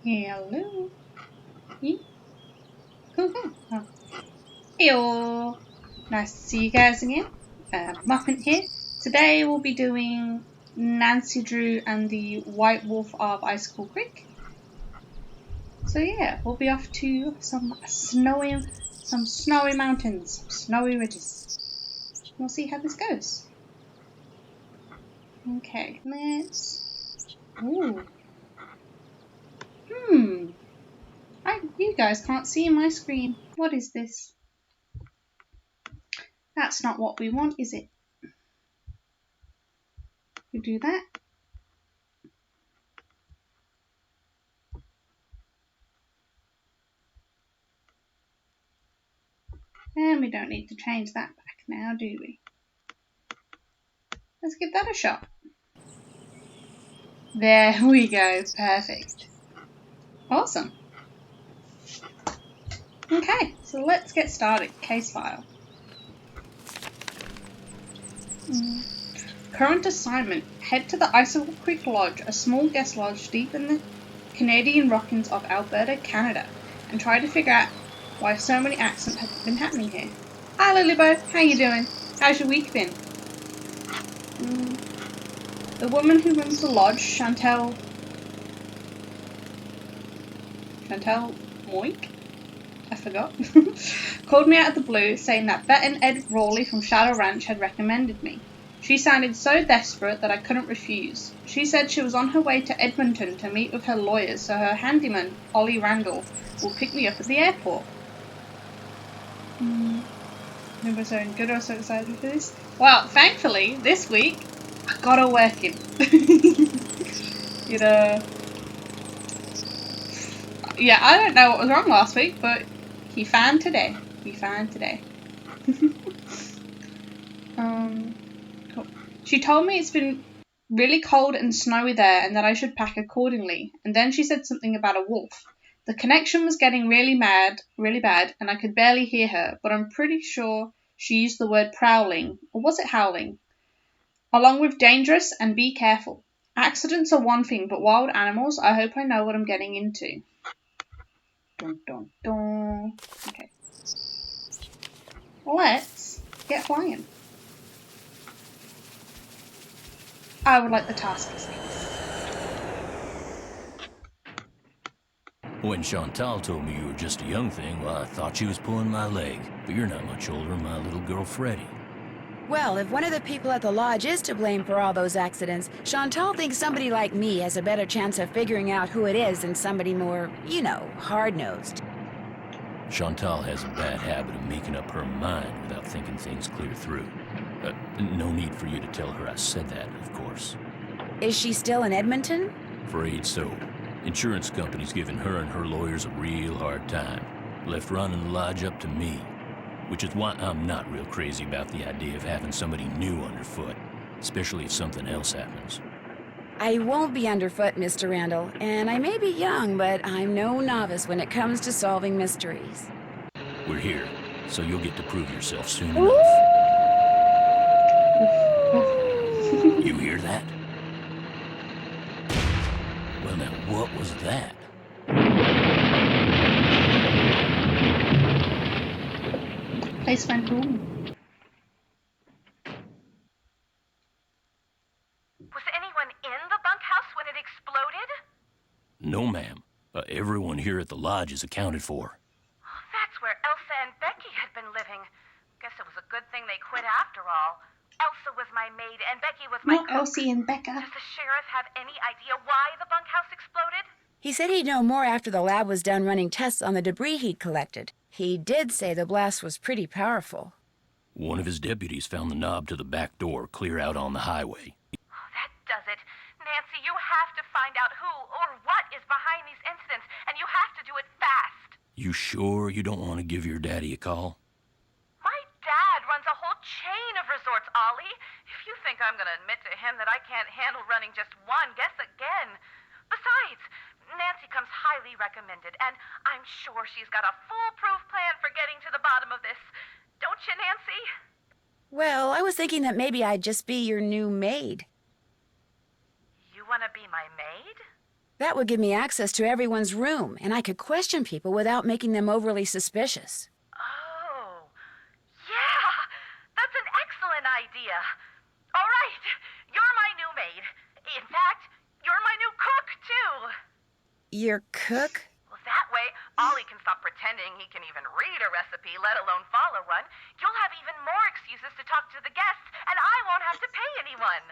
Hello. Hey. Cool. Oh. Heyo. Nice to see you guys again. Muffin here. Today we'll be doing Nancy Drew and the White Wolf of Icicle Creek. So yeah, we'll be off to some snowy mountains, some snowy ridges. We'll see how this goes. Okay, let's. Ooh. You guys can't see my screen. What is this? That's not what we want, is it? We do that. And we don't need to change that back now, do we? Let's give that a shot. There we go. Perfect. Awesome. Okay, so let's get started. Case file. Current assignment. Head to the Icicle Creek Lodge, a small guest lodge deep in the Canadian Rockies of Alberta, Canada, and try to figure out why so many accidents have been happening here. Hi Lilybo, how you doing? How's your week been? The woman who runs the lodge, Chantal Moink? I forgot. Called me out of the blue, saying that Bet and Ed Rawley from Shadow Ranch had recommended me. She sounded so desperate that I couldn't refuse. She said she was on her way to Edmonton to meet with her lawyers, so her handyman, Ollie Randall, will pick me up at the airport. Never so good or so excited for this. Well, thankfully, this week, I got her working. Yeah, I don't know what was wrong last week, but he found today. Cool. She told me it's been really cold and snowy there and that I should pack accordingly. And then she said something about a wolf. The connection was getting really bad, and I could barely hear her, but I'm pretty sure she used the word prowling, or was it howling? Along with dangerous and be careful. Accidents are one thing, but wild animals, I hope I know what I'm getting into. Dun, dun, dun. Okay. Let's get flying. I would like the task list. When Chantal told me you were just a young thing, well, I thought she was pulling my leg. But you're not much older than my little girl, Freddie. Well, if one of the people at the lodge is to blame for all those accidents, Chantal thinks somebody like me has a better chance of figuring out who it is than somebody more, hard-nosed. Chantal has a bad habit of making up her mind without thinking things clear through. No need for you to tell her I said that, of course. Is she still in Edmonton? Afraid so. Insurance company's giving her and her lawyers a real hard time. Left running the lodge up to me. Which is why I'm not real crazy about the idea of having somebody new underfoot, especially if something else happens. I won't be underfoot, Mr. Randall, and I may be young, but I'm no novice when it comes to solving mysteries. We're here, so you'll get to prove yourself soon enough. You hear that? Well, now, what was that? Place went boom. Was anyone in the bunkhouse when it exploded? No, ma'am. Everyone here at the lodge is accounted for. Oh, that's where Elsa and Becky had been living. Guess it was a good thing they quit after all. Elsa was my maid and Becky was my Not cook. Elsie and Becca. Does the sheriff have any idea why the bunkhouse exploded? He said he'd know more after the lab was done running tests on the debris he'd collected. He did say the blast was pretty powerful. One of his deputies found the knob to the back door clear out on the highway. Oh, that does it. Nancy, you have to find out who or what is behind these incidents, and you have to do it fast. You sure you don't want to give your daddy a call? My dad runs a whole chain of resorts, Ollie. If you think I'm going to admit to him that I can't handle running just one, guess again. Besides, Nancy comes highly recommended, and I'm sure she's got a foolproof plan for getting to the bottom of this. Don't you, Nancy? Well, I was thinking that maybe I'd just be your new maid. You want to be my maid? That would give me access to everyone's room, and I could question people without making them overly suspicious. Oh, yeah, that's an excellent idea. All right, you're my new maid. In fact, you're my new cook, too. Your cook? Well, that way, Ollie can stop pretending he can even read a recipe, let alone follow one. You'll have even more excuses to talk to the guests, and I won't have to pay anyone.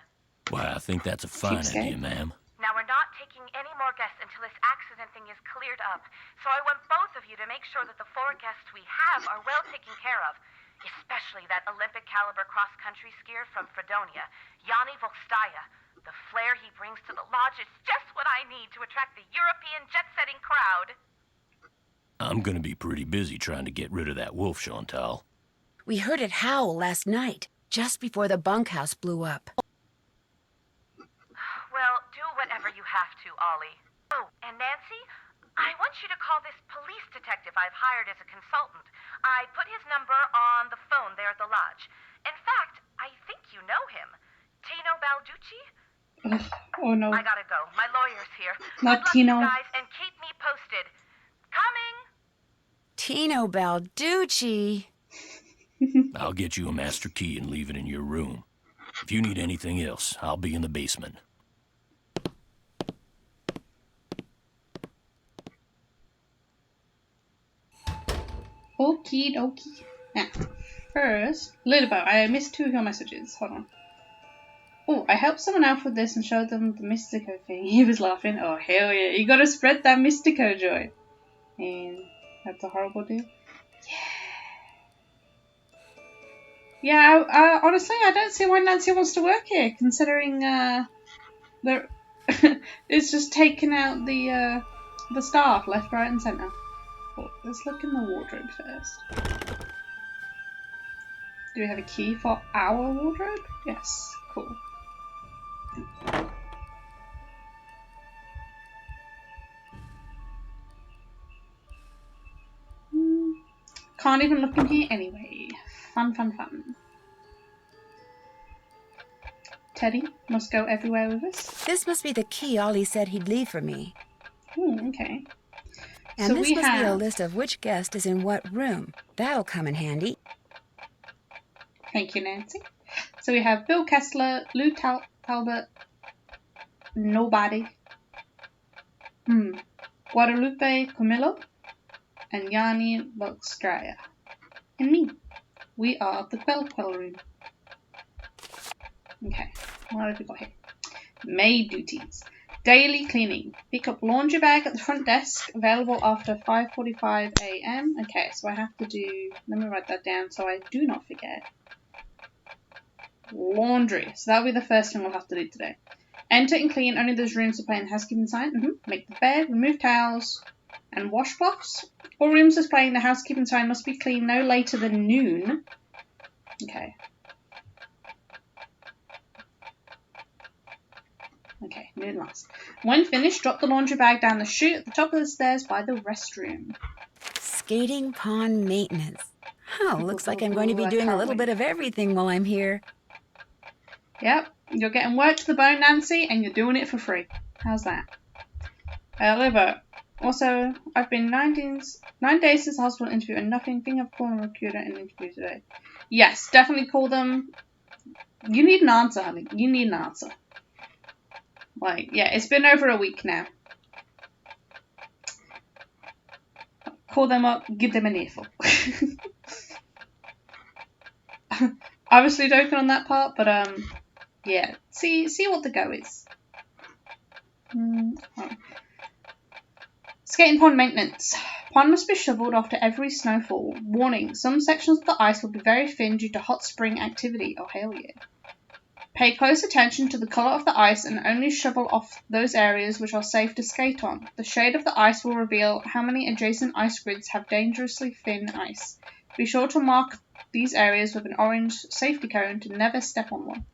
Why, I think that's a fine idea, ma'am. Now, we're not taking any more guests until this accident thing is cleared up. So I want both of you to make sure that the 4 guests we have are well taken care of. Especially that Olympic-caliber cross-country skier from Fredonia, Yanni Volstaya. The flair he brings to the lodge is just what I need to attract the European jet-setting crowd. I'm gonna be pretty busy trying to get rid of that wolf, Chantal. We heard it howl last night, just before the bunkhouse blew up. Well, do whatever you have to, Ollie. Oh, and Nancy, I want you to call this police detective I've hired as a consultant. I put his number on the phone there at the lodge. In fact, I think you know him. Tino Balducci? Oh no. I gotta go. My lawyer's here. Not Good luck, Tino. you guys, and keep me posted. Coming! Tino Balducci. I'll get you a master key and leave it in your room. If you need anything else, I'll be in the basement. Okie dokie. Now, first, little bit. I missed 2 of your messages. Hold on. Oh, I helped someone out with this and showed them the Mystico thing. He was laughing. Oh, hell yeah. You gotta spread that Mystico joy. And that's a horrible deal. Yeah, honestly, I don't see why Nancy wants to work here, considering, it's just taking out the staff left, right, and centre. Oh, let's look in the wardrobe first. Do we have a key for our wardrobe? Yes, cool. Can't even look in here anyway. Fun, fun, fun. Teddy must go everywhere with us. This must be the key Ollie said he'd leave for me. Okay. And So this we must be a have- list of which guest is in what room. That'll come in handy. Thank you, Nancy. So we have Bill Kessler, Lou Talbot, nobody. Guadalupe Camillo, and Yanni Volkstraya. And me. We are the Quell room. Okay, what have we got here? Maid duties. Daily cleaning. Pick up laundry bag at the front desk, available after 5:45 a.m. Okay, so I have to do, let me write that down so I do not forget. Laundry. So that'll be the first thing we'll have to do today. Enter and clean only those rooms displaying the housekeeping sign. Make the bed, remove towels, and washcloths. All rooms displaying the housekeeping sign must be cleaned no later than noon. Okay. Okay, noon last. When finished, drop the laundry bag down the chute at the top of the stairs by the restroom. Skating pond maintenance. Oh, looks like I'm going to be I doing a can't little wait. bit of everything while I'm here. Yep, you're getting work to the bone, Nancy, and you're doing it for free. How's that? However, also, I've been 9 days since the hospital interview and nothing. Think of calling a recruiter and interview today. Yes, definitely call them. You need an answer, honey. You need an answer. Like, yeah, it's been over a week now. Call them up, give them an earful. Obviously joking on that part, but yeah, see what the go is. Skating pond maintenance. Pond must be shoveled after every snowfall. Warning, some sections of the ice will be very thin due to hot spring activity. Oh, hell yeah. Pay close attention to the colour of the ice and only shovel off those areas which are safe to skate on. The shade of the ice will reveal how many adjacent ice grids have dangerously thin ice. Be sure to mark these areas with an orange safety cone to never step on one.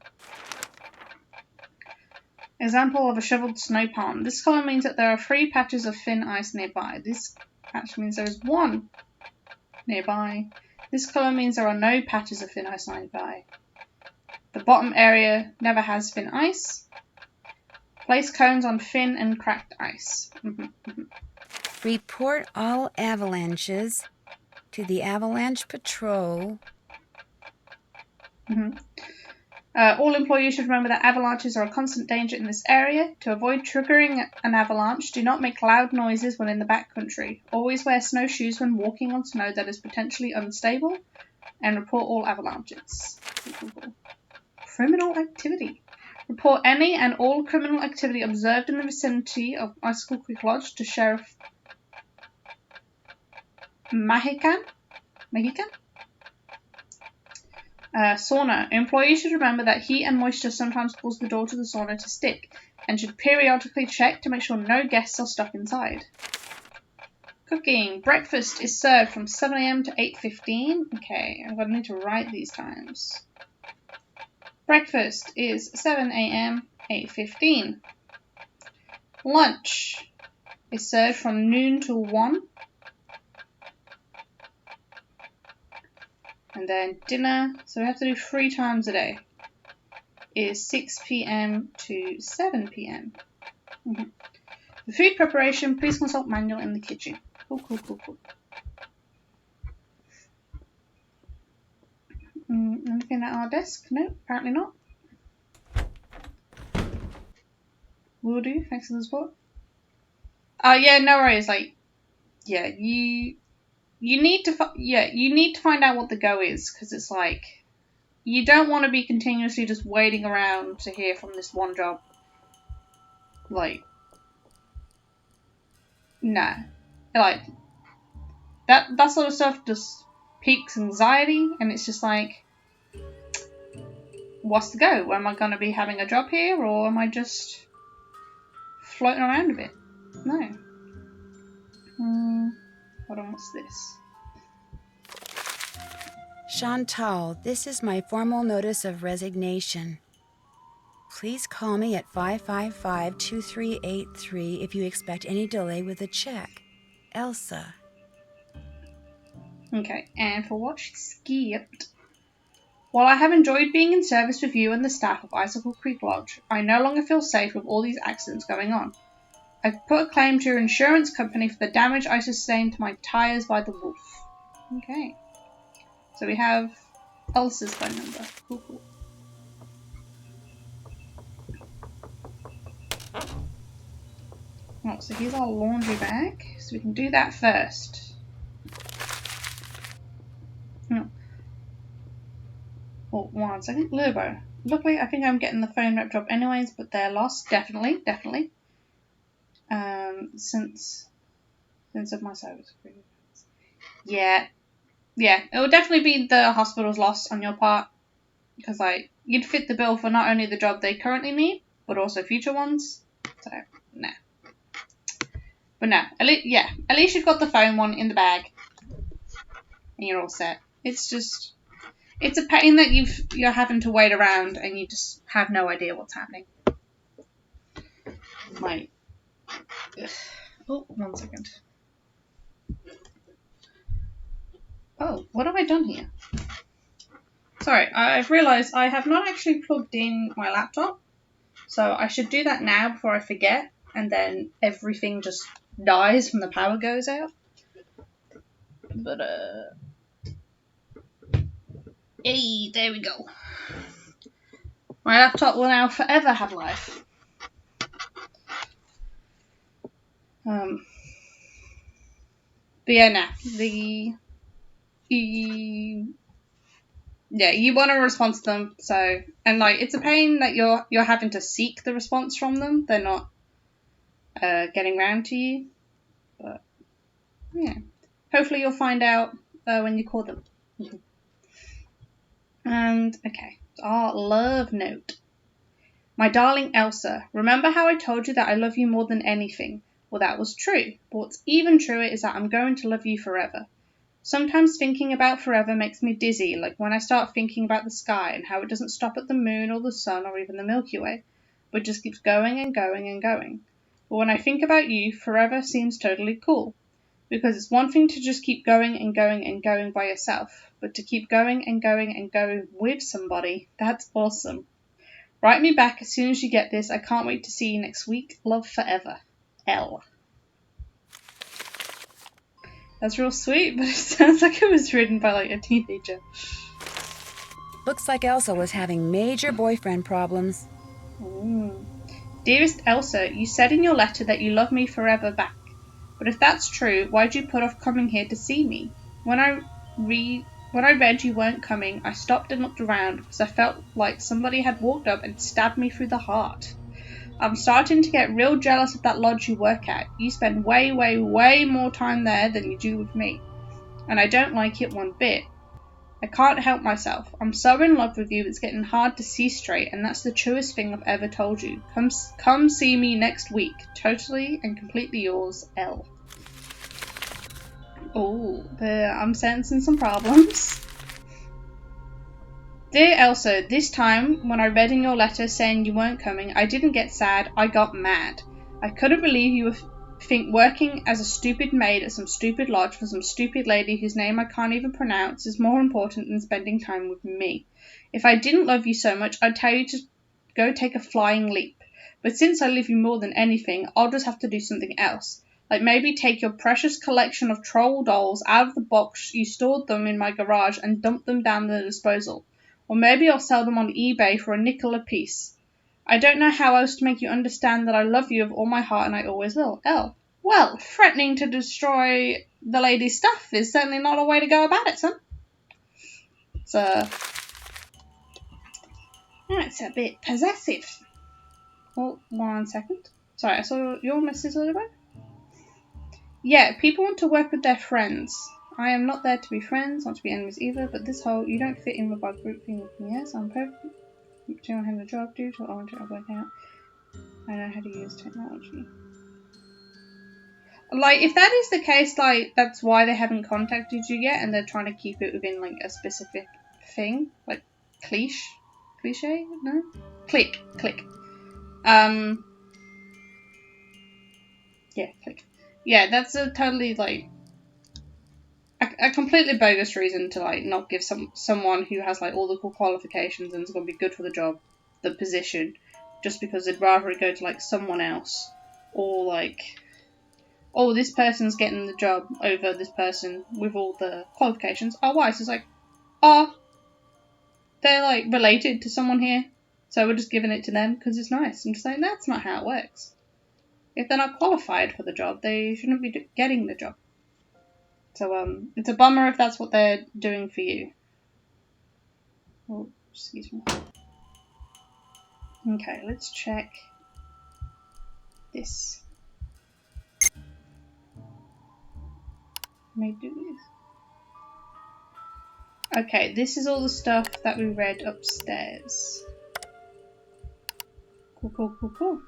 Example of a shoveled snow pond. This colour means that there are 3 patches of thin ice nearby. This patch means there is 1 nearby. This colour means there are no patches of thin ice nearby. The bottom area never has thin ice. Place cones on thin and cracked ice. Report all avalanches to the Avalanche Patrol. All employees should remember that avalanches are a constant danger in this area. To avoid triggering an avalanche, do not make loud noises when in the backcountry. Always wear snowshoes when walking on snow that is potentially unstable, and report all avalanches. Criminal activity. Report any and all criminal activity observed in the vicinity of Icicle Creek Lodge to Sheriff Mahican? Sauna. Employees should remember that heat and moisture sometimes cause the door to the sauna to stick and should periodically check to make sure no guests are stuck inside. Cooking. Breakfast is served from 7 a.m. to 8:15. Okay, I'm going to need to write these times. Breakfast is 7 a.m., 8:15. Lunch is served from noon to 1. And then dinner, so we have to do 3 times a day, is 6 p.m. to 7 p.m. For food preparation, please consult manual in the kitchen. Cool. Anything at our desk? No, apparently not. Will do, thanks for the support. Oh yeah, no worries, yeah, you need to find out what the go is, because it's you don't want to be continuously just waiting around to hear from this one job. Nah. That sort of stuff just piques anxiety, and it's just what's the go? Am I going to be having a job here, or am I just floating around a bit? No. Hold on, what's this? Chantal, this is my formal notice of resignation. Please call me at 555-2383 if you expect any delay with the check. Elsa. Okay, and for what she skipped. While I have enjoyed being in service with you and the staff of Icicle Creek Lodge, I no longer feel safe with all these accidents going on. I've put a claim to your insurance company for the damage I sustained to my tyres by the wolf. Okay. So we have Elsa's phone number. Cool. Oh, so here's our laundry bag. So we can do that first. Oh, 1 second. Lurbo. Luckily, I think I'm getting the phone rep job anyways, but they're lost. Definitely. Since of my service agreement. Yeah, it will definitely be the hospital's loss on your part, because you'd fit the bill for not only the job they currently need, but also future ones. So nah. But no, at least you've got the phone one in the bag, and you're all set. It's a pain that you're having to wait around, and you just have no idea what's happening. Oh, 1 second. Oh, what have I done here? Sorry, I've realised I have not actually plugged in my laptop, so I should do that now before I forget, and then everything just dies when the power goes out. But, hey, there we go. My laptop will now forever have life. But yeah, nah, you want to respond to them, so, and it's a pain that you're having to seek the response from them. They're not getting round to you, but yeah, hopefully you'll find out when you call them. And okay, our love note. My darling Elsa, remember how I told you that I love you more than anything? Well, that was true, but what's even truer is that I'm going to love you forever. Sometimes thinking about forever makes me dizzy, like when I start thinking about the sky and how it doesn't stop at the moon or the sun or even the Milky Way, but just keeps going and going and going. But when I think about you, forever seems totally cool, because it's one thing to just keep going and going and going by yourself, but to keep going and going and going with somebody, that's awesome. Write me back as soon as you get this. I can't wait to see you next week. Love forever. L. That's real sweet, but it sounds like it was written by like a teenager. Looks like Elsa was having major boyfriend problems. Ooh. Dearest Elsa, you said in your letter that you love me forever back. But if that's true, why'd you put off coming here to see me? When I read you weren't coming, I stopped and looked around because I felt like somebody had walked up and stabbed me through the heart. I'm starting to get real jealous of that lodge you work at. You spend way, way, way more time there than you do with me. And I don't like it one bit. I can't help myself. I'm so in love with you, it's getting hard to see straight, and that's the truest thing I've ever told you. Come see me next week. Totally and completely yours, L. Oh, I'm sensing some problems. Dear Elsa, this time, when I read in your letter saying you weren't coming, I didn't get sad, I got mad. I couldn't believe you think working as a stupid maid at some stupid lodge for some stupid lady whose name I can't even pronounce is more important than spending time with me. If I didn't love you so much, I'd tell you to go take a flying leap. But since I love you more than anything, I'll just have to do something else. Like maybe take your precious collection of troll dolls out of the box you stored them in my garage and dump them down the disposal. Or maybe I'll sell them on eBay for a nickel apiece. I don't know how else to make you understand that I love you with all my heart and I always will. L. Well, threatening to destroy the lady's stuff is certainly not a way to go about it, son. It's a bit possessive. Oh, 1 second. Sorry, I saw your message a little bit. Yeah, people want to work with their friends. I am not there to be friends, not to be enemies either, but this whole you don't fit in with our group thing with me. Yes, I'm perfect. Do you want him a job, dude? Or I want to work out. I know how to use technology. Like, if that is the case, like, that's why they haven't contacted you yet, and they're trying to keep it within, like, a specific thing. Like, cliche? No? Click. Yeah, click. Yeah, that's a totally, like, a completely bogus reason to, like, not give someone who has, like, all the cool qualifications and is going to be good for the job, the position, just because they'd rather it go to, like, someone else. Or, like, oh, this person's getting the job over this person with all the qualifications. Oh, why? So it's like, oh, they're, like, related to someone here, so we're just giving it to them because it's nice. I'm just saying that's not how it works. If they're not qualified for the job, they shouldn't be getting the job. So, it's a bummer if that's what they're doing for you. Oh, excuse me. Okay, let's check this. May do this. Okay, this is all the stuff that we read upstairs. Cool.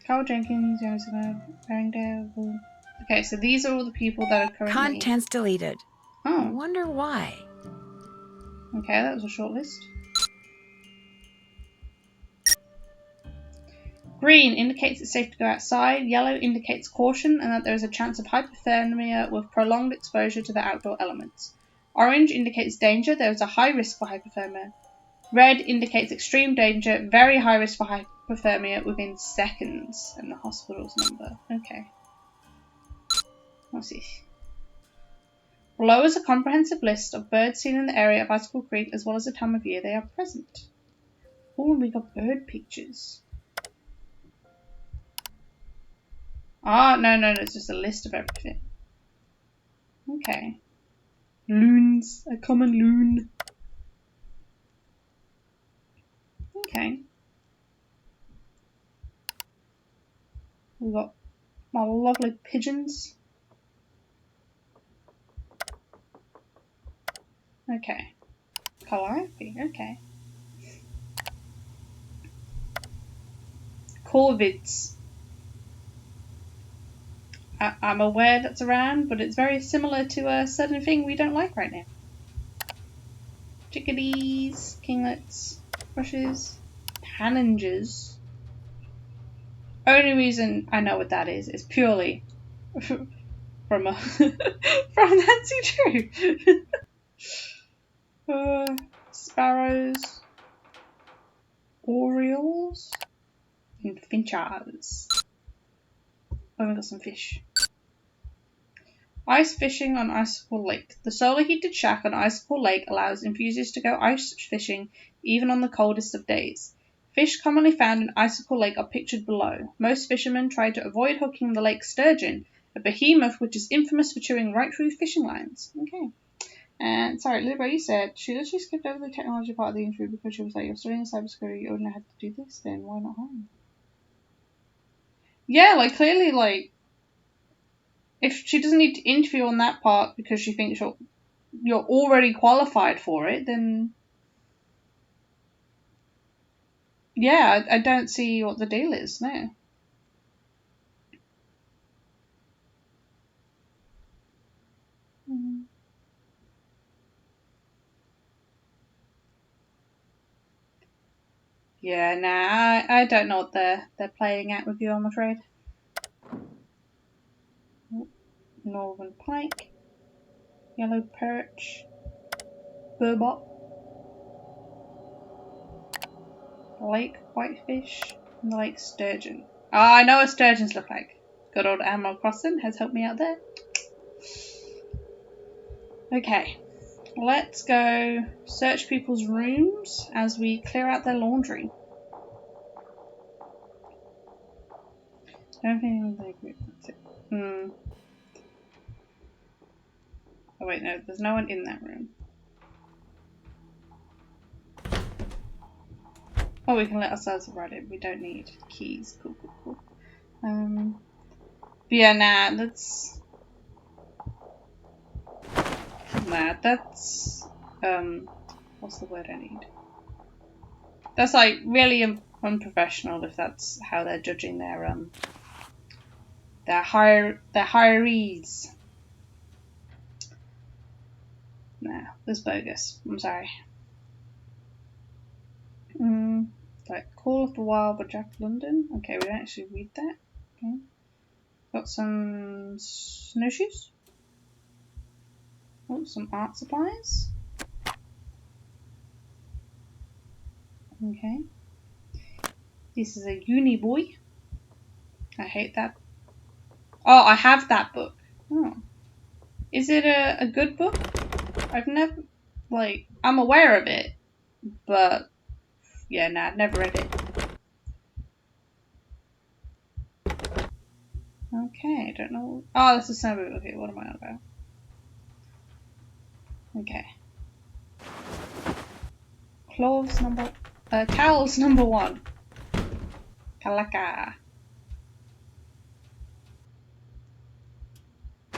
Carl Jenkins, Barringdale. Okay, so these are all the people that are currently... Contents deleted. Oh. Wonder why. Okay, that was a short list. Green indicates it's safe to go outside. Yellow indicates caution and that there is a chance of hypothermia with prolonged exposure to the outdoor elements. Orange indicates danger. There is a high risk for hypothermia. Red indicates extreme danger. Very high risk for hypothermia within seconds. And the hospital's number. Okay. What's this? Below is a comprehensive list of birds seen in the area of Icicle Creek as well as the time of year they are present. Oh, we got bird pictures. Ah, no, it's just a list of everything. Okay. Loons. A common loon. Okay. We've got my lovely pigeons. Okay. Calliope, okay. Corvids. I'm aware that's around, but it's very similar to a certain thing we don't like right now. Chickadees, kinglets, thrushes, tanagers. Only reason I know what that is purely from from Nancy Drew. Sparrows, orioles, and finches. Oh, we got some fish. Ice fishing on Icicle Lake. The solar heated shack on Icicle Lake allows enthusiasts to go ice fishing even on the coldest of days. Fish commonly found in Icicle Lake are pictured below. Most fishermen try to avoid hooking the lake sturgeon, a behemoth which is infamous for chewing right through fishing lines. Okay. And sorry, Libra, you said she literally skipped over the technology part of the interview because she was like, "You're studying cybersecurity, you wouldn't have to do this, then why not home?" Yeah, like clearly, like if she doesn't need to interview on that part because she thinks you're already qualified for it, then yeah, I don't see what the deal is. No. Mm. Yeah, nah, I don't know what they're playing at with you, I'm afraid. Northern pike, yellow perch, burbot, lake whitefish, and the lake sturgeon. Ah, I know what sturgeons look like. Good old Animal Crossing has helped me out there. Okay, let's go search people's rooms as we clear out their laundry. Don't think they agree. That's it. Oh wait, no, there's no one in that room. Oh, we can let ourselves write it. We don't need keys. Cool, cool, cool. But yeah, nah, that's what's the word I need? That's like really unprofessional if that's how they're judging their hirees. Nah, that's bogus. I'm sorry. Like Call of the Wild by Jack London. Okay, we don't actually read that. Okay. Got some snowshoes. Oh, some art supplies. Okay. This is a uni boy. I hate that. Oh, I have that book. Oh. Is it a good book? I've never, like, I'm aware of it, but yeah, nah, I've never read it. Okay, I don't know. Oh, this is Snowboot. Okay, what am I on about? Okay. Cowls number 1. Kalaka.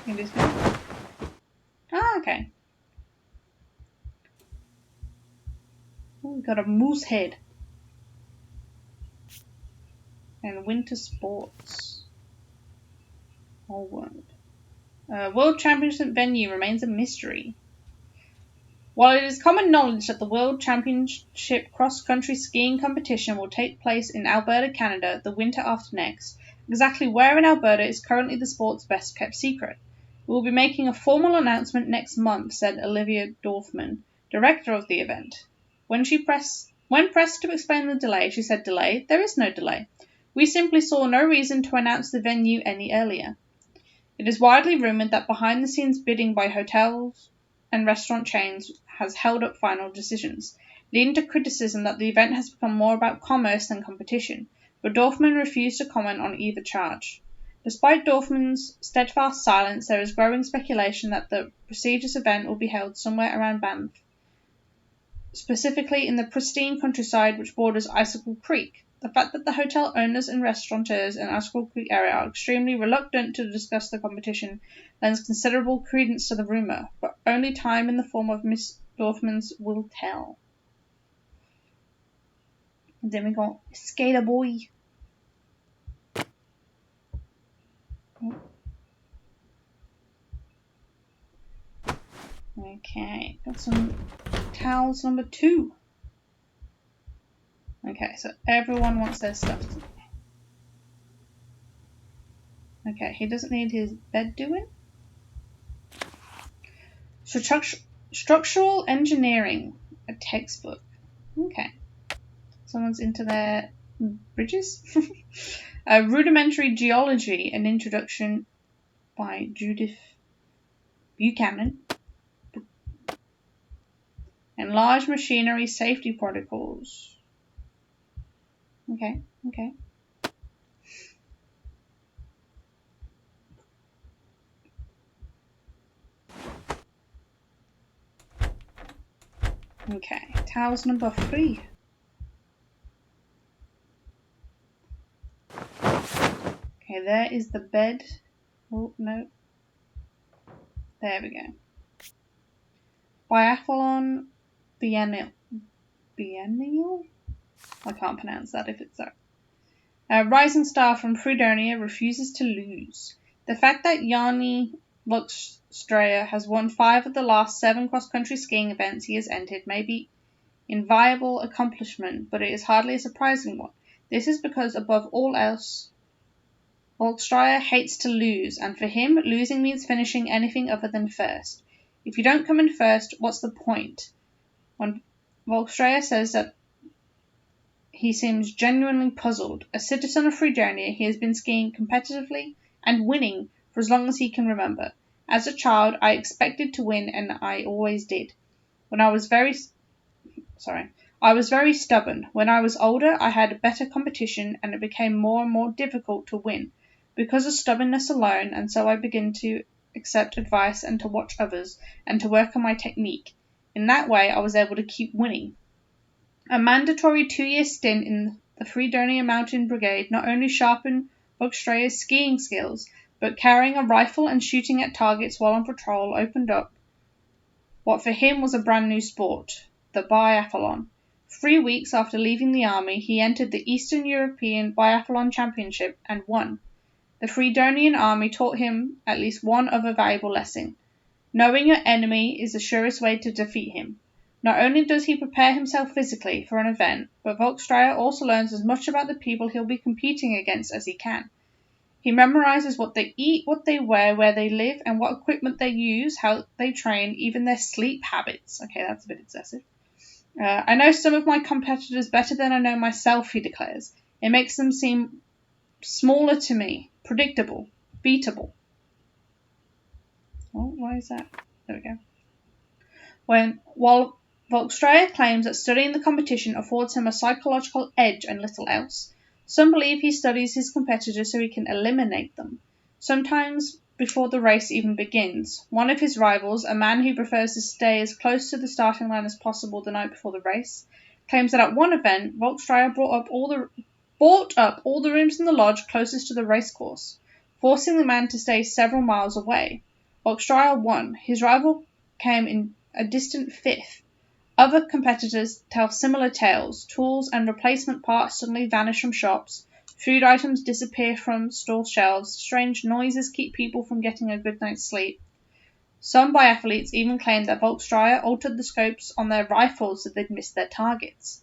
In this one? Ah, okay. Oh, we got a moose head. And winter sports. Whole world. World Championship venue remains a mystery. While it is common knowledge that the World Championship cross-country skiing competition will take place in Alberta, Canada, the winter after next, exactly where in Alberta is currently the sport's best-kept secret. We will be making a formal announcement next month, said Olivia Dorfman, director of the event. When pressed to explain the delay, she said, "Delay? There is no delay. We simply saw no reason to announce the venue any earlier." It is widely rumoured that behind-the-scenes bidding by hotels and restaurant chains has held up final decisions, leading to criticism that the event has become more about commerce than competition, but Dorfman refused to comment on either charge. Despite Dorfman's steadfast silence, there is growing speculation that the prestigious event will be held somewhere around Banff, specifically in the pristine countryside which borders Icicle Creek. The fact that the hotel owners and restaurateurs in Icicle Creek area are extremely reluctant to discuss the competition lends considerable credence to the rumour, but only time in the form of Miss Dorfman's will tell. And then we got Skater Boy. Okay, got some towels number 2. Okay, so everyone wants their stuff. Okay, he doesn't need his bed doing. Structural engineering, a textbook. Okay. Someone's into their bridges. Rudimentary geology, an introduction by Judith Buchanan. And large machinery safety protocols. Okay. Okay, tiles number 3. Okay, there is the bed. Oh, no. There we go. Biathlon Biennial? I can't pronounce that if it's so. A rising star from Fredonia refuses to lose. The fact that Yanni Luxstraya has won 5 of the last 7 cross-country skiing events he has entered may be inviolable accomplishment, but it is hardly a surprising one. This is because, above all else, Luxstraya hates to lose, and for him, losing means finishing anything other than first. If you don't come in first, what's the point? When Luxstraya says that he seems genuinely puzzled. A citizen of Fredonia, he has been skiing competitively and winning for as long as he can remember. As a child, I expected to win, and I always did. I was very stubborn. When I was older, I had better competition, and it became more and more difficult to win because of stubbornness alone, and so I began to accept advice and to watch others and to work on my technique. In that way, I was able to keep winning. A mandatory 2-year stint in the Fredonia Mountain Brigade not only sharpened Luxstraya's skiing skills, but carrying a rifle and shooting at targets while on patrol opened up what for him was a brand new sport, the biathlon. 3 weeks after leaving the army, he entered the Eastern European Biathlon Championship and won. The Fredonian army taught him at least one other valuable lesson. Knowing your enemy is the surest way to defeat him. Not only does he prepare himself physically for an event, but Luxstraya also learns as much about the people he'll be competing against as he can. He memorizes what they eat, what they wear, where they live, and what equipment they use, how they train, even their sleep habits. Okay, that's a bit excessive. I know some of my competitors better than I know myself, he declares. It makes them seem smaller to me, predictable, beatable. Oh, why is that? There we go. While Luxstraya claims that studying the competition affords him a psychological edge and little else, some believe he studies his competitors so he can eliminate them. Sometimes before the race even begins, one of his rivals, a man who prefers to stay as close to the starting line as possible the night before the race, claims that at one event, Luxstraya brought up all the rooms in the lodge closest to the racecourse, forcing the man to stay several miles away. Luxstraya won. His rival came in a distant 5th. Other competitors tell similar tales. Tools and replacement parts suddenly vanish from shops. Food items disappear from store shelves. Strange noises keep people from getting a good night's sleep. Some biathletes even claim that Luxstraya altered the scopes on their rifles so they'd miss their targets.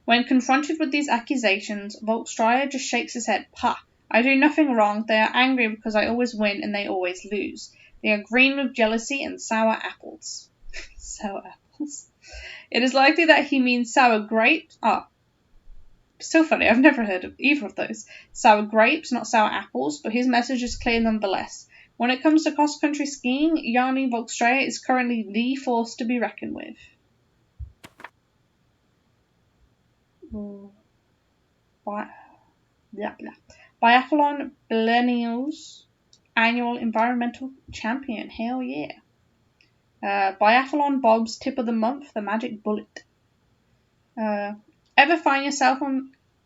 When confronted with these accusations, Luxstraya just shakes his head. Pah! I do nothing wrong. They are angry because I always win and they always lose. They are green with jealousy and sour apples. Sour apples. It is likely that he means sour grapes. Still funny, I've never heard of either of those. Sour grapes, not sour apples, but his message is clear nonetheless. When it comes to cross-country skiing, Yanni Luxstraya is currently the force to be reckoned with. Biathlon Millennials Annual Environmental Champion. Hell yeah. Biathlon Bob's Tip of the Month, the Magic Bullet. Ever find yourself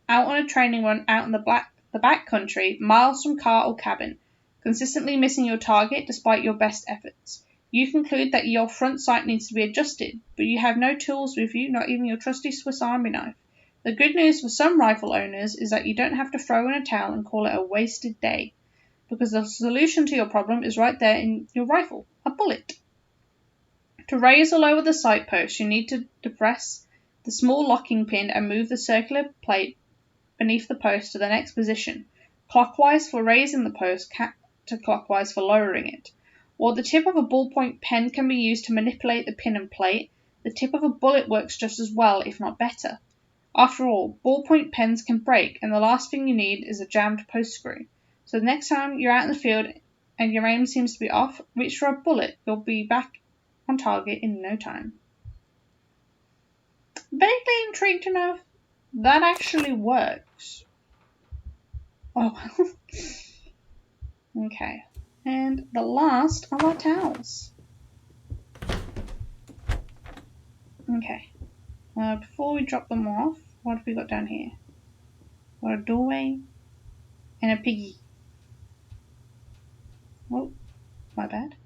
out on a training run out in the back country, miles from car or cabin, consistently missing your target despite your best efforts? You conclude that your front sight needs to be adjusted, but you have no tools with you, not even your trusty Swiss Army knife. The good news for some rifle owners is that you don't have to throw in a towel and call it a wasted day, because the solution to your problem is right there in your rifle, a bullet. To raise or lower the sight post, you need to depress the small locking pin and move the circular plate beneath the post to the next position, clockwise for raising the post, counterclockwise for lowering it. While the tip of a ballpoint pen can be used to manipulate the pin and plate, the tip of a bullet works just as well, if not better. After all, ballpoint pens can break, and the last thing you need is a jammed post screw. So the next time you're out in the field and your aim seems to be off, reach for a bullet. You'll be back on target in no time. Vaguely intrigued to know if that actually works. Oh well. Okay. And the last of our towels. Okay. Before we drop them off, what have we got down here? Got a doorway and a piggy. Oh, my bad.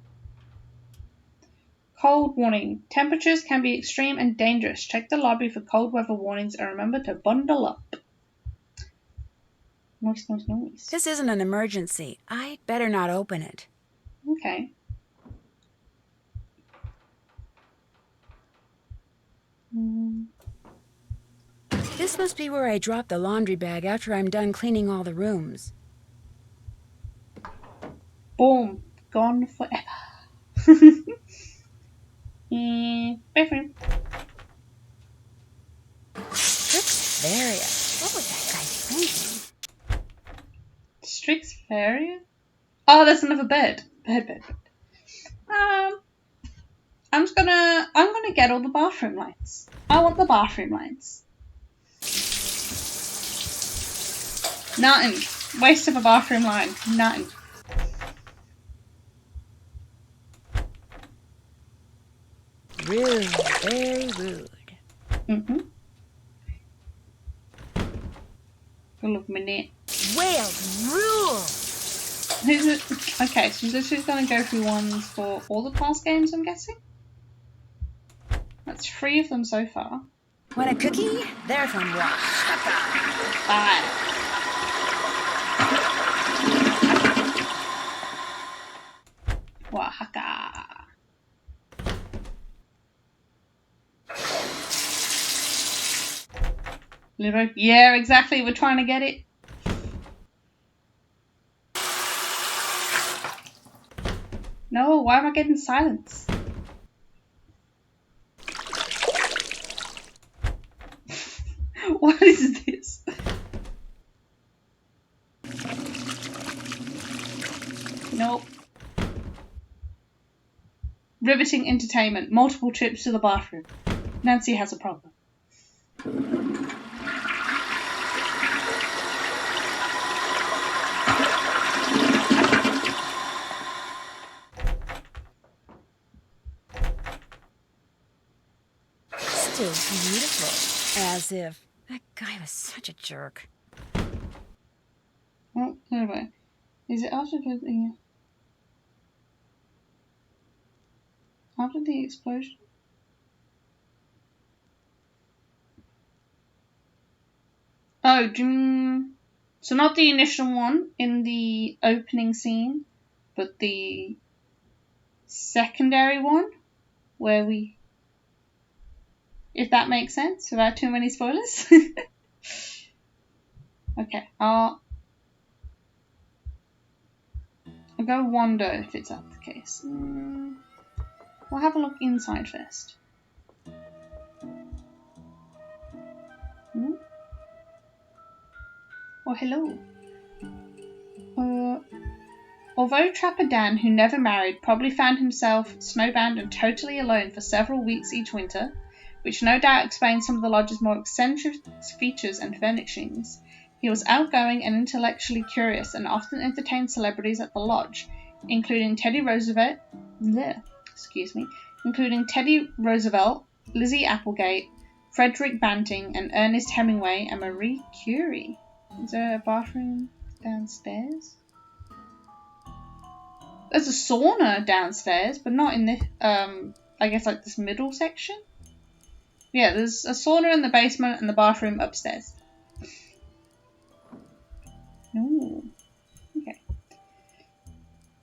Cold warning. Temperatures can be extreme and dangerous. Check the lobby for cold weather warnings and remember to bundle up. Noise, noise, noise. This isn't an emergency. I'd better not open it. Okay. This must be where I drop the laundry bag after I'm done cleaning all the rooms. Boom. Gone forever. Bathroom. Strixvaria. What was that guy thinking? Strixvaria? Oh, there's another bed. Bed. I'm gonna get all the bathroom lights. I want the bathroom lights. Nothing. Waste of a bathroom line. Nothing. Rude. Very rude. Full of minute. Whales rule! Okay, so this is going to go through ones for all the past games, I'm guessing? That's 3 of them so far. Want a cookie? They're from Oaxaca. Bye. Oaxaca. Yeah, exactly. We're trying to get it. No, why am I getting silence? What is this? Nope. Riveting entertainment. Multiple trips to the bathroom. Nancy has a problem. Still beautiful. As if that guy was such a jerk. Oh, anyway. Is it after the explosion? Oh, so not the initial one in the opening scene, but the secondary one where we... If that makes sense, without too many spoilers. Okay, I'll go wander if it's that the case. We'll have a look inside first. Oh, hello. Although Trapper Dan, who never married, probably found himself snowbound and totally alone for several weeks each winter, which no doubt explains some of the lodge's more eccentric features and furnishings, he was outgoing and intellectually curious and often entertained celebrities at the lodge, including Teddy Roosevelt, Lizzie Applegate, Frederick Banting, and Ernest Hemingway, and Marie Curie. Is there a bathroom downstairs? There's a sauna downstairs, but not in this, I guess like this middle section? Yeah, there's a sauna in the basement and the bathroom upstairs. Ooh, okay.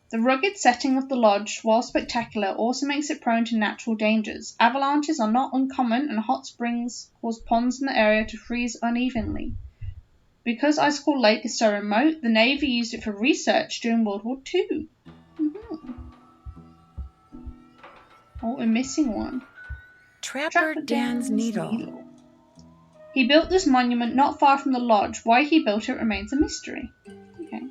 The rugged setting of the lodge, while spectacular, also makes it prone to natural dangers. Avalanches are not uncommon, and hot springs cause ponds in the area to freeze unevenly. Because Icicle Lake is so remote, the Navy used it for research during World War II. Oh, we're missing one. Trapper Dan's Needle. He built this monument not far from the lodge. Why he built it remains a mystery. Okay.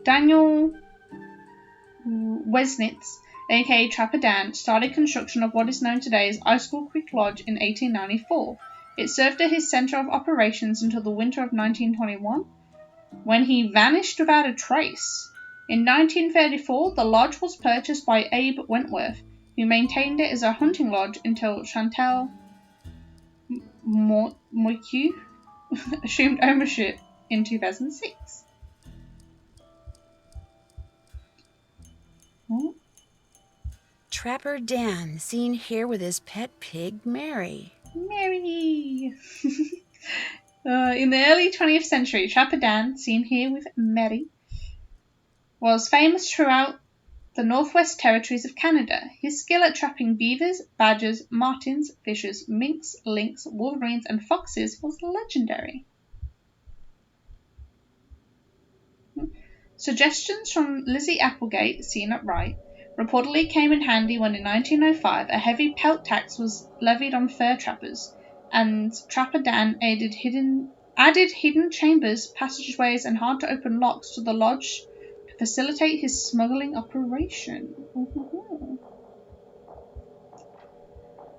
Daniel Wesnitz, aka Trapper Dan, started construction of what is known today as Icicle Creek Lodge in 1894. It served as his center of operations until the winter of 1921, when he vanished without a trace. In 1934, the lodge was purchased by Abe Wentworth, who maintained it as a hunting lodge until Chantal Moicu assumed ownership in 2006. Oh. Trapper Dan, seen here with his pet pig, Mary. Mary! In the early 20th century, Trapper Dan, seen here with Mary, was famous throughout the Northwest Territories of Canada. His skill at trapping beavers, badgers, martins, fishes, minks, lynx, wolverines, and foxes was legendary. Suggestions from Lizzie Applegate, seen at right, reportedly came in handy when in 1905 a heavy pelt tax was levied on fur trappers, and Trapper Dan added hidden chambers, passageways, and hard-to-open locks to the lodge to facilitate his smuggling operation.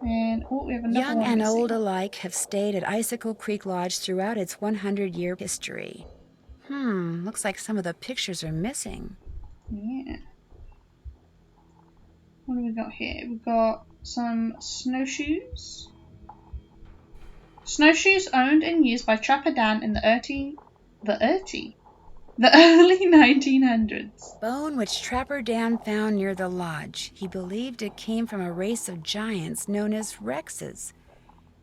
And we have another Young one and missing. old alike have stayed at Icicle Creek Lodge throughout its 100-year history. Looks like some of the pictures are missing. Yeah. What do we got here? We've got some snowshoes. Snowshoes owned and used by Trapper Dan in the early 1900s. Bone which Trapper Dan found near the lodge. He believed it came from a race of giants known as Rexes.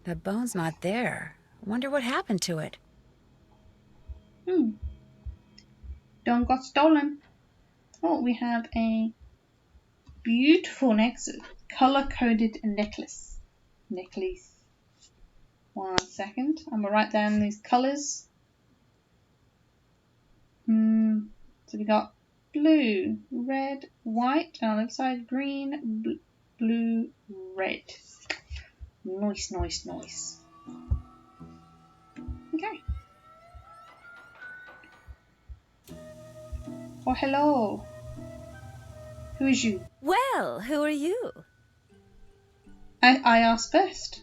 The bone's not there. Wonder what happened to it. Don't got stolen. Oh, we have a beautiful color-coded necklace. One second. I'm gonna write down these colors. So we got blue, red, white, and on the other side green, blue, red. Nice. Okay. Oh, hello. Who is you? Well, who are you? I asked first.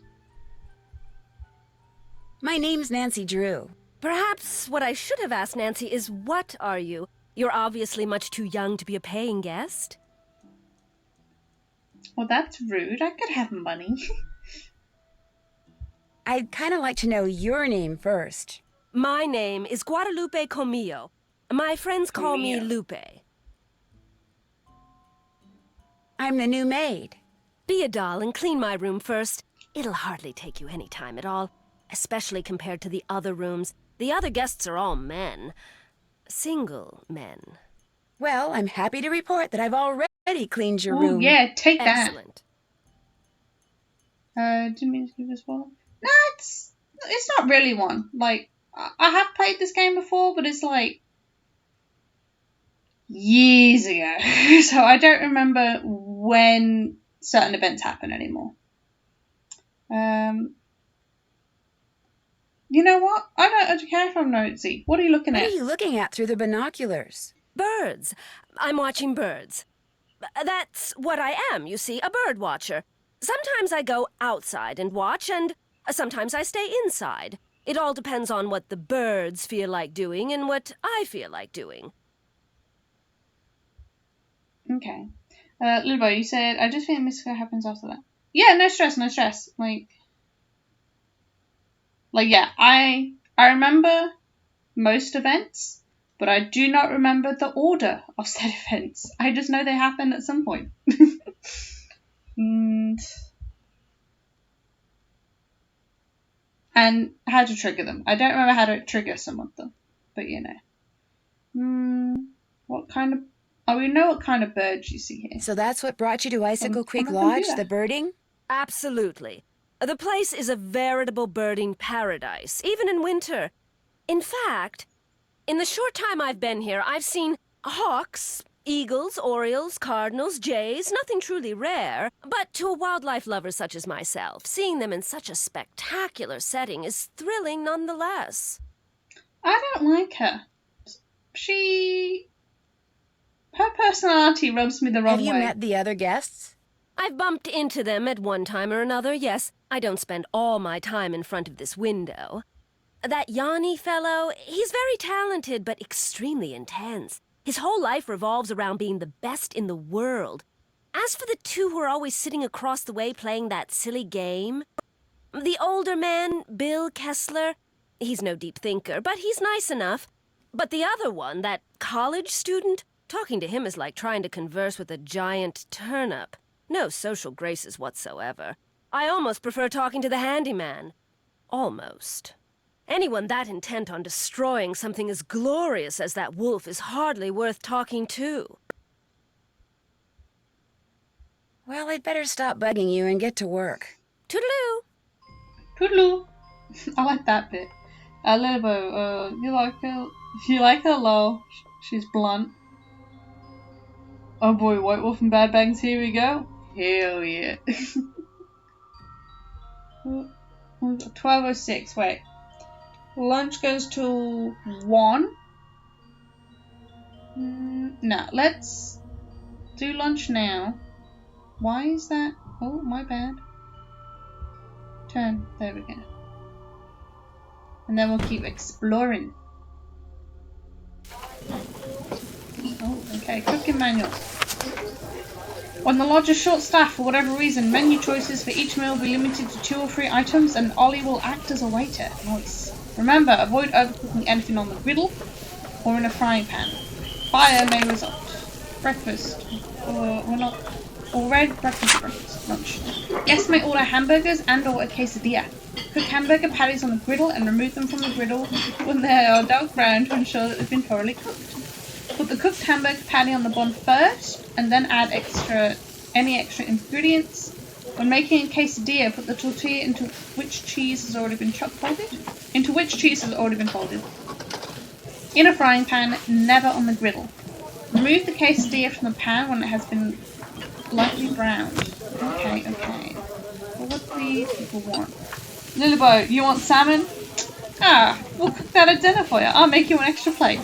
My name's Nancy Drew. Perhaps what I should have asked Nancy is, what are you? You're obviously much too young to be a paying guest. Well, that's rude. I could have money. I'd kind of like to know your name first. My name is Guadalupe Comillo. My friends call me Lupe. I'm the new maid. Be a doll and clean my room first. It'll hardly take you any time at all, especially compared to the other rooms. The other guests are all men. Single men. Well, I'm happy to report that I've already cleaned your room. Yeah, take that. Excellent. Do you mean to give this one? No, it's not really one. Like, I have played this game before, but it's like years ago. So I don't remember when certain events happen anymore. You know what? I don't care if I'm nosy. What are you looking at? What are you looking at through the binoculars? Birds. I'm watching birds. That's what I am, you see, a bird watcher. Sometimes I go outside and watch, and sometimes I stay inside. It all depends on what the birds feel like doing and what I feel like doing. Okay. Little boy, you said, I just think Mystica happens after that. Yeah, no stress. Like, yeah, I remember most events, but I do not remember the order of said events. I just know they happened at some point. And how to trigger them. I don't remember how to trigger some of them, but you know. What kind of... Oh, we know what kind of birds you see here. So that's what brought you to Icicle Creek on a Lodge, computer. the birding? Absolutely. The place is a veritable birding paradise, even in winter. In fact, In the short time I've been here, I've seen hawks, eagles, orioles, cardinals, jays, nothing truly rare. But to a wildlife lover such as myself, seeing them in such a spectacular setting is thrilling nonetheless. I don't like her. Her personality rubs me the wrong Have you way. met the other guests? I've bumped into them at one time or another, yes. I don't spend all my time in front of this window. That Yanni fellow, he's very talented, but extremely intense. His whole life revolves around being the best in the world. As for the two who are always sitting across the way playing that silly game, the older man, Bill Kessler, he's no deep thinker, but he's nice enough. But the other one, that college student, talking to him is like trying to converse with a giant turnip. No social graces whatsoever. I almost prefer talking to the handyman. Almost. Anyone that intent on destroying something as glorious as that wolf is hardly worth talking to. Well, I'd better stop bugging you and get to work. Toodaloo! Toodaloo. I like that bit. Lilbo, you like her? You like her? Lol. She's blunt. Oh boy, White Wolf and Bad Bangs, here we go. Hell yeah. 12:06, wait. Lunch goes to 1. No, let's do lunch now. Why is that? Oh, my bad. Turn. There we go. And then we'll keep exploring. Oh, okay. Cooking manual. When the lodge is short-staffed for whatever reason, menu choices for each meal will be limited to 2 or 3 items, and Ollie will act as a waiter. Nice. Remember, avoid overcooking anything on the griddle or in a frying pan. Fire may result. Breakfast. We're not... Or red breakfast, lunch. Guests may order hamburgers and or a quesadilla. Cook hamburger patties on the griddle and remove them from the griddle when they are dark brown to ensure that they've been thoroughly cooked. Put the cooked hamburger patty on the bun first and then add any extra ingredients. When making a quesadilla, put the tortilla into which cheese has already been folded. In a frying pan, never on the griddle. Remove the quesadilla from the pan when it has been lightly browned. Okay. Well, what do these people want? Lilbo, you want salmon? Ah, we'll cook that at dinner for you. I'll make you an extra plate.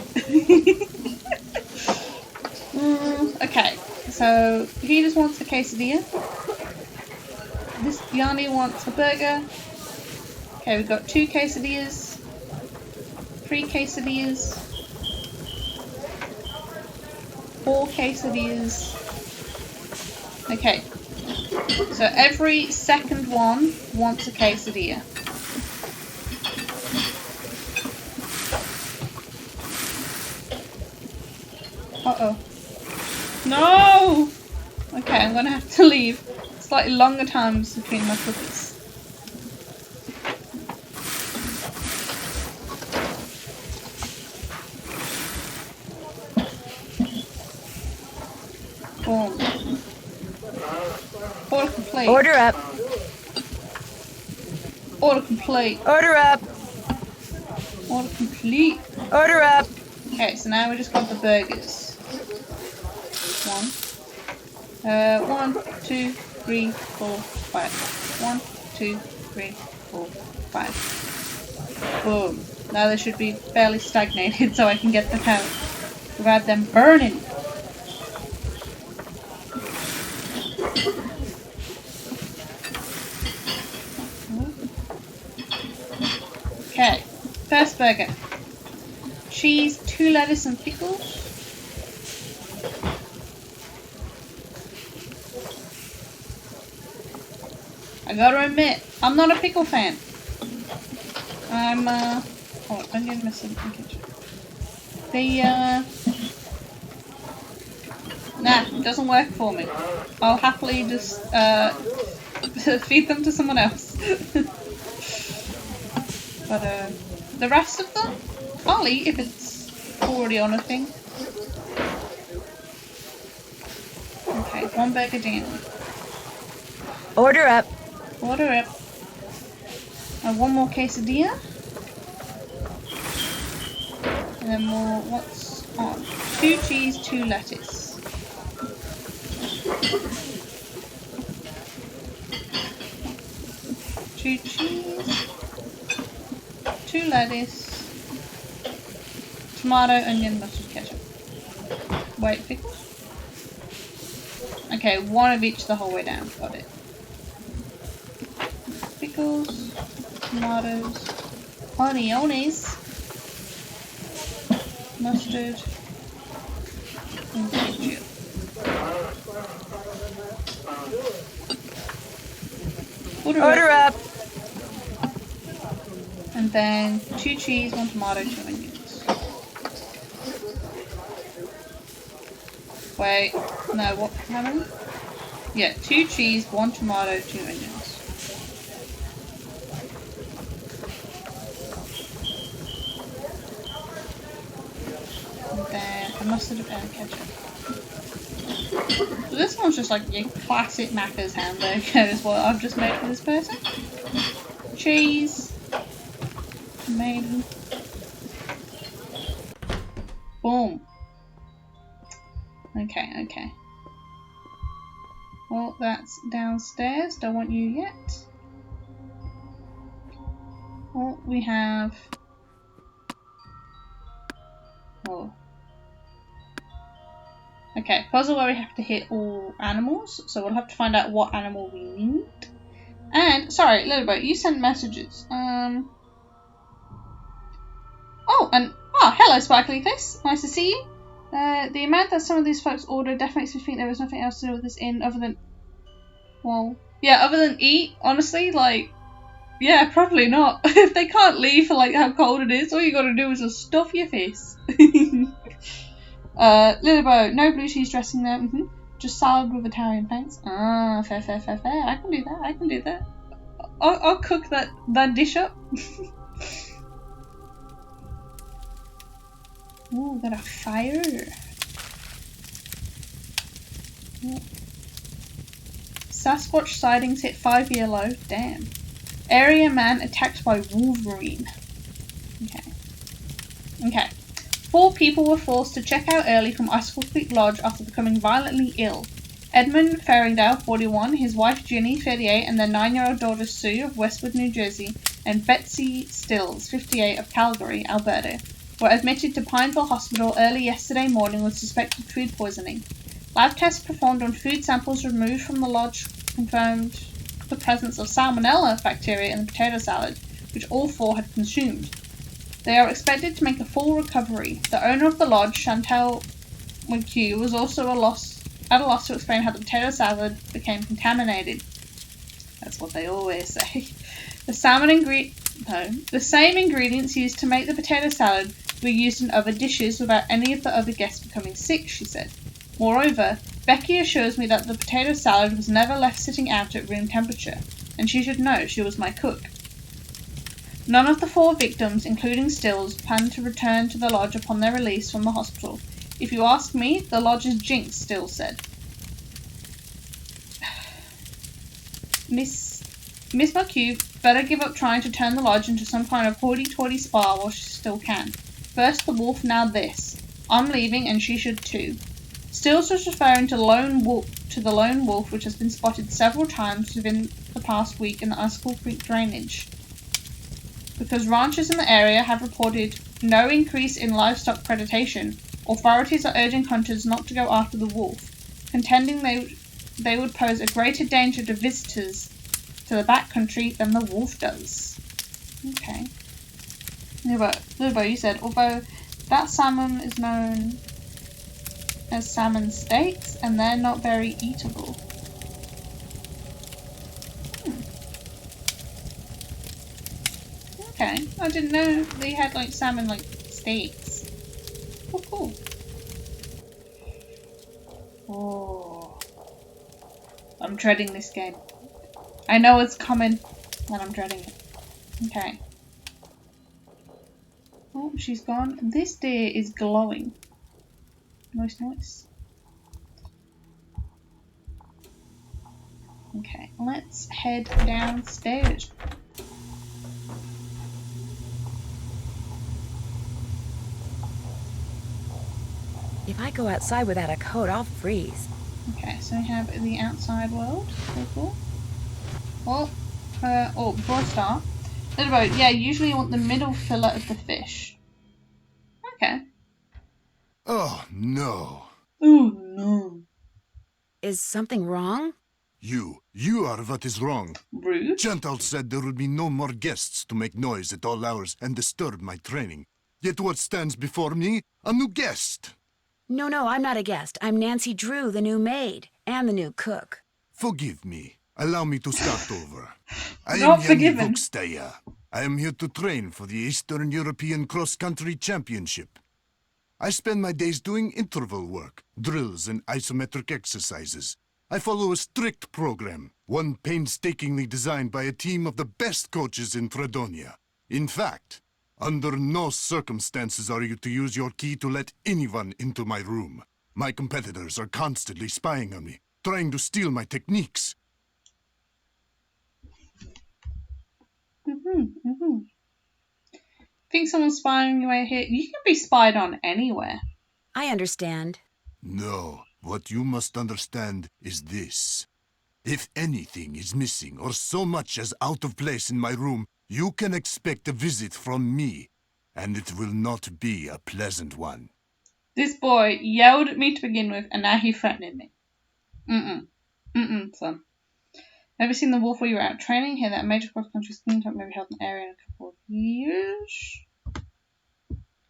Okay, so he just wants the quesadilla. This Yanni wants a burger. Okay, we've got 2 quesadillas, 3 quesadillas, 4 quesadillas. Okay, so every second one wants a quesadilla. Uh-oh. No! Okay, I'm gonna have to leave. Slightly longer times between my cookies. Boom. Order complete. Order up. Order complete. Order up. Order complete. Order up. Okay, so now we just got the burgers. 1, 2, 3, 4, 5. 1, 2, 3, 4, 5. Boom. Now they should be fairly stagnated so I can get them out without them burning. Okay, first burger. Cheese, 2 lettuce and pickles. I gotta admit, I'm not a pickle fan. I'm, oh, I'm getting my kitchen. Nah, it doesn't work for me. I'll happily just, feed them to someone else. But, the rest of them, I'll eat if it's already on a thing. Okay, 1 burger down. Order up. Order up. And 1 more quesadilla. And then more, what's on? 2 cheese, 2 lettuce. 2 cheese, 2 lettuce, tomato, onion, mustard, ketchup. Wait, pickles? Okay, 1 of each the whole way down. Got it. Pickles, tomatoes, onions, mustard, and ketchup. Order up. And then 2 cheese, 1 tomato, 2 onions. Wait, no, what happened? Yeah, 2 cheese, 1 tomato, 2 onions. And then a mustard and ketchup. So this one's just like your classic Macca's hamburger is what I've just made for this person. Cheese. Tomato. Boom. Okay. Well, that's downstairs. Don't want you yet. Well, we have... Oh. Okay, puzzle where we have to hit all animals. So we'll have to find out what animal we need. And, sorry, Littleboat, you sent messages. Hello, Sparkly Face. Nice to see you. The amount that some of these folks ordered definitely makes me think there was nothing else to do with this inn other than... Well, yeah, other than eat, honestly, like... Yeah, probably not. If they can't leave for, like, how cold it is, all you gotta do is just stuff your face. Littleboat, no blue cheese dressing there. Just salad with Italian paints. Ah, fair. I can do that. I'll cook that dish up. Ooh, got a fire. Ooh. Sasquatch sightings hit 5-year low. Damn. Area man attacked by Wolverine. Okay. 4 people were forced to check out early from Icicle Creek Lodge after becoming violently ill. Edmund Faringdale, 41, his wife Ginny, 38, and their 9-year-old daughter Sue of Westwood, New Jersey, and Betsy Stills, 58, of Calgary, Alberta, were admitted to Pineville Hospital early yesterday morning with suspected food poisoning. Lab tests performed on food samples removed from the lodge confirmed the presence of salmonella bacteria in the potato salad, which all 4 had consumed. They are expected to make a full recovery. The owner of the lodge, Chantal McHugh, was also at a loss to explain how the potato salad became contaminated. That's what they always say. The same ingredients used to make the potato salad were used in other dishes without any of the other guests becoming sick, she said. Moreover, Becky assures me that the potato salad was never left sitting out at room temperature, and she should know she was my cook. None of the 4 victims, including Stills, plan to return to the lodge upon their release from the hospital. If you ask me, the lodge is jinxed, Stills said. Miss McHugh better give up trying to turn the lodge into some kind of hoity-toity spa while she still can. First the wolf, now this. I'm leaving, and she should too. Stills was referring to the lone wolf which has been spotted several times within the past week in the Icicle Creek drainage. Because ranchers in the area have reported no increase in livestock predation, authorities are urging hunters not to go after the wolf, contending they would pose a greater danger to visitors to the backcountry than the wolf does. Okay. Littleboat, you said, although that salmon is known as salmon steaks, and they're not very eatable. Okay, I didn't know they had like salmon like steaks. Oh, cool. Oh, I'm dreading this game. I know it's coming, and I'm dreading it. Okay. Oh, she's gone. This deer is glowing. Nice. Okay, let's head downstairs. If I go outside without a coat, I'll freeze. Okay, so we have the outside world. Very cool. Well, before I start, little boat. Yeah, usually you want the middle fillet of the fish. Okay. Oh, no. Oh no. Is something wrong? You are what is wrong. Rude. Chantal said there would be no more guests to make noise at all hours and disturb my training. Yet what stands before me? A new guest. No, I'm not a guest. I'm Nancy Drew, the new maid, and the new cook. Forgive me. Allow me to start over. I Not am Jan forgiven. Vukstaya. I am here to train for the Eastern European Cross-Country Championship. I spend my days doing interval work, drills, and isometric exercises. I follow a strict program, one painstakingly designed by a team of the best coaches in Fredonia. In fact, under no circumstances are you to use your key to let anyone into my room. My competitors are constantly spying on me, trying to steal my techniques. Think someone's spying you here? You can be spied on anywhere. I understand. No, what you must understand is this. If anything is missing or so much as out of place in my room, you can expect a visit from me, and it will not be a pleasant one. This boy yelled at me to begin with, and now he's threatening me. Son. Ever seen The Wolf while you were out training? Hear that a major cross-country skiing tournament may be held in the area in a couple of years?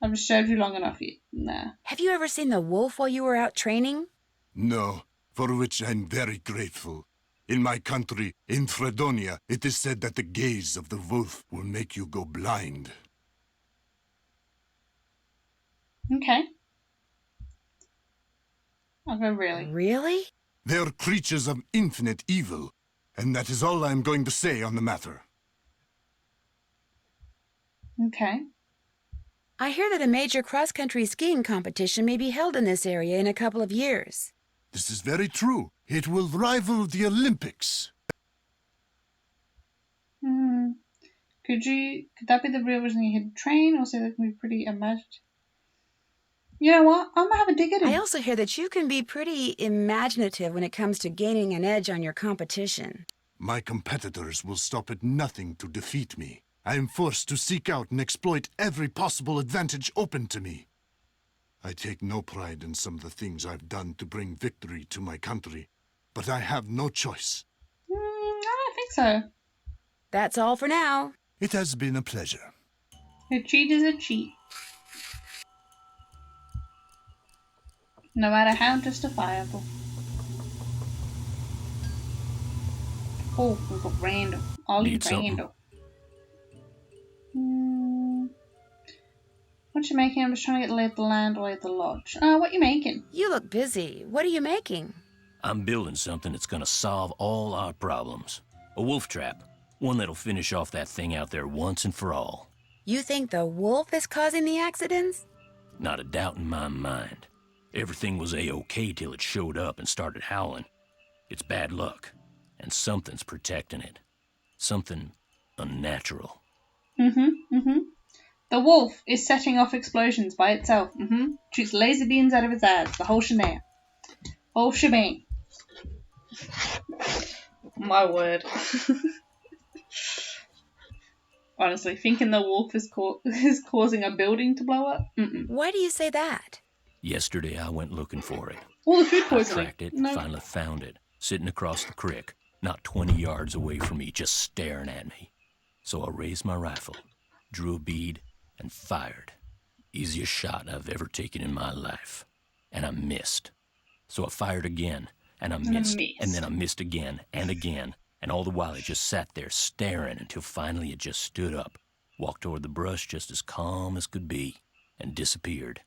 I've just showed you long enough. Nah. Have you ever seen the wolf while you were out training? No, for which I'm very grateful. In my country, in Fredonia, it is said that the gaze of the wolf will make you go blind. Okay. I'll go really. Really? They are creatures of infinite evil, and that is all I am going to say on the matter. Okay. I hear that a major cross-country skiing competition may be held in this area in a couple of years. This is very true. It will rival the Olympics. Could that be the real reason you hid train, or say that can be pretty imaginative? You know what? I'm gonna have a dig at it. I also hear that you can be pretty imaginative when it comes to gaining an edge on your competition. My competitors will stop at nothing to defeat me. I am forced to seek out and exploit every possible advantage open to me. I take no pride in some of the things I've done to bring victory to my country, but I have no choice. I don't think so. That's all for now. It has been a pleasure. A cheat is a cheat. No matter how justifiable. Oh, we've got Randall. Ollie Need something? Randall. What you making? I'm just trying to get the lay of the land or lay of the lodge. What you making? You look busy. What are you making? I'm building something that's gonna solve all our problems. A wolf trap. One that'll finish off that thing out there once and for all. You think the wolf is causing the accidents? Not a doubt in my mind. Everything was A-OK till it showed up and started howling. It's bad luck, and something's protecting it. Something unnatural. The wolf is setting off explosions by itself. Shoots laser beams out of its eyes. The whole shenanigans. Whole shebang. My word. Honestly, thinking the wolf is causing a building to blow up? Why do you say that? Yesterday I went looking for it. All the food I poisoning. tracked it and finally found it, sitting across the creek, not 20 yards away from me, just staring at me. So I raised my rifle, drew a bead, and fired. Easiest shot I've ever taken in my life. And I missed. So I fired again, and I missed. And then I missed again, and all the while it just sat there staring until finally it just stood up, walked toward the brush just as calm as could be, and disappeared.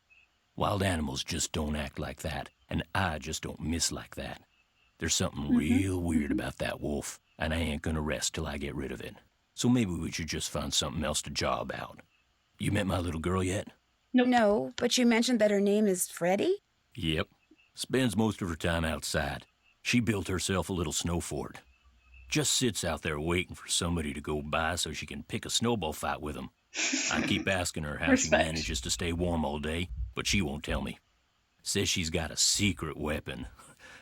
Wild animals just don't act like that, and I just don't miss like that. There's something real weird about that wolf, and I ain't gonna rest till I get rid of it. So maybe we should just find something else to job out. You met my little girl yet? Nope. No, but you mentioned that her name is Freddie? Yep. Spends most of her time outside. She built herself a little snow fort. Just sits out there waiting for somebody to go by so she can pick a snowball fight with them. I keep asking her how she Respect. manages to stay warm all day, but she won't tell me. Says she's got a secret weapon.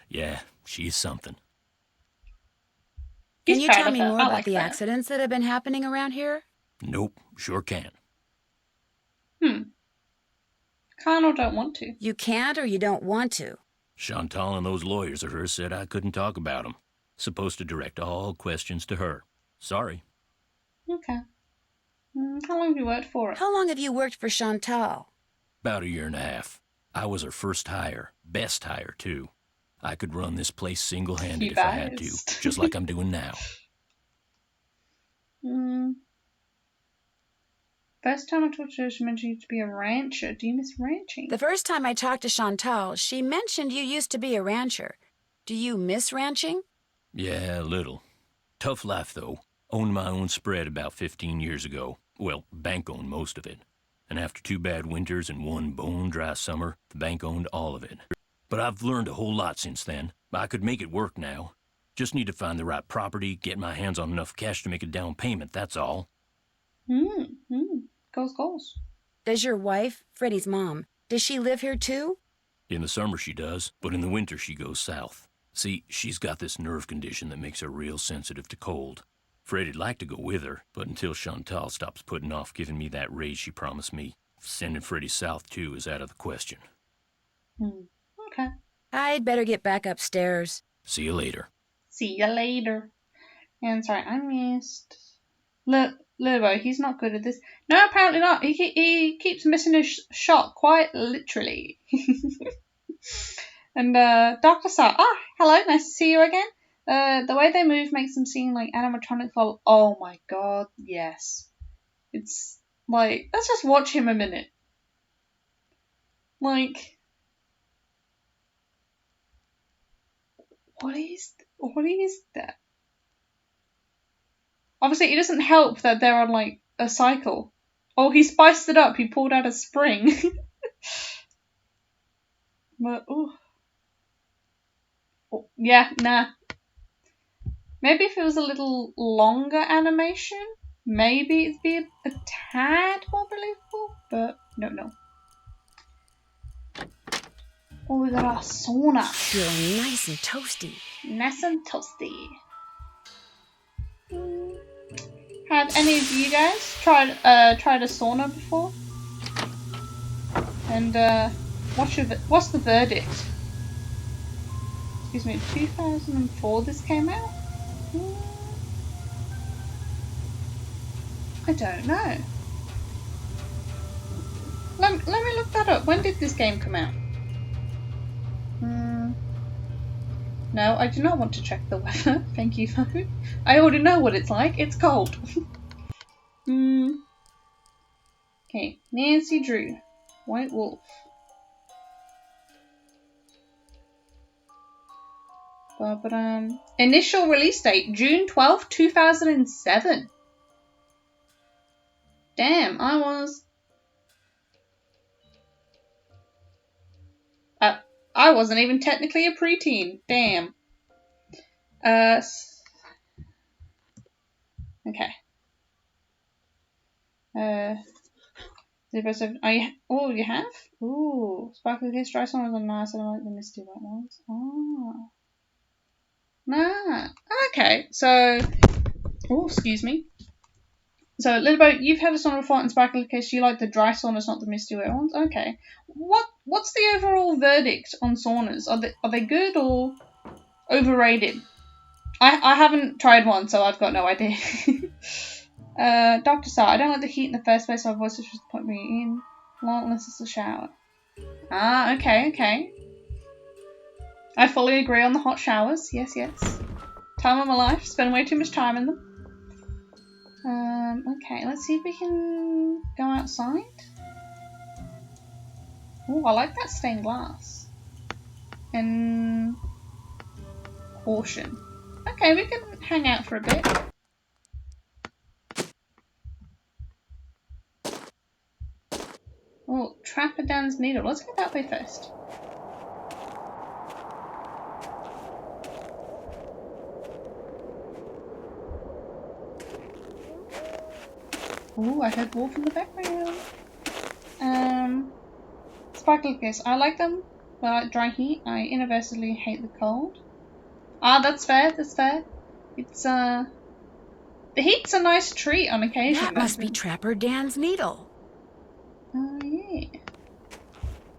Yeah, she's something. Can He's you proud tell of me her. more I about like the that. accidents that have been happening around here? Nope, sure can. Can't or don't want to. You can't or you don't want to. Chantal and those lawyers of hers said I couldn't talk about them. Supposed to direct all questions to her. Sorry. Okay. How long have you worked for it? How long have you worked for Chantal? About 1.5 years. I was her first hire. Best hire, too. I could run this place single-handed You if I had to, best. just like I'm doing now. First time I talked to her, she mentioned you to be a rancher. Do you miss ranching? The first time I talked to Chantal, she mentioned you used to be a rancher. Do you miss ranching? Yeah, a little. Tough life, though. Owned my own spread about 15 years ago. Well, bank owned most of it. And after 2 bad winters and 1 bone-dry summer, the bank owned all of it. But I've learned a whole lot since then. I could make it work now. Just need to find the right property, get my hands on enough cash to make a down payment, that's all. Goals. Does your wife, Freddie's mom, does she live here too? In the summer she does, but in the winter she goes south. See, she's got this nerve condition that makes her real sensitive to cold. Freddie'd like to go with her, but until Chantal stops putting off giving me that raise she promised me, sending Freddie south too is out of the question. Okay. I'd better get back upstairs. See you later. See you later. And sorry, I missed. Lurbo, he's not good at this. No, apparently not. He keeps missing his shot, quite literally. And Dr. Sar, hello, nice to see you again. The way they move makes them seem like animatronics. Oh my god, yes. It's like, let's just watch him a minute. Like, what is that? Obviously, it doesn't help that they're on, like, a cycle. Oh, he spiced it up. He pulled out a spring. But, oh, yeah, nah. Maybe if it was a little longer animation, maybe it'd be a tad more believable. But, no. Oh, we got our sauna. Feeling nice and toasty. Nice and toasty. Have any of you guys tried a sauna before? And what's the verdict? Excuse me, 2004 this came out? I don't know. Let me look that up. When did this game come out? No, I do not want to check the weather. Thank you, phone. I already know what it's like. It's cold. Okay, Nancy Drew. White Wolf. Initial release date, June 12th, 2007. Damn, I wasn't even technically a preteen. Damn. Okay. 0.7. Oh, you have? Ooh, Sparkly Kiss Dry Song was nice. I don't like the misty white ones. Oh. Nah. Okay, so. Oh, excuse me. So, Lilbo, you've had a sauna before in Sparkly Kiss. You like the dry saunas, not the misty wet ones. Okay. What's the overall verdict on saunas? Are they good or overrated? I haven't tried one, so I've got no idea. Dr. Sar, I don't like the heat in the first place, so I've always just put me in. Long unless it's a shower. Okay. I fully agree on the hot showers. Yes. Time of my life. Spend way too much time in them. Okay, let's see if we can go outside. Oh, I like that stained glass. And caution. Okay, we can hang out for a bit. Oh, Trapper-Dan's Needle. Let's get that way first. Ooh, I heard Wolf in the background. Sparkle Kiss. I like them But I like dry heat. I universally hate the cold. Ah, that's fair. That's fair. It's the heat's a nice treat on occasion. That must be Trapper Dan's needle. Oh yeah.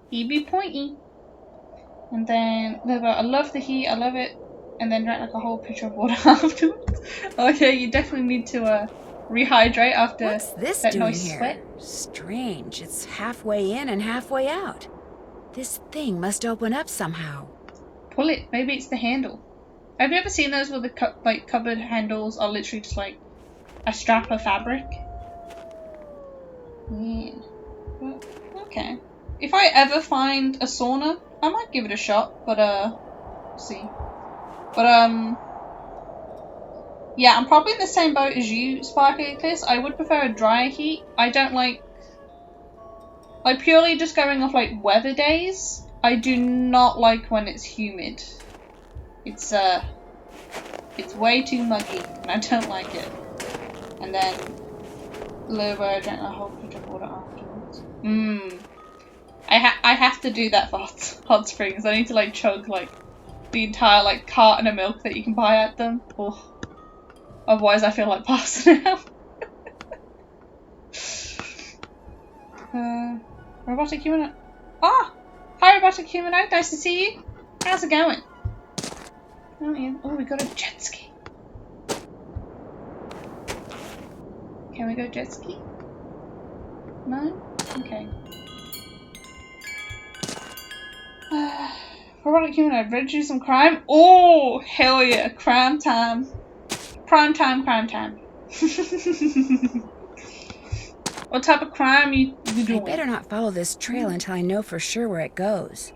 He be pointy. And then I love the heat. I love it. And then drank like a whole pitcher of water afterwards. Okay, you definitely need to rehydrate after What's this that doing nice here? sweat. Strange. It's halfway in and halfway out. This thing must open up somehow. Pull it. Maybe it's the handle. Have you ever seen those where the cupboard handles are literally just like a strap of fabric? Yeah. Well, okay. If I ever find a sauna, I might give it a shot, but we'll see. But yeah, I'm probably in the same boat as you, Sparkly Eclipse. I would prefer a drier heat. I don't like purely just going off like weather days. I do not like when it's humid. It's way too muggy, and I don't like it. And then I drank a whole pitcher of water afterwards. I have to do that for hot springs. I need to like chug like the entire like carton of milk that you can buy at them. Oh. Otherwise I feel like passing out. Robotic humanoid. Ah! Hi Robotic humanoid, nice to see you. How's it going? Oh, we got a jet ski. Can we go jet ski? No? Okay. Robotic humanoid, ready to do some crime? Oh, hell yeah, crime time. Prime time, crime time. What type of crime you doing? I better not follow this trail until I know for sure where it goes.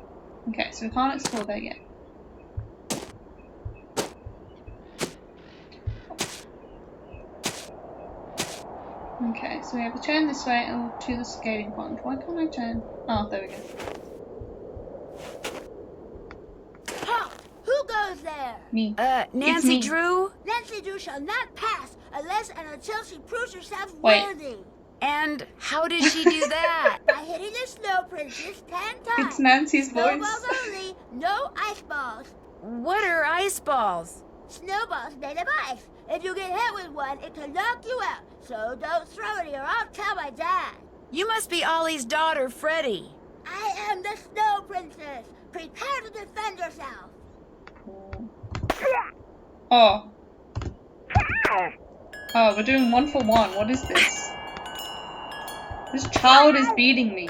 Okay, so we can't explore there yet. Okay, so we have to turn this way to the skating pond. Why can't I turn? Oh, there we go. Halt! Who goes there? Me. Nancy me. Drew? Nancy Drew shall not pass unless and until she proves herself Wait. worthy. And how did she do that? By hitting the snow princess 10 times. It's Nancy's voice. Snowballs only, no ice balls. What are ice balls? Snowballs made of ice. If you get hit with one, it can knock you out. So don't throw it or I'll tell my dad. You must be Ollie's daughter, Freddie. I am the snow princess. Prepare to defend yourself. Oh. Oh, we're doing 1 for 1. What is this? This child is beating me.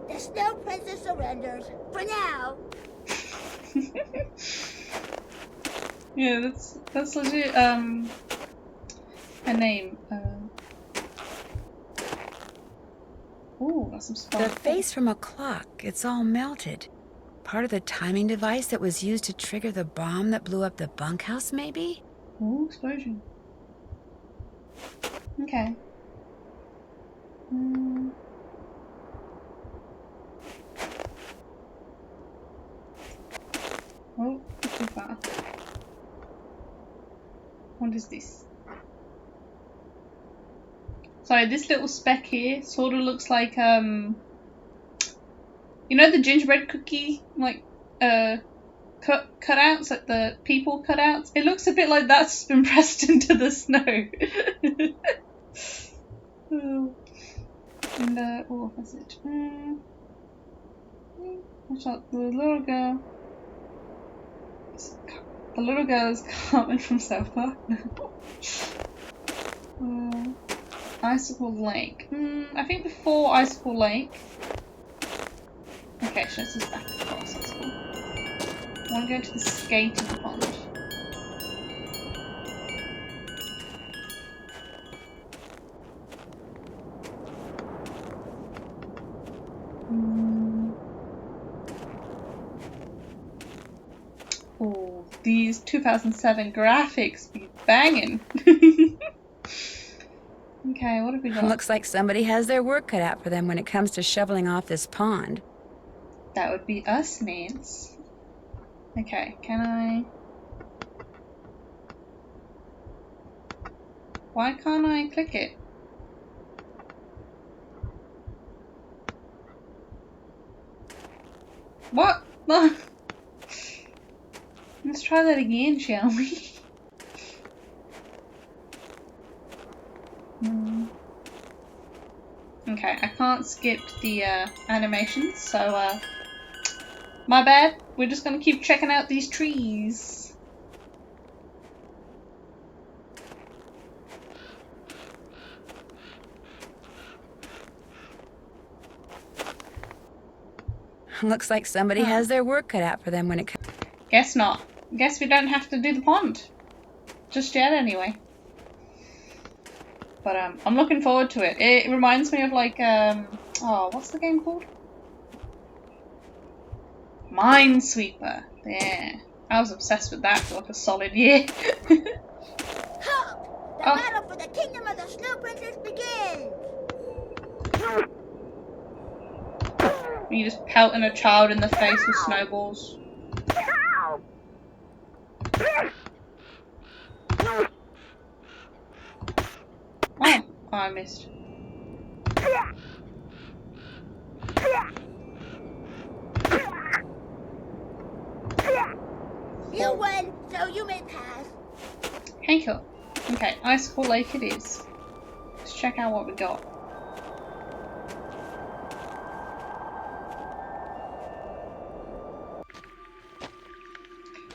The snow princess surrenders. For now. Yeah, that's legit, her name. Ooh, got some The sparkle. face from a clock, it's all melted. Part of the timing device that was used to trigger the bomb that blew up the bunkhouse, maybe? Ooh, explosion. Okay. Oh, too far. What is this? Sorry, this little speck here sort of looks like you know the gingerbread cookie like cutouts, like the people cutouts? It looks a bit like that's been pressed into the snow. Oh. And oh, that's it. Watch out, the little girl. The little girl is Carmen from South Park. Icicle Lake. I think before Icicle Lake. Okay, so this is back across. That's cool. I want to go to the skating pond. Oh, these 2007 graphics be banging. Okay, what have we got? Looks like somebody has their work cut out for them when it comes to shoveling off this pond. That would be us, Nance. Okay, can I... Why can't I click it? What? Let's try that again, shall we? Okay, I can't skip the animations, so my bad. We're just gonna keep checking out these trees. Looks like somebody has their work cut out for them when it comes. Guess not. Guess we don't have to do the pond. Just yet, anyway. But I'm looking forward to it. It reminds me of like oh, what's the game called? Minesweeper. Yeah, I was obsessed with that for like a solid year. Halt! The battle for the kingdom of the Snow Princess begins! You just pelting a child in the face with snowballs. Oh, I missed. You win, so you may pass. Hey, cool. Okay, Icicle Lake it is. Let's check out what we got.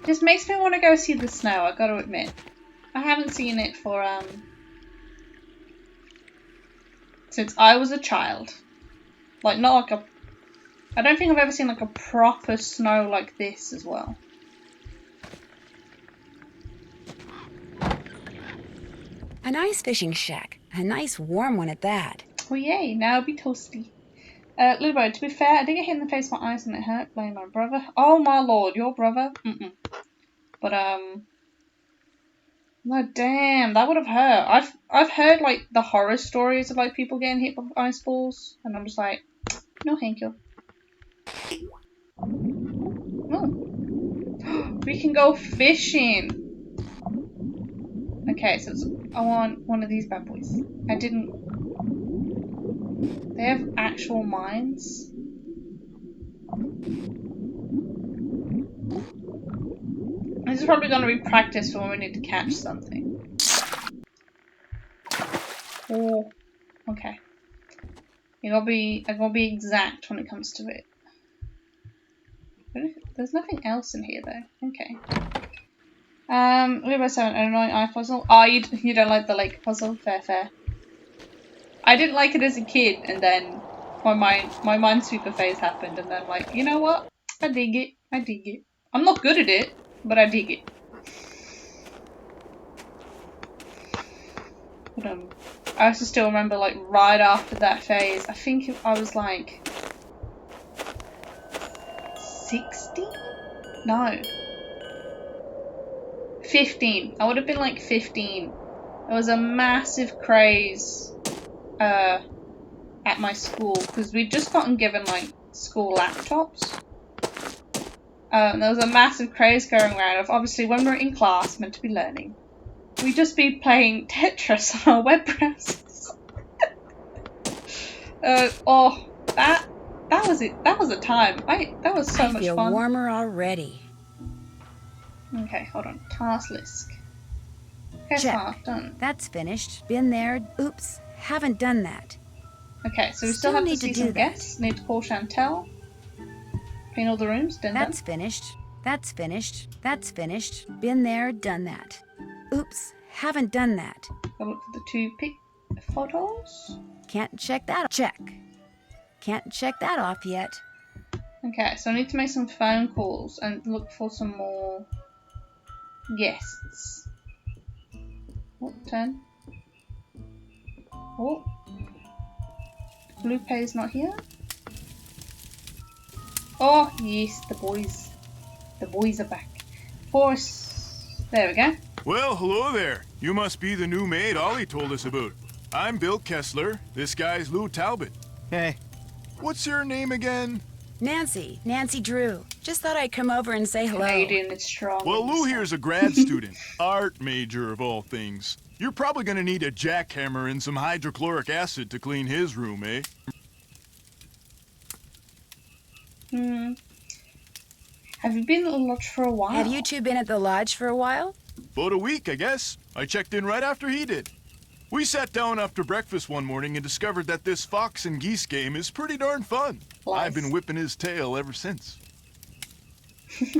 Just makes me want to go see the snow, I gotta admit. I haven't seen it for, since I was a child. Like, not like a... I don't think I've ever seen like a proper snow like this as well. A nice fishing shack. A nice warm one at that. Oh yay, now it'll be toasty. Little boy, to be fair, I did get hit in the face with my ice and it hurt. Blame my brother. Oh my lord, your brother? Mm-mm. But, no, damn, that would have hurt. I've heard, like, the horror stories of, like, people getting hit with ice balls. And I'm just like, no thank you. Oh. We can go fishing. Okay, so I want one of these bad boys. I didn't... They have actual mines. This is probably going to be practice for when we need to catch something. Oh, okay. I gotta be exact when it comes to it. There's nothing else in here though. Okay. Number 7, an annoying eye puzzle. Oh, you don't like the lake puzzle? Fair. I didn't like it as a kid, and then my Minesweeper phase happened, and then I'm like, you know what? I dig it. I'm not good at it, but I dig it. But, I also still remember, like, right after that phase, I think I was like 16? No. 15. I would have been like 15. There was a massive craze at my school because we'd just gotten given like school laptops. There was a massive craze going around of obviously when we're in class, meant to be learning, we'd just be playing Tetris on our web browsers. Oh, that was it. That was a time. That was so much fun. I feel warmer already. Okay, hold on. Task list. Okay, Check. half done. That's finished. Been there. Oops. Haven't done that. Okay, so we still have to see some guests. Need to call Chantel. Clean all the rooms. That's finished. That's finished. That's finished. Been there. Done that. Oops. Haven't done that. Gotta look for the 2 pic photos. Can't check that. Check. Can't check that off yet. Okay, so I need to make some phone calls and look for some more guests. Oh, 10. Oh. Lupe is not here. Oh, yes, the boys. The boys are back. Force. There we go. Well, hello there. You must be the new maid Ollie told us about. I'm Bill Kessler. This guy's Lou Talbot. Hey. What's your name again? Nancy Drew. Just thought I'd come over and say hello. Canadian is strong. Well, Lou here's a grad student, art major of all things. You're probably gonna need a jackhammer and some hydrochloric acid to clean his room, eh? Have you been at the lodge for a while? Have you two been at the lodge for a while? About a week, I guess. I checked in right after he did. We sat down after breakfast one morning and discovered that this fox and geese game is pretty darn fun. Nice. I've been whipping his tail ever since. This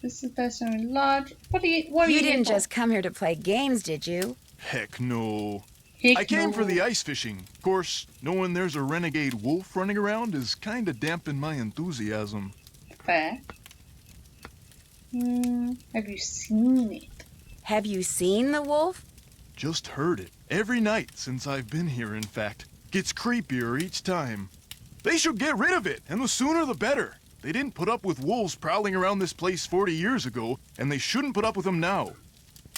is the first time in lodge. What are you didn't just come here to play games, did you? Heck no. Heck I came no. for the ice fishing. Of course, knowing there's a renegade wolf running around is kinda dampened my enthusiasm. Fair. Have you seen it? Have you seen the wolf? Just heard it. Every night since I've been here, in fact. Gets creepier each time. They should get rid of it, and the sooner the better. They didn't put up with wolves prowling around this place 40 years ago, and they shouldn't put up with them now.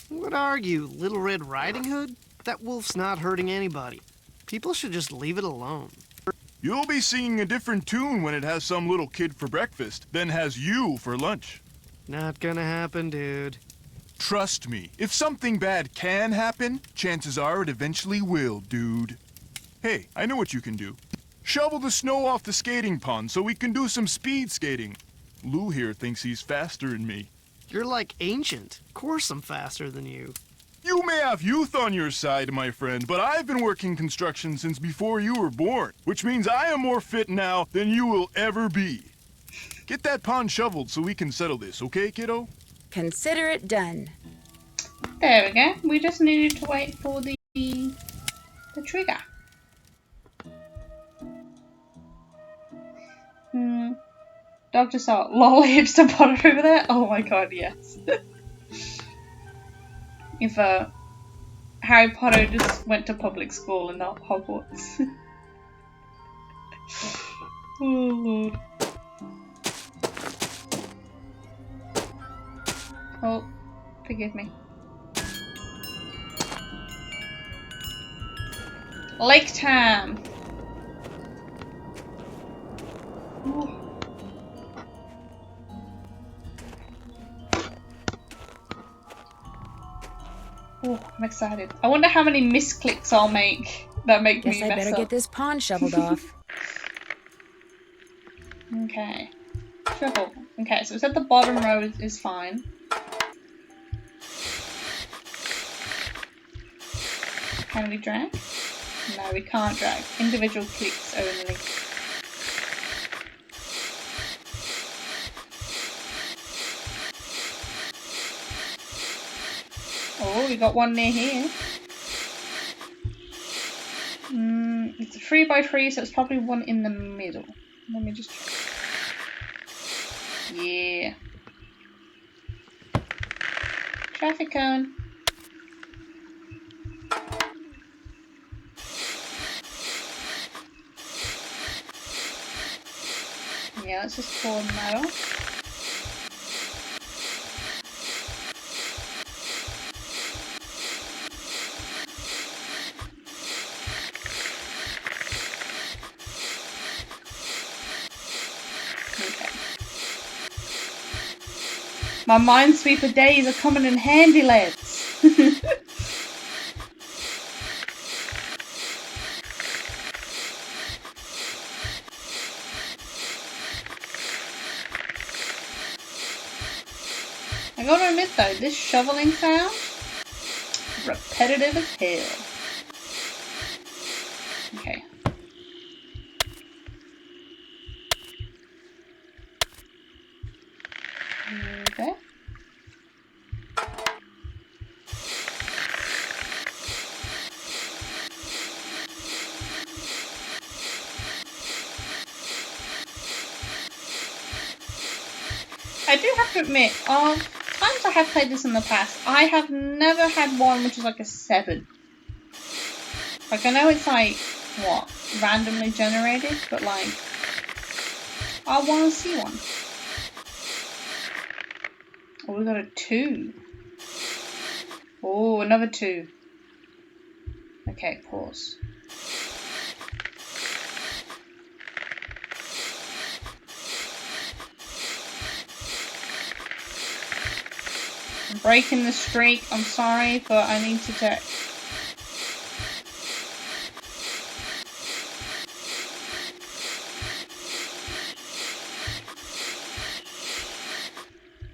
What are you, Little Red Riding Hood? That wolf's not hurting anybody. People should just leave it alone. You'll be singing a different tune when it has some little kid for breakfast, then has you for lunch. Not gonna happen, dude. Trust me, if something bad can happen, chances are it eventually will, dude. Hey, I know what you can do. Shovel the snow off the skating pond so we can do some speed skating. Lou here thinks he's faster than me. You're like ancient. Of course I'm faster than you. You may have youth on your side, my friend, but I've been working construction since before you were born, which means I am more fit now than you will ever be. Get that pond shoveled so we can settle this, okay, kiddo? Consider it done. There we go. We just needed to wait for the trigger. Dr. Salt. Lol, hipster Potter over there? Oh my god, yes. If Harry Potter just went to public school and not Hogwarts. Oh lord. Oh, forgive me. Lake time. Ooh. Oh, I'm excited. I wonder how many misclicks I'll make that make Guess me I mess better up. get this pond shoveled off. Okay. Shovel. Okay, so it's at the bottom row is fine. Can we drag? No, we can't drag. Individual clicks only. Oh, we got one near here. It's a 3x3, so it's probably one in the middle. Let me just check. Yeah. Traffic cone. Yeah, let's just pull that off. My Minesweeper days are coming in handy, lads. I gotta admit though, this shoveling sound, repetitive as hell. Okay. Okay. I do have to admit, times I have played this in the past, I have never had one which is like a 7. Like, I know it's like, what, randomly generated, but like, I want to see one. Oh, we got a 2. Oh, another 2. Okay, pause. I'm breaking the streak. I'm sorry, but I need to check.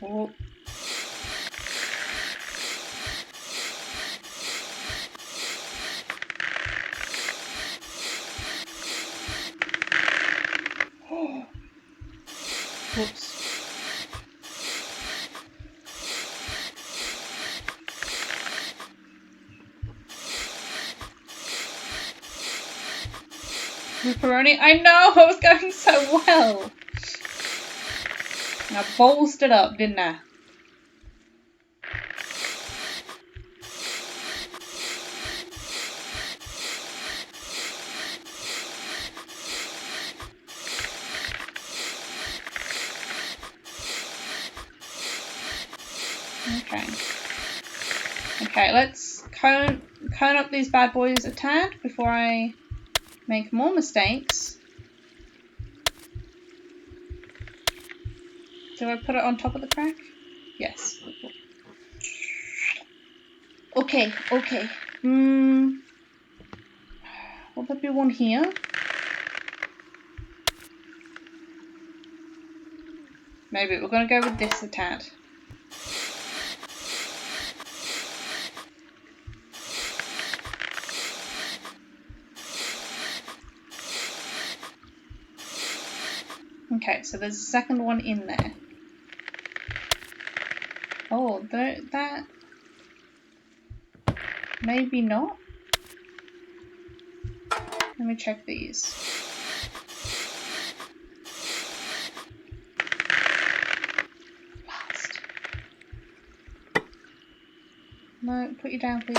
Oh. Whoops. Pepperoni. I know, I was going so well. I ballsed it up, didn't I? Okay. Okay, let's cone up these bad boys a tad before I make more mistakes. Do I put it on top of the crack? Yes. Okay, okay. Will there be one here? Maybe we're gonna go with this a tad. Okay, so there's a second one in there. Oh, that... Maybe not? Let me check these. Last. No, put you down, please.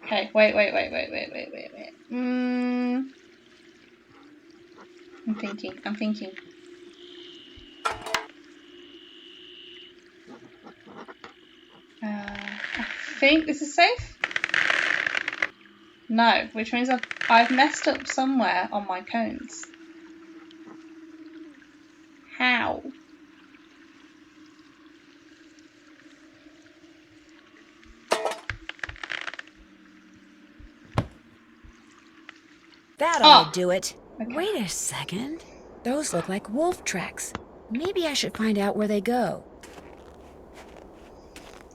Okay, wait. I'm thinking. I think this is safe? No, which means I've messed up somewhere on my cones. How? That ought to do it. Okay. Wait a second. Those look like wolf tracks. Maybe I should find out where they go.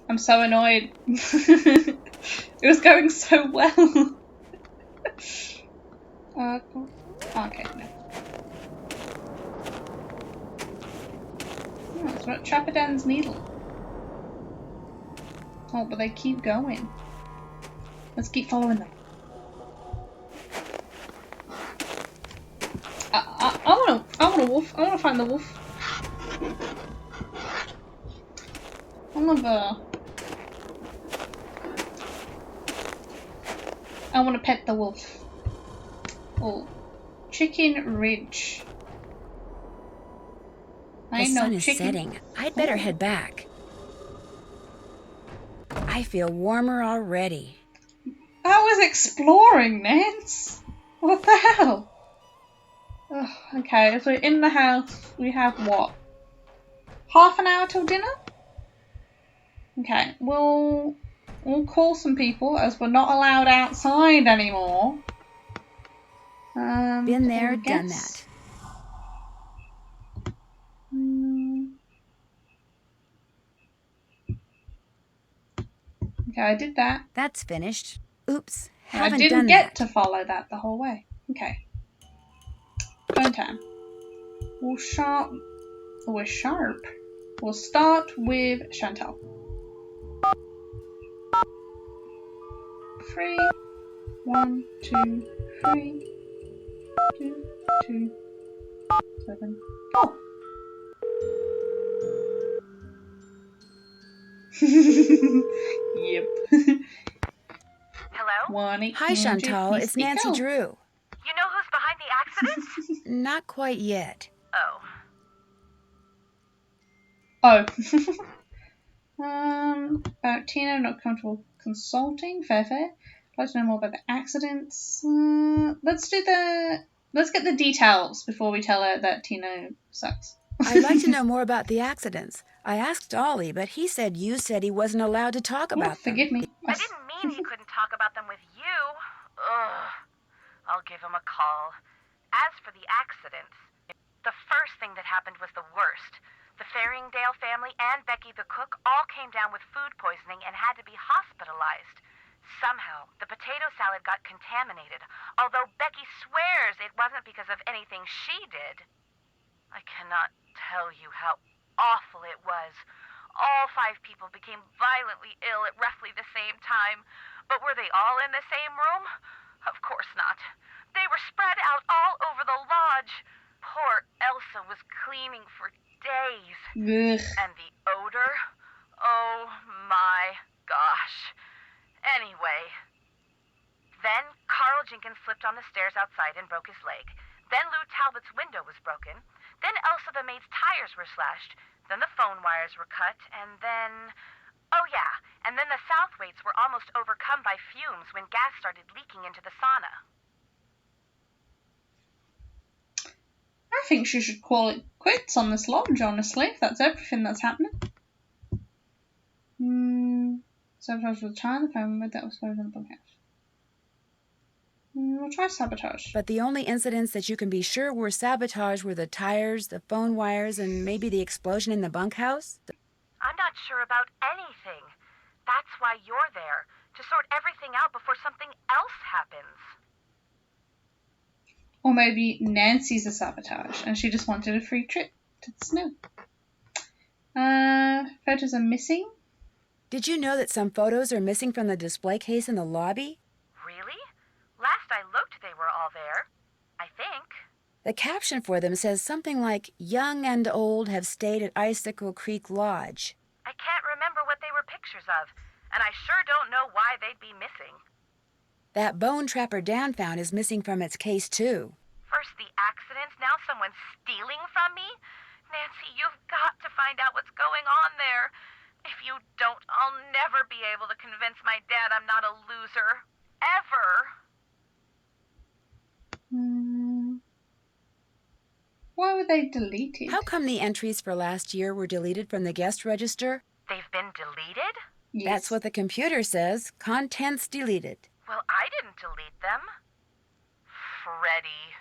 I'm so annoyed. It was going so well. Okay, no. Oh, it's not Trapedan's needle. Oh, but they keep going. Let's keep following them. I want a wolf. I want to find the wolf. I want to pet the wolf. Oh, Chicken Ridge. The sun is setting. I'd better head back. I feel warmer already. I was exploring, Nance. What the hell? Ugh, okay, if we're in the house, we have what? Half an hour till dinner? Okay, we'll call some people as we're not allowed outside anymore. Been there, done that. Okay, I did that. That's finished. Oops, I haven't didn't done get that. to follow that the whole way. Okay. Phone time. We're sharp. We'll start with Chantal. 3, 1, 2, 3, 2, 2, 7, 4. Yep. Hello? Hi, Chantal. It's Nancy Drew. You know who's behind the accident? Not quite yet. Oh. About Tina not comfortable consulting. Fair. I'd like to know more about the accidents. Let's get the details before we tell her that Tina sucks. I'd like to know more about the accidents. I asked Ollie, but he said you said he wasn't allowed to talk Oh, about them. forgive me. I didn't mean he couldn't talk about them with you. Ugh. I'll give him a call. As for the accidents, the first thing that happened was the worst. The Faringdale family and Becky the cook all came down with food poisoning and had to be hospitalized. Somehow, the potato salad got contaminated, although Becky swears it wasn't because of anything she did. I cannot tell you how awful it was. All 5 people became violently ill at roughly the same time. But were they all in the same room? Of course not. They were spread out all over the lodge. Poor Elsa was cleaning for days. Ugh. And the odor? Oh my gosh. Anyway, then Carl Jenkins slipped on the stairs outside and broke his leg. Then Lou Talbot's window was broken. Then Elsa the maid's tires were slashed. Then the phone wires were cut. And then... oh yeah, and then the Southwaites were almost overcome by fumes when gas started leaking into the sauna. I think she should call it quits on this lodge, honestly, if that's everything that's happening. Sabotage will try the phone, but that was in the bunkhouse. We'll try sabotage. But the only incidents that you can be sure were sabotage were the tires, the phone wires, and maybe the explosion in the bunkhouse? I'm not sure about anything. That's why you're there, to sort everything out before something else happens. Or maybe Nancy's a sabotage and she just wanted a free trip to the snow. Photos are missing. Did you know that some photos are missing from the display case in the lobby? Really? Last I looked, they were all there. I think. The caption for them says something like, "Young and old have stayed at Icicle Creek Lodge." I can't remember what they were pictures of, and I sure don't know why they'd be missing. That bone Trapper Dan found is missing from its case, too. First the accidents, now someone's stealing from me? Nancy, you've got to find out what's going on there. If you don't, I'll never be able to convince my dad I'm not a loser. Ever. Why were they deleted? How come the entries for last year were deleted from the guest register? They've been deleted? Yes. That's what the computer says. Contents deleted. Well, I didn't delete them. Freddie.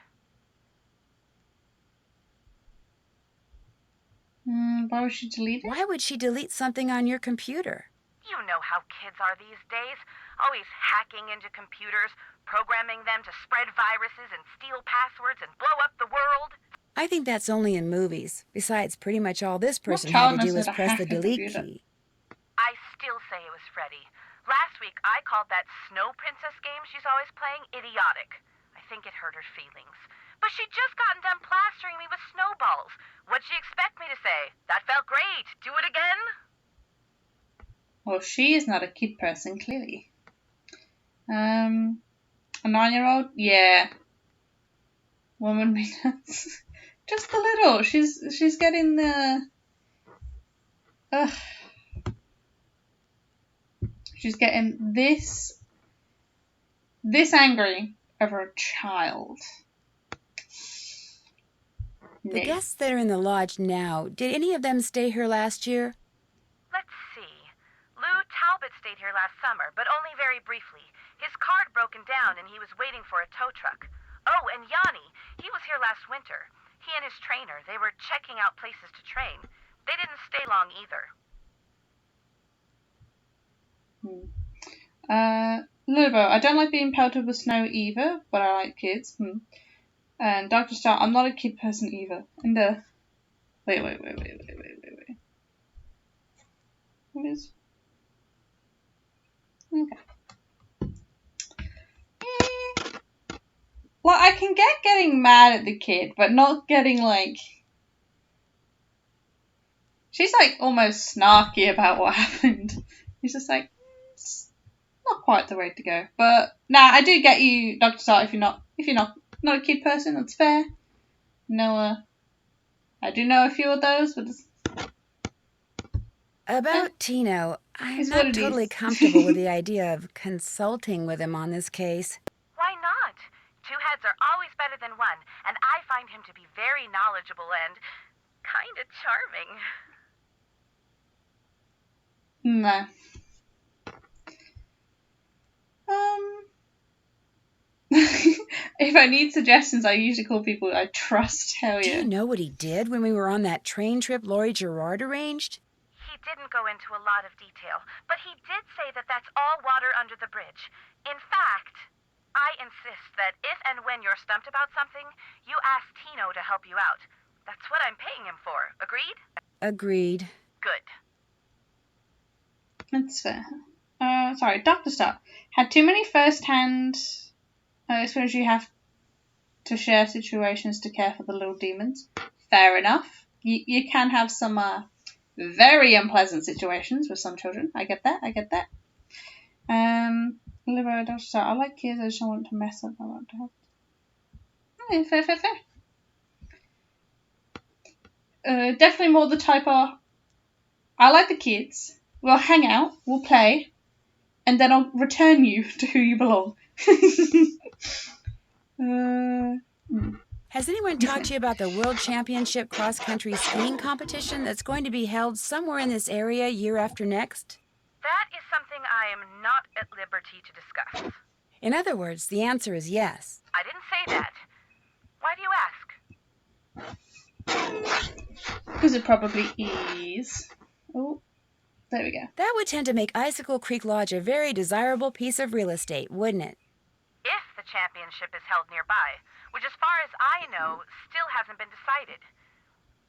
Why was she deleted? Why would she delete something on your computer? You know how kids are these days. Always hacking into computers, programming them to spread viruses and steal passwords and blow up the world. I think that's only in movies. Besides, pretty much all this person child had to do knows was how to press hack the a delete computer? key. I still say it was Freddie. Last week, I called that Snow Princess game she's always playing idiotic. I think it hurt her feelings. But she'd just gotten done plastering me with snowballs. What'd she expect me to say? That felt great. Do it again? Well, she is not a kid person, clearly. A 9-year-old? Yeah. Woman be nuts. Just a little. She's getting the... Ugh. She's getting this angry over a child. The guests that are in the lodge now, did any of them stay here last year? Let's see. Lou Talbot stayed here last summer, but only very briefly. His car had broken down and he was waiting for a tow truck. Oh, and Yanni, he was here last winter. He and his trainer, they were checking out places to train. They didn't stay long either. Lubo, I don't like being pelted with snow either, but I like kids. And Dr. Star, I'm not a kid person either. And wait. What is? Okay. Well, I can get getting mad at the kid, but not getting like... She's like almost snarky about what happened. He's just like, it's not quite the way to go. But nah, I do get you, Dr. Star, if you're not a kid person, that's fair. No, I do know a few of those, but About Tino, I'm It's what not it totally is. comfortable with the idea of consulting with him on this case. Why not? 2 heads are always better than one, and I find him to be very knowledgeable and kind of charming. No. If I need suggestions, I usually call people I trust. Hell Do yeah. you know what he did when we were on that train trip Laurie Gerard arranged? He didn't go into a lot of detail, but he did say that that's all water under the bridge. In fact, I insist that if and when you're stumped about something, you ask Tino to help you out. That's what I'm paying him for. Agreed? Agreed. Good. That's fair. Sorry, Dr. Star. Had too many first-hand experience you have to share situations to care for the little demons. Fair enough. You can have some very unpleasant situations with some children. I get that. Libero, Dr. Star. I like kids. I just don't want to mess up. I want to help. Yeah, fair. Definitely more the type of, I like the kids. We'll hang out. We'll play. And then I'll return you to who you belong. Has anyone talked to you about the World Championship cross-country skiing competition that's going to be held somewhere in this area year after next? That is something I am not at liberty to discuss. In other words, the answer is yes. I didn't say that. Why do you ask? Because it probably is. Oh, there we go. That would tend to make Icicle Creek Lodge a very desirable piece of real estate, wouldn't it? If the championship is held nearby, which as far as I know, still hasn't been decided.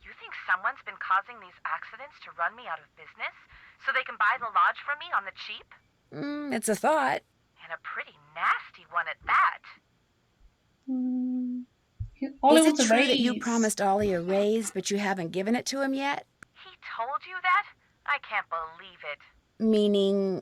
You think someone's been causing these accidents to run me out of business so they can buy the lodge from me on the cheap? It's a thought. And a pretty nasty one at that. Is it true that you promised Ollie a raise, but you haven't given it to him yet? He told you that? I can't believe it. Meaning...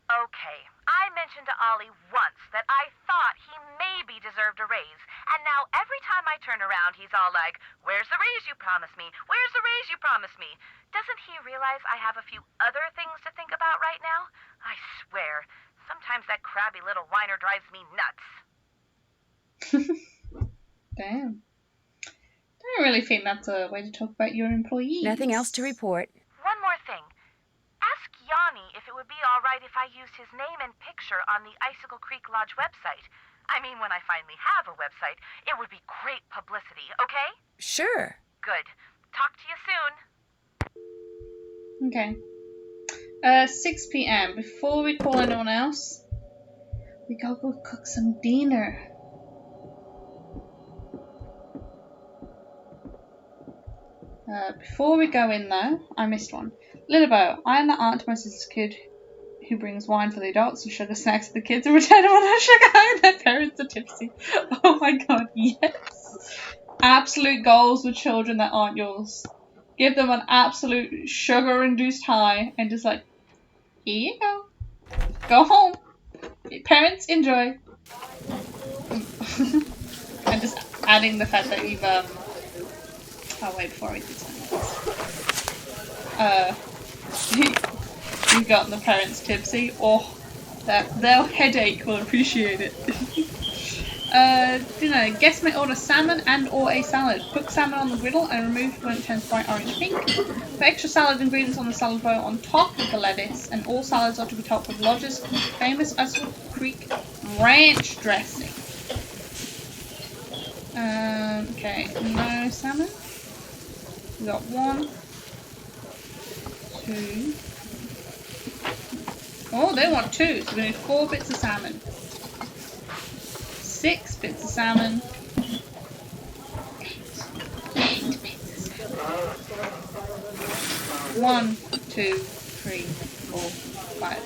Okay, I mentioned to Ollie once that I thought he maybe deserved a raise, and now every time I turn around, he's all like, "Where's the raise you promised me? Where's the raise you promised me?" Doesn't he realize I have a few other things to think about right now? I swear, sometimes that crabby little whiner drives me nuts. Damn. I don't really think that's a way to talk about your employees. Nothing else to report. One more thing. Ask Yanni if it would be all right if I used his name and picture on the Icicle Creek Lodge website. I mean, when I finally have a website, it would be great publicity, okay? Sure. Good. Talk to you soon. Okay. 6 p.m. Before we call anyone else, we gotta go cook some dinner. Before we go in though, I missed one. Lilabo, I am the aunt to my sister's kid who brings wine for the adults and sugar snacks to the kids and return them on her sugar high and their parents are tipsy. Oh my god, yes. Absolute goals with children that aren't yours. Give them an absolute sugar-induced high and just like, here you go. Go home. Parents, enjoy. And just adding the fact that you've, oh wait, before I do something. You've gotten the parents tipsy. Oh, their headache will appreciate it. Guests may order salmon and or a salad. Cook salmon on the griddle and remove when it turns bright orange pink. Put extra salad ingredients on the salad bowl on top of the lettuce, and all salads are to be topped with Lodge's famous Icicle Creek ranch dressing. Okay, no salmon. We got 1, 2. Oh, they want 2, so we need 4 bits of salmon. 6 bits of salmon. 8 bits of salmon. 1, 2, 3, 4, 5.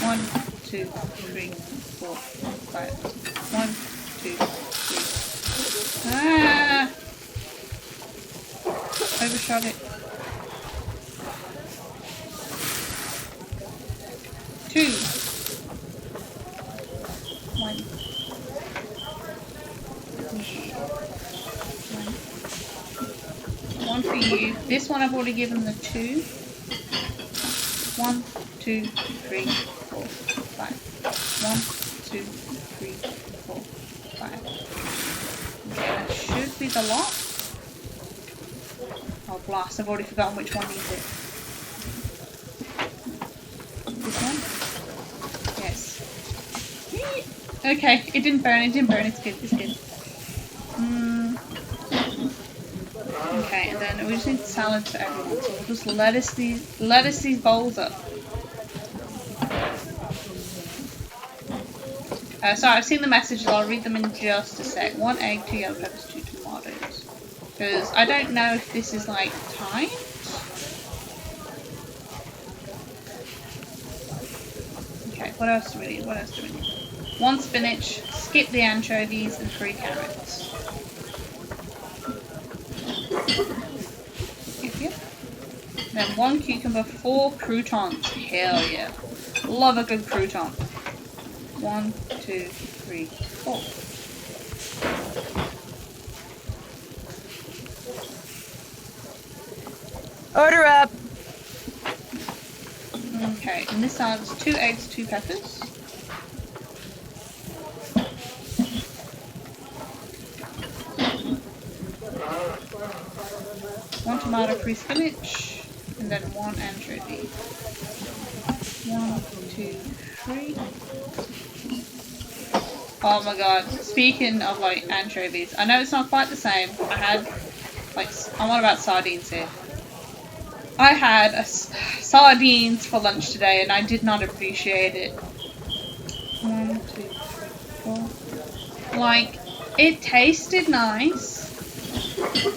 1, 2, 3, 4, 5. 1, 2, 3. Ah! Overshot it. 2. 1. 1 for you. This one I've already given the 2. 1, 2, 3, 4, 5. 1, 2, 3, 4, 5. Okay, that should be the lot. Oh blast, I've already forgotten which one needs it. This one? Yes. Okay, it didn't burn, it's good, it's good. Okay, and then we just need salad for everyone, so we'll just lettuce these bowls up. Sorry, I've seen the messages, I'll read them in just a sec. 1 egg, 2 yellow peppers, 2 tomatoes. Because I don't know if this is like timed. Okay, what else do we need? 1 spinach, skip the anchovies, and 3 carrots. Yep. Then 1 cucumber, 4 croutons. Hell yeah. Love a good crouton. 1, 2, 3, 4. Order up! Okay, and this adds 2 eggs, 2 peppers. 1 tomato, 3 spinach, and then 1 anchovy. 1, 2, 3. Oh my god, speaking of like anchovies, I know it's not quite the same. I had, like, I'm on about sardines here. I had sardines for lunch today and I did not appreciate it. 1, 2, 3, 4. Like, it tasted nice,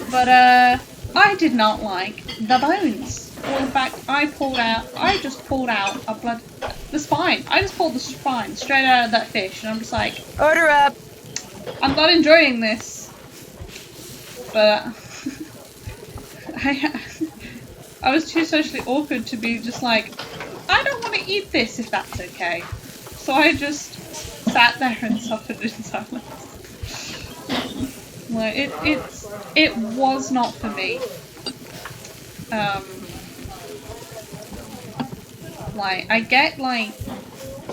but I did not like the bones. Or in fact, I just pulled out the spine. I just pulled the spine straight out of that fish and I'm just like, Order up! I'm not enjoying this. But I was too socially awkward to be just like, I don't want to eat this if that's okay. So I just sat there and suffered in silence. Like, it was not for me. Like, I get, like,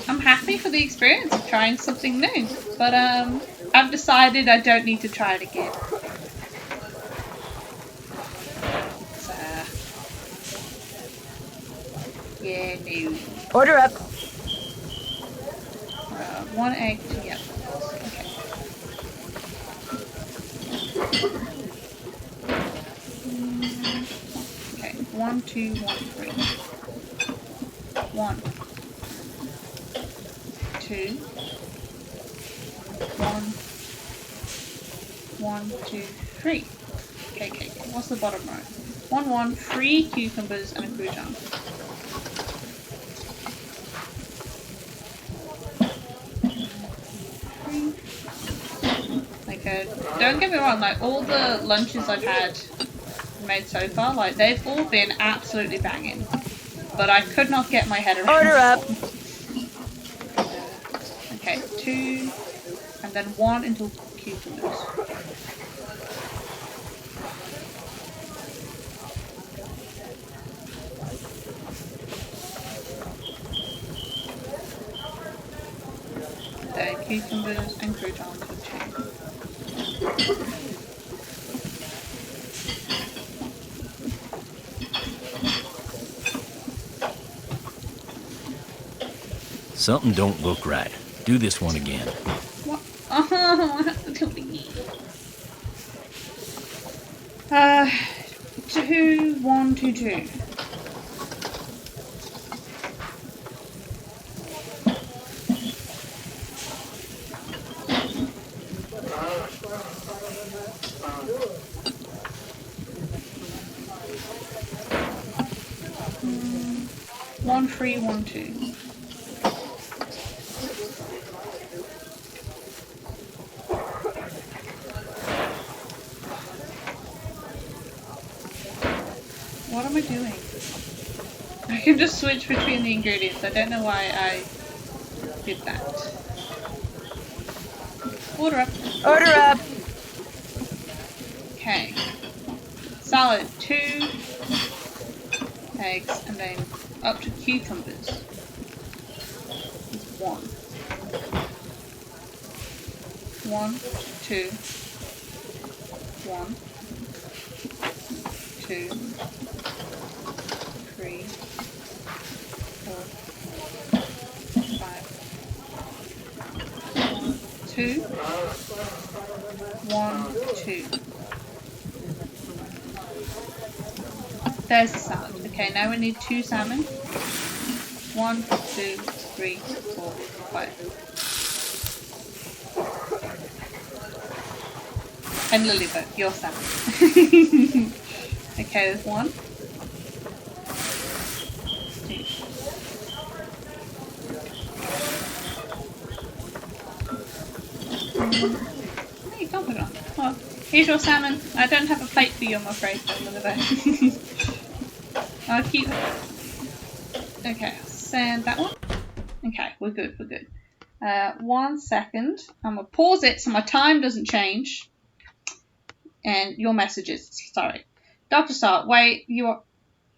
I'm happy for the experience of trying something new, but I've decided I don't need to try it again. So, yeah, no. Order up! 1 egg, 2 yellow. Okay. Okay, 1, 2, 1, 3. 1, 2, 1, 1, 2, 3. Okay. What's the bottom row? 1, 1, 3 cucumbers and a crouton. Okay, don't get me wrong, like, all the lunches I've had made so far, like, they've all been absolutely banging. But I could not get my head around. Order up! Okay, 2, and then 1 into cucumbers. There, cucumbers and croutons for 2. Something don't look right. Do this one again. What? Oh, I have to do it again. 2, 1, 2, 2. One, 3, 1, 2. What am I doing? I can just switch between the ingredients. I don't know why I did that. Order up. Order up! Okay. Salad, 2 eggs, and then up to cucumbers. 1. 1, 2, 1, 2, 3, 4, 5. 2, 1, 2. There's the salad. Okay, now we need 2 salmon. 1, 2, 3, 4, 5. And Lilybird, your salmon. Okay, there's 1. 2. No, you can't put it on. Well, here's your salmon. I don't have a plate for you, I'm afraid, Lilybird. I'll keep... Okay, send that one. Okay, we're good, we're good. 1 second. I'm going to pause it so my time doesn't change. And your messages, sorry. Dr. Stark, wait,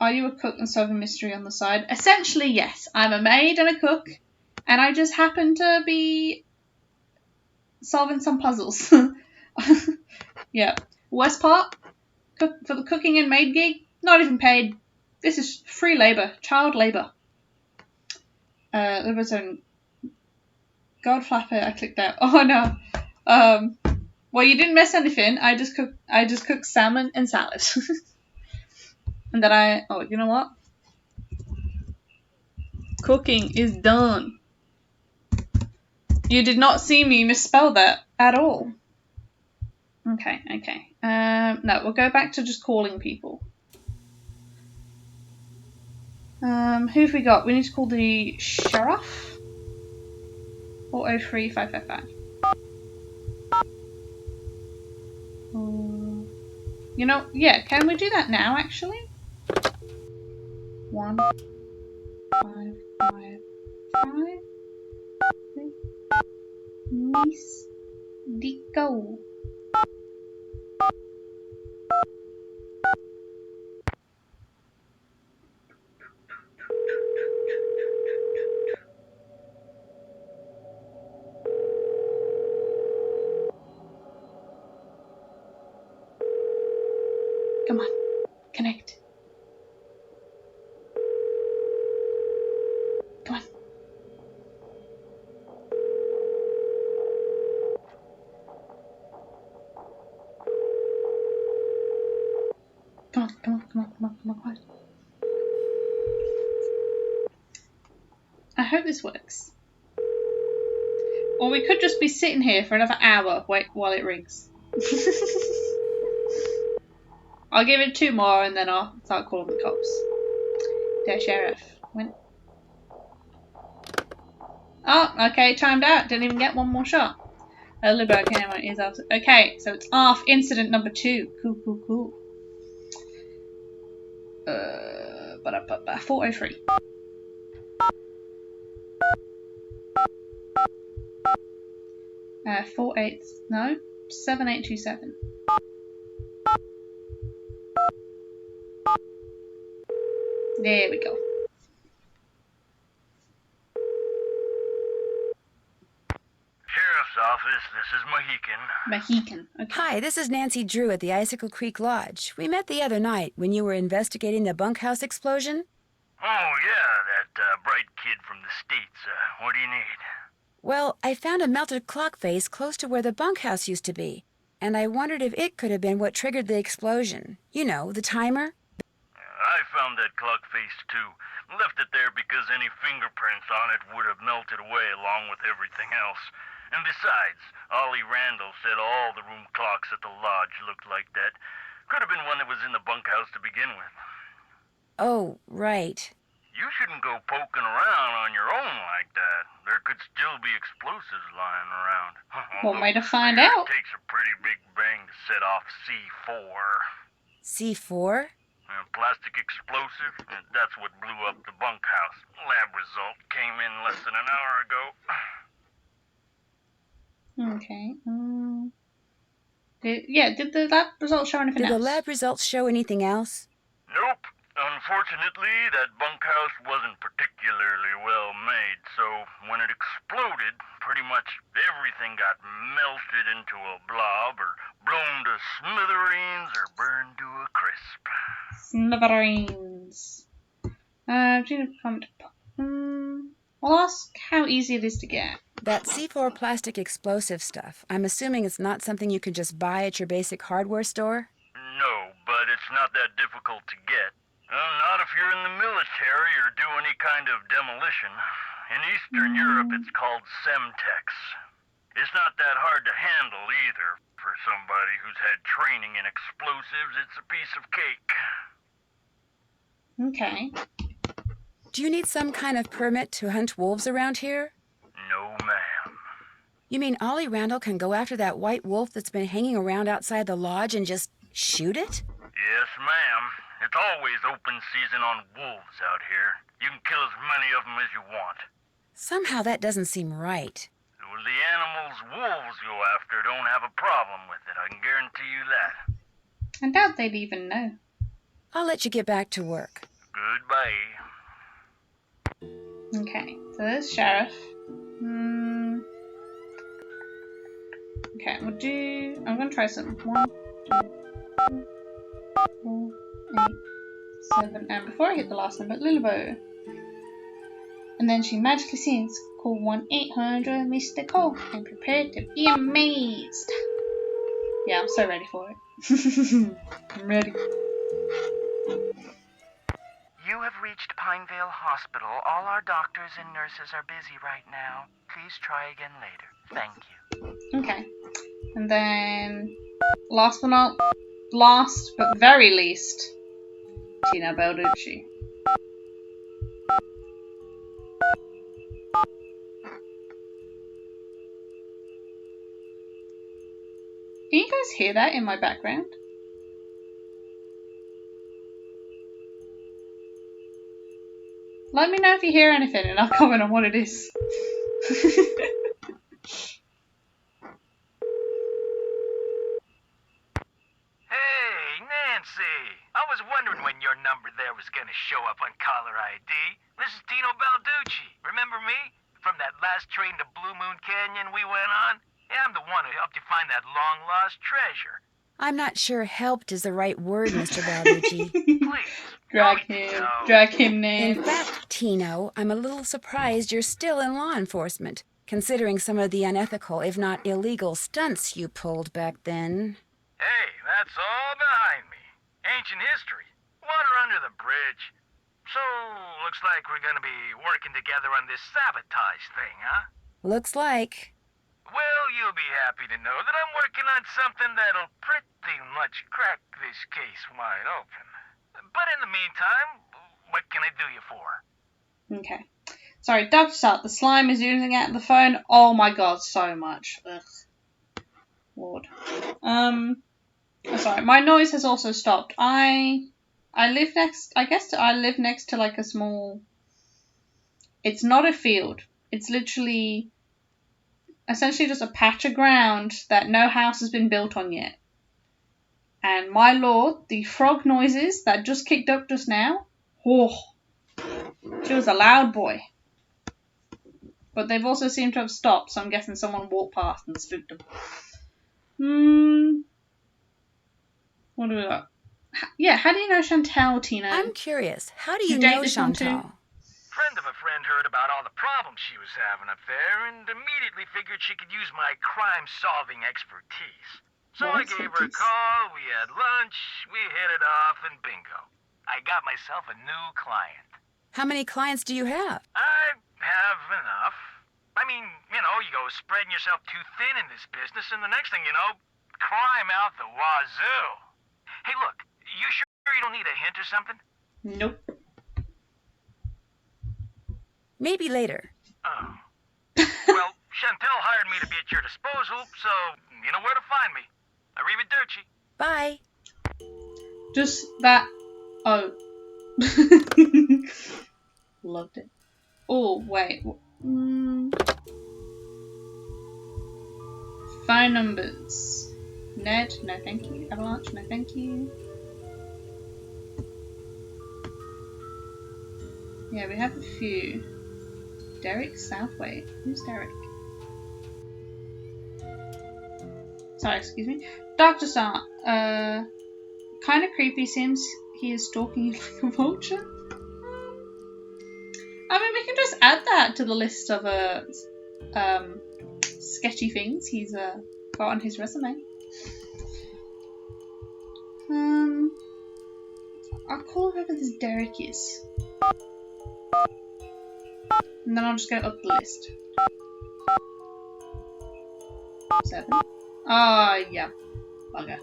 are you a cook and solve a mystery on the side? Essentially, yes. I'm a maid and a cook. And I just happen to be solving some puzzles. Yeah. Worst part, for the cooking and maid gig, not even paid. This is free labour, child labour. There was a God flapper. I clicked out. Oh no. Well, you didn't miss anything. I just cooked salmon and salad. And then oh, you know what? Cooking is done. You did not see me misspell that at all. Okay. No, we'll go back to just calling people. Who have we got? We need to call the sheriff. 403 555. You know, yeah, can we do that now, actually? 1, 5, 5, 5. Miss Dico. Come on, connect. Come on. Come on. I hope this works. Or we could just be sitting here for another hour while it rings. I'll give it 2 more and then I'll start calling the cops. Der sheriff. When? Oh, okay, timed out. Didn't even get 1 more shot. Okay, so it's off. Incident number 2. Cool. 403. No, 7827. There we go. Sheriff's office, this is Mohican. Okay. Hi, this is Nancy Drew at the Icicle Creek Lodge. We met the other night when you were investigating the bunkhouse explosion. Oh, yeah, that bright kid from the States. What do you need? Well, I found a melted clock face close to where the bunkhouse used to be, and I wondered if it could have been what triggered the explosion. You know, the timer. I found that clock face, too. Left it there because any fingerprints on it would have melted away along with everything else. And besides, Ollie Randall said all the room clocks at the lodge looked like that. Could have been one that was in the bunkhouse to begin with. Oh, right. You shouldn't go poking around on your own like that. There could still be explosives lying around. One way to find out. It takes a pretty big bang to set off C4. C4? A plastic explosive? That's what blew up the bunkhouse. Lab result came in less than an hour ago. Okay. Did the lab results show anything else? Did the lab results show anything else? Nope. Unfortunately, that bunkhouse wasn't particularly well made, so when it exploded, pretty much everything got melted into a blob or blown to smithereens or burned to a crisp. Smithereens. I'll ask how easy it is to get. That C4 plastic explosive stuff, I'm assuming it's not something you can just buy at your basic hardware store? No, but it's not that difficult to get. Not if you're in the military or do any kind of demolition. In Eastern Europe, it's called Semtex. It's not that hard to handle either. For somebody who's had training in explosives, it's a piece of cake. Okay. Do you need some kind of permit to hunt wolves around here? No, ma'am. You mean Ollie Randall can go after that white wolf that's been hanging around outside the lodge and just shoot it? Yes, ma'am. It's always open season on wolves out here. You can kill as many of them as you want. Somehow that doesn't seem right. Well, the animals wolves go after don't have a problem with it, I can guarantee you that. I doubt they'd even know. I'll let you get back to work. Goodbye. Okay, so there's Sheriff. Okay, I'm gonna try some. 1, 2, 3, 4, 8, 7, and before I hit the last number, Lilbo. And then she magically sings, call 1-800 Mr. Cole and prepare to be amazed. Yeah, I'm so ready for it. I'm ready. You have reached Pinevale Hospital. All our doctors and nurses are busy right now. Please try again later. Thank you. Okay. And then, last but very least, Tina Balducci. Can you guys hear that in my background? Let me know if you hear anything and I'll comment on what it is. Hey, Nancy! I was wondering when your number there was gonna show up on caller ID. This is Tino Balducci. Remember me? From that last train to Blue Moon Canyon we went on? Yeah, I'm the one who helped you find that long-lost treasure. I'm not sure helped is the right word, Mr. Balducci. Please. Drag him, Nan. In fact, Tino, I'm a little surprised you're still in law enforcement, considering some of the unethical, if not illegal, stunts you pulled back then. Hey, that's all behind me. Ancient history. Water under the bridge. So, looks like we're gonna be working together on this sabotage thing, huh? Looks like. Well, you'll be happy to know that I'm working on something that'll pretty much crack this case wide open. But in the meantime, what can I do you for? Okay. Sorry, Dr. Salt, the slime is oozing out of the phone. Oh my god, so much. Ugh. Lord. Sorry, my noise has also stopped. I live next to like a small, it's not a field. It's literally essentially just a patch of ground that no house has been built on yet. And my lord, the frog noises that just kicked up just now, oh, she was a loud boy. But they've also seemed to have stopped, so I'm guessing someone walked past and spooked them. What do we got? Yeah, how do you know Chantal, Tina? I'm curious. How do you You date know this one Chantal? too? Friend of a friend heard about all the problems she was having up there and immediately figured she could use my crime-solving expertise. So I gave her a call, we had lunch, we hit it off, and bingo. I got myself a new client. How many clients do you have? I have enough. I mean, you know, you go spreading yourself too thin in this business, and the next thing you know, crime out the wazoo. Hey, look, you sure you don't need a hint or something? Nope. Maybe later. Oh. Well, Chantel hired me to be at your disposal, so you know where to find me. Arrivederci. Bye. Just that. Oh. Loved it. Oh, wait. Phone numbers. Ned, no thank you. Avalanche, no thank you. Yeah, we have a few. Derek Southway. Who's Derek? Sorry, excuse me. Dr. Star, kind of creepy, seems he is stalking you like a vulture. I mean, we can just add that to the list of sketchy things he's got on his resume. I'll call whoever this Derek is. And then I'll just go up the list. 7. Oh, yeah. Bugger.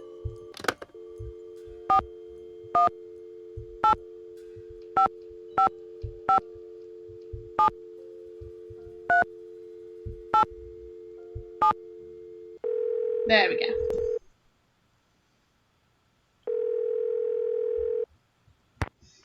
There we go.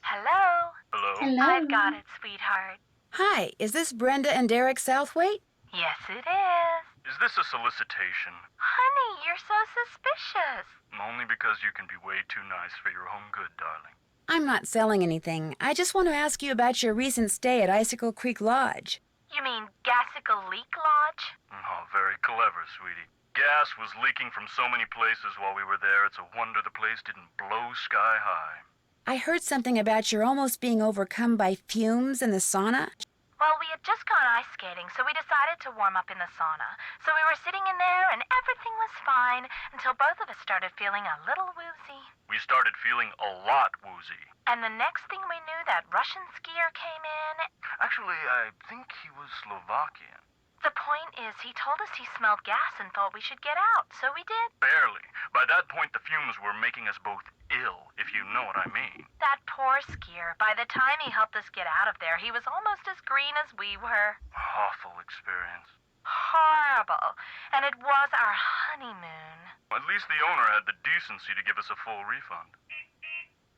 Hello? Hello. I've got it, sweetheart. Hi, is this Brenda and Derek Southwaite? Yes, it is. Is this a solicitation? Honey, you're so suspicious. Only because you can be way too nice for your own good, darling. I'm not selling anything. I just want to ask you about your recent stay at Icicle Creek Lodge. You mean Icicle Creek Lodge? Oh, very clever, sweetie. Gas was leaking from so many places while we were there, it's a wonder the place didn't blow sky high. I heard something about your almost being overcome by fumes in the sauna. Well, we had just gone ice skating, so we decided to warm up in the sauna. So we were sitting in there, and everything was fine until both of us started feeling a little woozy. We started feeling a lot woozy. And the next thing we knew, that Russian skier came in. Actually, I think he was Slovakian. The point is, he told us he smelled gas and thought we should get out, so we did. Barely. By that point, the fumes were making us both ill, if you know what I mean. That poor skier. By the time he helped us get out of there, he was almost as green as we were. Awful experience. Horrible. And it was our honeymoon. At least the owner had the decency to give us a full refund.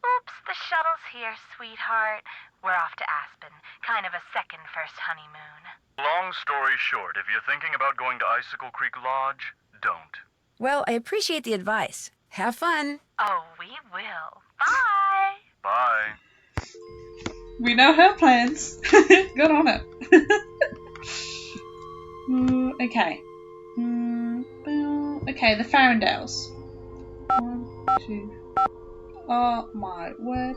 Oops, the shuttle's here, sweetheart. We're off to Aspen. Kind of a second first honeymoon. Long story short, if you're thinking about going to Icicle Creek Lodge, don't. Well, I appreciate the advice. Have fun. Oh, we will. Bye. Bye. We know her plans. Good on it. Okay. Okay, the Farrendales. 1, 2. Oh my word.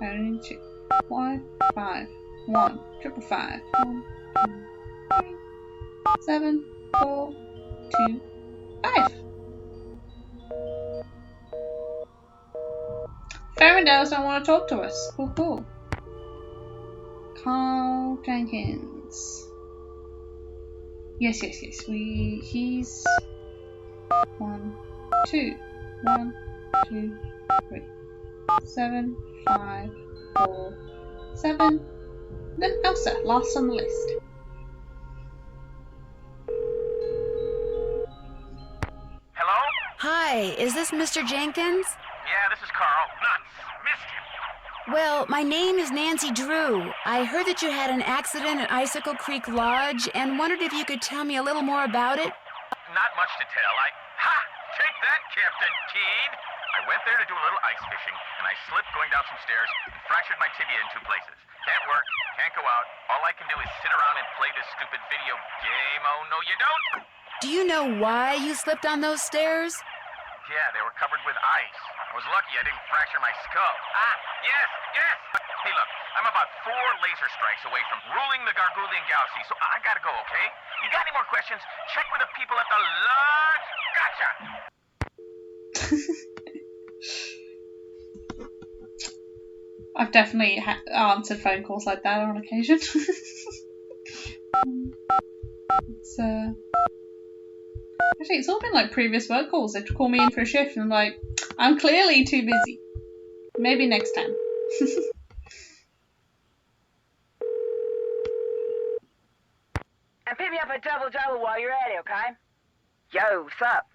I only need 2. 1, 5. 1. 555. 1, 2, 3. 7, 4, 2, 5. Farrendales don't want to talk to us. Cool. Carl Jenkins. Yes. He's 1, 2. 1, 2, 3. 7, 5, 4, 7. Then Elsa, last on the list. Hello? Hi, is this Mr. Jenkins? Yeah, this is Carl. Nuts. Missed him. Well, my name is Nancy Drew. I heard that you had an accident at Icicle Creek Lodge and wondered if you could tell me a little more about it. Not much to tell. Take that, Captain Keen. I went there to do a little ice fishing, and I slipped going down some stairs and fractured my tibia in 2 places. Can't work, can't go out. All I can do is sit around and play this stupid video game. Oh, no, you don't. Do you know why you slipped on those stairs? Yeah, they were covered with ice. I was lucky I didn't fracture my skull. Yes. Hey, look, I'm about 4 laser strikes away from ruling the Gargoulian galaxy, so I gotta go, okay? You got any more questions? Check with the people at the lodge. Gotcha! I've definitely answered phone calls like that on occasion. Actually, it's all been like previous work calls. They call me in for a shift and I'm like, I'm clearly too busy. Maybe next time. And pick me up a double while you're at it, okay? Yo, what's up?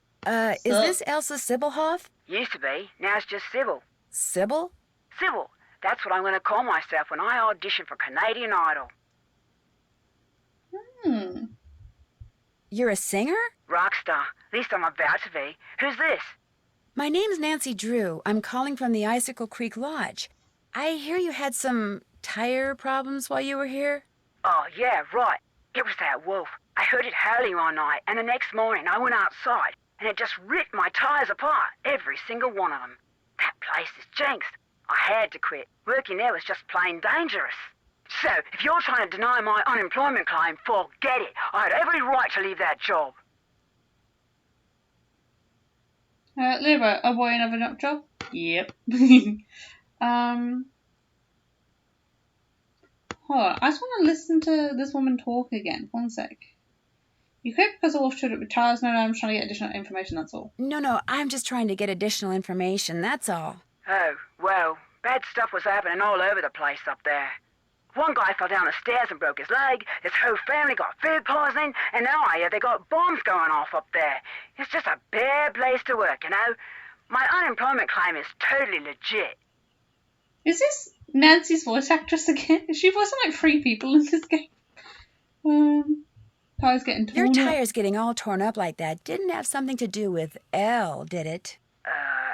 Is this Elsa Sybilhoff? Used to be. Now it's just Sybil. Sybil? Sybil. That's what I'm going to call myself when I audition for Canadian Idol. You're a singer? Rockstar. At least I'm about to be. Who's this? My name's Nancy Drew. I'm calling from the Icicle Creek Lodge. I hear you had some tire problems while you were here. Oh, yeah, right. It was that wolf. I heard it howling all night, and the next morning I went outside. and it just ripped my tires apart, every single one of them. That place is jinxed. I had to quit. Working there was just plain dangerous. So, if you're trying to deny my unemployment claim, forget it. I had every right to leave that job. Leave a boy another job? Yep. Hold on. I just want to listen to this woman talk again. One sec. You quit because the wolf showed up with tires? No, I'm trying to get additional information, that's all. No, I'm just trying to get additional information, that's all. Oh, well, bad stuff was happening all over the place up there. One guy fell down the stairs and broke his leg, his whole family got food poisoning, and now I hear they got bombs going off up there. It's just a bad place to work, you know? My unemployment claim is totally legit. Is this Nancy's voice actress again? Is she voicing like 3 people in this game? Tires getting torn Your up. tires getting all torn up like that didn't have something to do with L, did it?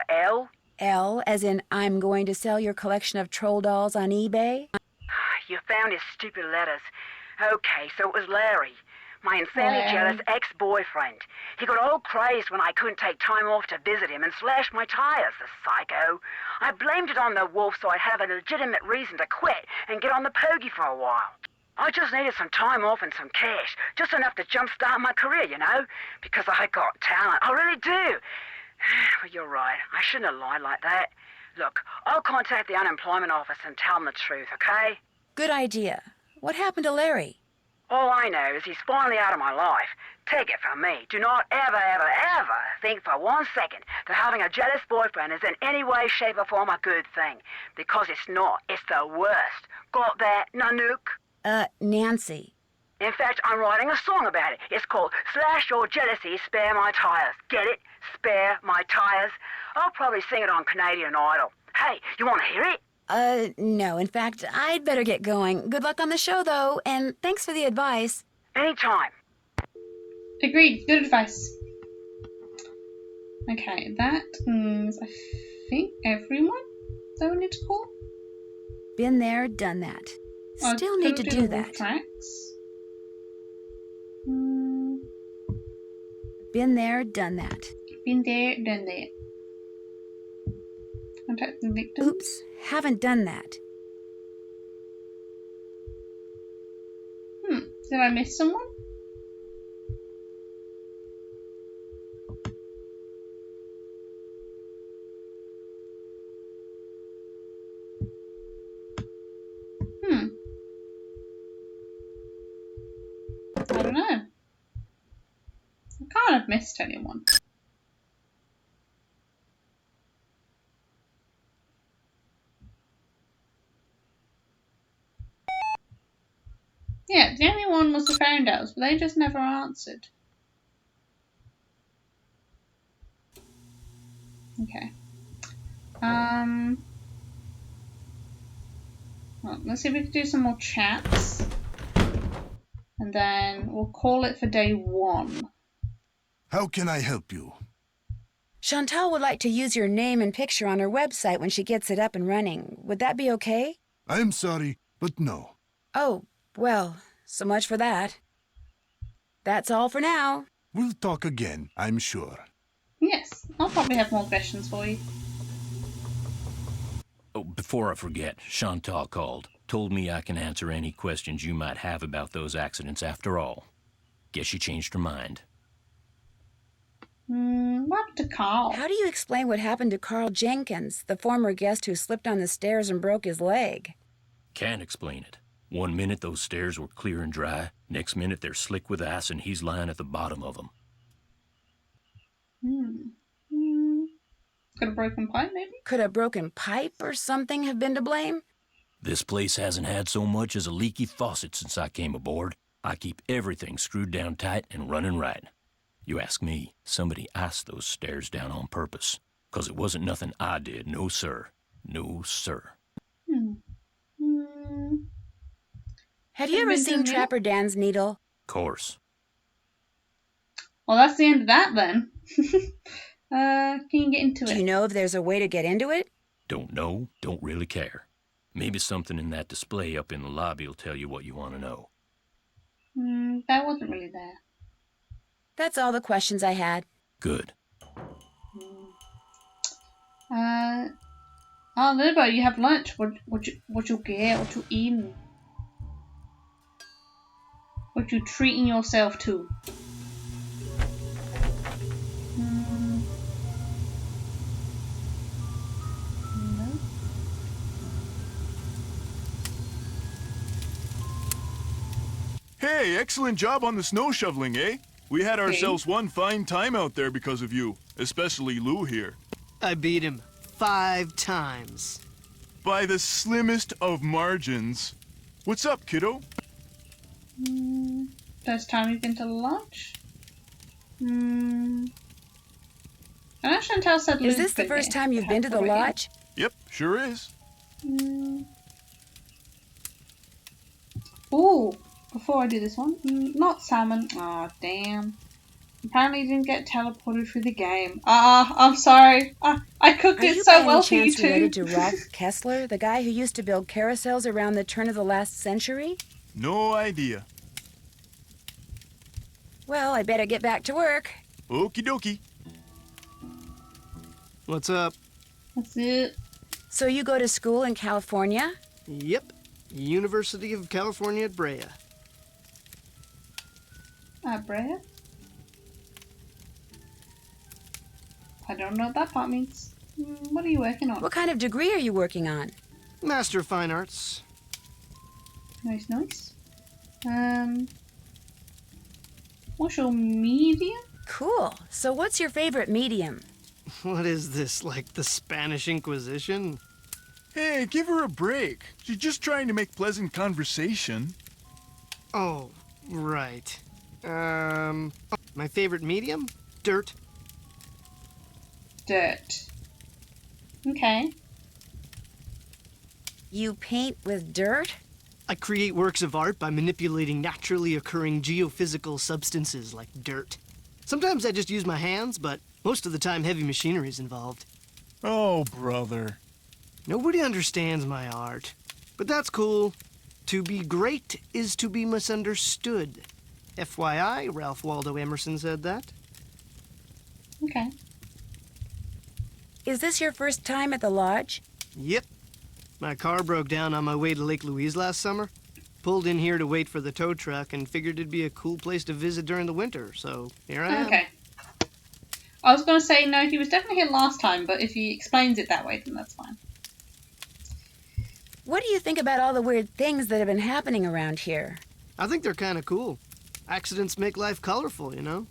L? L, as in I'm going to sell your collection of troll dolls on eBay? You found his stupid letters. Okay, so it was Larry, my insanely jealous ex-boyfriend. He got all crazed when I couldn't take time off to visit him and slashed my tires, the psycho. I blamed it on the wolf so I'd have a legitimate reason to quit and get on the pokey for a while. I just needed some time off and some cash, just enough to jumpstart my career, you know? Because I got talent, I really do. But you're right, I shouldn't have lied like that. Look, I'll contact the unemployment office and tell them the truth, okay? Good idea. What happened to Larry? All I know is he's finally out of my life. Take it from me. Do not ever, ever, ever think for 1 second that having a jealous boyfriend is in any way, shape, or form a good thing. Because it's not. It's the worst. Got that, Nanook? Nancy. In fact, I'm writing a song about it. It's called Slash Your Jealousy, Spare My Tires. Get it? Spare My Tires. I'll probably sing it on Canadian Idol. Hey, you want to hear it? No. In fact, I'd better get going. Good luck on the show, though, and thanks for the advice. Anytime. Agreed. Good advice. Okay, that is, I think, everyone that we need to call. Been there, done that. Still need to do that. Been there, done that. Been there, done that. Contact the victim. Oops, haven't done that. Did I miss someone? I don't know. I can't have missed anyone. Yeah, the only one was the phone dials, but they just never answered. Okay. Well, let's see if we can do some more chats. And then we'll call it for day 1. How can I help you? Chantal would like to use your name and picture on her website when she gets it up and running. Would that be okay? I'm sorry, but no. Oh, well, so much for that. That's all for now. We'll talk again, I'm sure. Yes, I'll probably have more questions for you. Oh, before I forget, Chantal called. Told me I can answer any questions you might have about those accidents after all. Guess she changed her mind. What happened to Carl? How do you explain what happened to Carl Jenkins, the former guest who slipped on the stairs and broke his leg? Can't explain it. 1 minute those stairs were clear and dry. Next minute they're slick with ice and he's lying at the bottom of them. Could a broken pipe, maybe? Could a broken pipe or something have been to blame? This place hasn't had so much as a leaky faucet since I came aboard. I keep everything screwed down tight and running right. You ask me, somebody iced those stairs down on purpose. 'Cause it wasn't nothing I did, no sir. No sir. Have you ever seen Trapper Dan's Needle? Course. Well, that's the end of that then. Can you get into it? Do you know if there's a way to get into it? Don't know, don't really care. Maybe something in that display up in the lobby will tell you what you want to know. That wasn't really there. That's all the questions I had. Good. Oh, Lilbo, you have lunch. What you get? What you eating? What you treating yourself to? No. Hey, excellent job on the snow shoveling, eh? We had ourselves one fine time out there because of you, especially Lou here. I beat him 5 times. By the slimmest of margins. What's up, kiddo? First time you've been to the lodge? I know Chantal said Is this the first time you've been to the lodge? Yep, sure is. Ooh, before I do this one, not salmon. Oh, damn. Apparently you didn't get teleported through the game. I'm sorry. I cooked it so well for you two. Are you by any chance related to Ralph Kessler, the guy who used to build carousels around the turn of the last century? No idea. Well, I better get back to work. Okie dokie. What's up? That's it. So you go to school in California? Yep. University of California at Brea. Brea? I don't know what that part means. What are you working on? What kind of degree are you working on? Master of Fine Arts. Nice, nice. What's your medium? Cool. So what's your favorite medium? What is this, like the Spanish Inquisition? Hey, give her a break. She's just trying to make pleasant conversation. Oh, right. My favorite medium? Dirt. Dirt. Okay. You paint with dirt? I create works of art by manipulating naturally occurring geophysical substances like dirt. Sometimes I just use my hands, but most of the time heavy machinery is involved. Oh, brother. Nobody understands my art. But that's cool. To be great is to be misunderstood. FYI, Ralph Waldo Emerson said that. Okay. Is this your first time at the lodge? Yep. My car broke down on my way to Lake Louise last summer. Pulled in here to wait for the tow truck and figured it'd be a cool place to visit during the winter, so here I am. Okay. I was going to say, no, he was definitely here last time, but if he explains it that way, then that's fine. What do you think about all the weird things that have been happening around here? I think they're kind of cool. Accidents make life colorful, you know?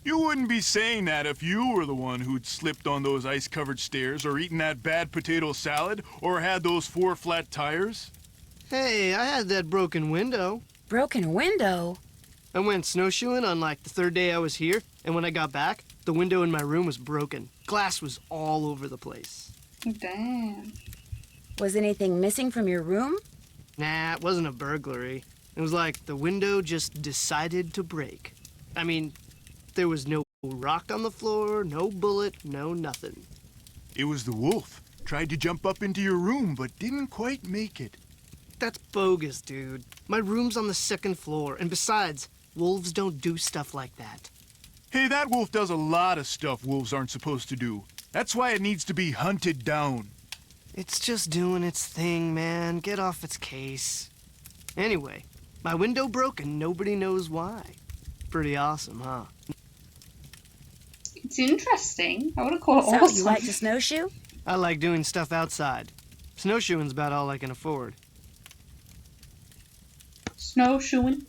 You wouldn't be saying that if you were the one who'd slipped on those ice-covered stairs or eaten that bad potato salad or had those 4 flat tires. Hey, I had that broken window. Broken window? I went snowshoeing on like the 3rd day I was here, and when I got back, the window in my room was broken. Glass was all over the place. Damn. Was anything missing from your room? Nah, it wasn't a burglary. It was like the window just decided to break. I mean, there was no rock on the floor, no bullet, no nothing. It was the wolf. Tried to jump up into your room, but didn't quite make it. That's bogus, dude. My room's on the 2nd floor, and besides, wolves don't do stuff like that. Hey, that wolf does a lot of stuff wolves aren't supposed to do. That's why it needs to be hunted down. It's just doing its thing, man. Get off its case. Anyway, my window broke and nobody knows why. Pretty awesome, huh? It's interesting. I wouldn't call it So, awesome. you like to snowshoe? I like doing stuff outside. Snowshoeing's about all I can afford. Snowshoeing?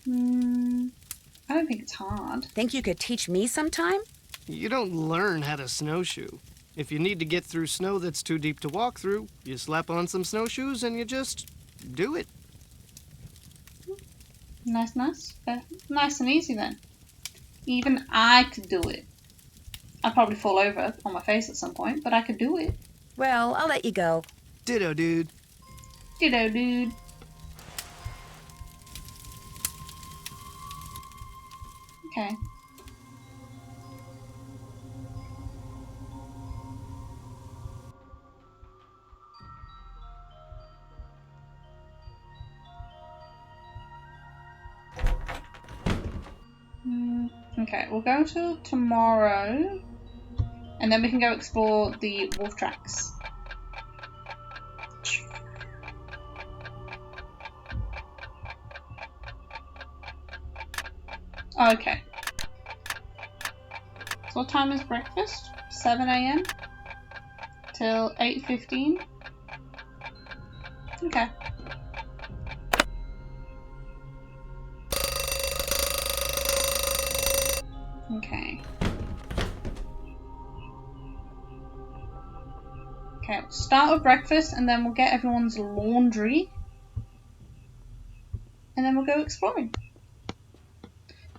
I don't think it's hard. Think you could teach me sometime? You don't learn how to snowshoe. If you need to get through snow that's too deep to walk through, you slap on some snowshoes and you just do it. Nice, nice. Nice and easy then. Even I could do it. I'd probably fall over on my face at some point, but I could do it. Well, I'll let you go. Ditto, dude. Ditto, dude. Okay. Okay, we'll go till tomorrow, and then we can go explore the wolf tracks. Okay. So what time is breakfast? 7 a.m. till 8:15. Okay. Okay. Okay, we'll start with breakfast and then we'll get everyone's laundry. And then we'll go exploring.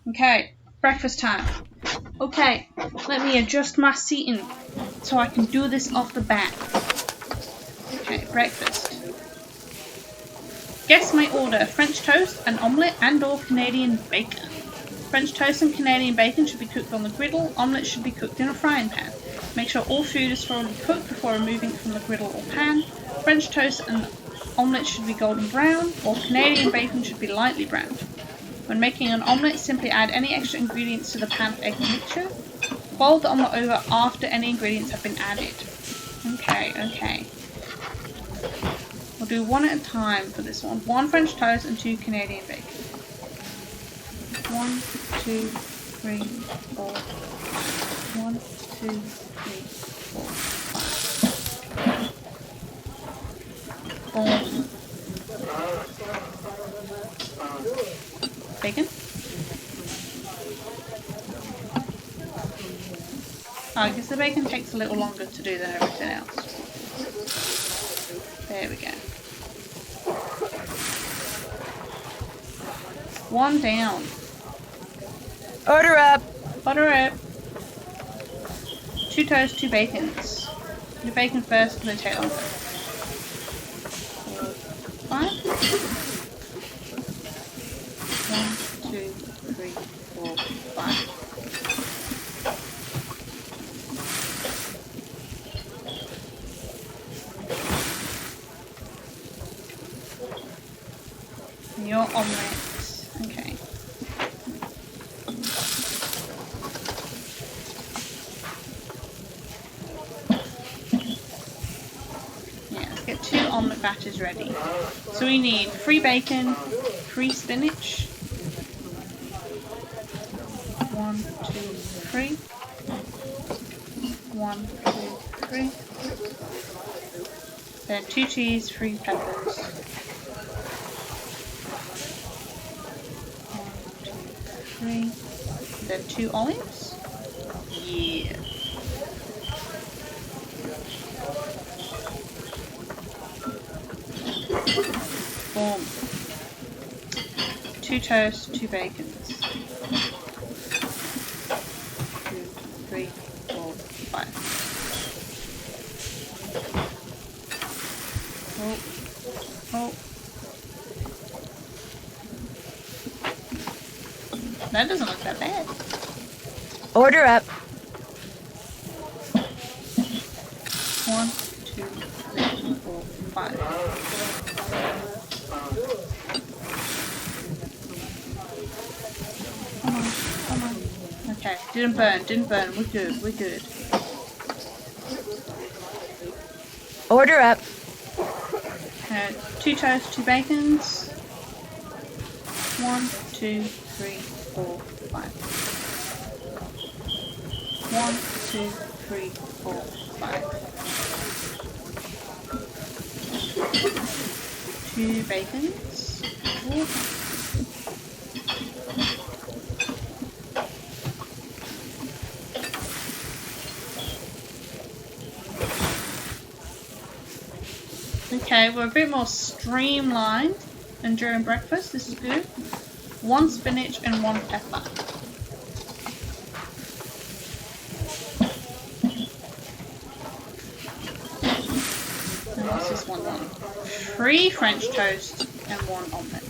Okay, breakfast time. Okay, let me adjust my seating so I can do this off the bat. Okay, breakfast. Guests may order French toast, an omelette and/or Canadian bacon. French toast and Canadian bacon should be cooked on the griddle. Omelette should be cooked in a frying pan. Make sure all food is thoroughly cooked before removing it from the griddle or pan. French toast and omelette should be golden brown, or Canadian bacon should be lightly browned. When making an omelette, simply add any extra ingredients to the pan of egg mixture. Fold the omelette over after any ingredients have been added. Okay. We'll do one at a time for this one. 1 French toast and 2 Canadian bacon. 1, 2, 3, 4, 5. 1, 2, 3, 4, 5. Boom. Bacon? I guess the bacon takes a little longer to do than everything else. There we go. 1 down. Order up. Order up. 2 toasts, 2 bacons. Do bacon first and then take longer. 5. 1, 2, 3, 4, 5. Your omelette. Okay. Yeah, let's get 2 omelette batches ready. So we need 3 bacon, 3 spinach. 1, 2, 3. 1, 2, 3. Then 2 cheese, 3 peppers. 3. Then 2 olives. Yeah. Boom. 2 toasts, 2 bacons. 2, 3, 4, 5. Oh. That doesn't look that bad. Order up. 1, 2, 3, 4, 5. Come on. Okay, didn't burn. We're good. Order up. 2 toasts, 2 bacons. 1, 2, 3, 4, 5. 1, 2, 3, 4, 5. 2 bacons. Ooh. Okay, we're a bit more streamlined than during breakfast. This is good. 1 spinach and 1 pepper. And what's this one then? 3 French toast and 1 omelette.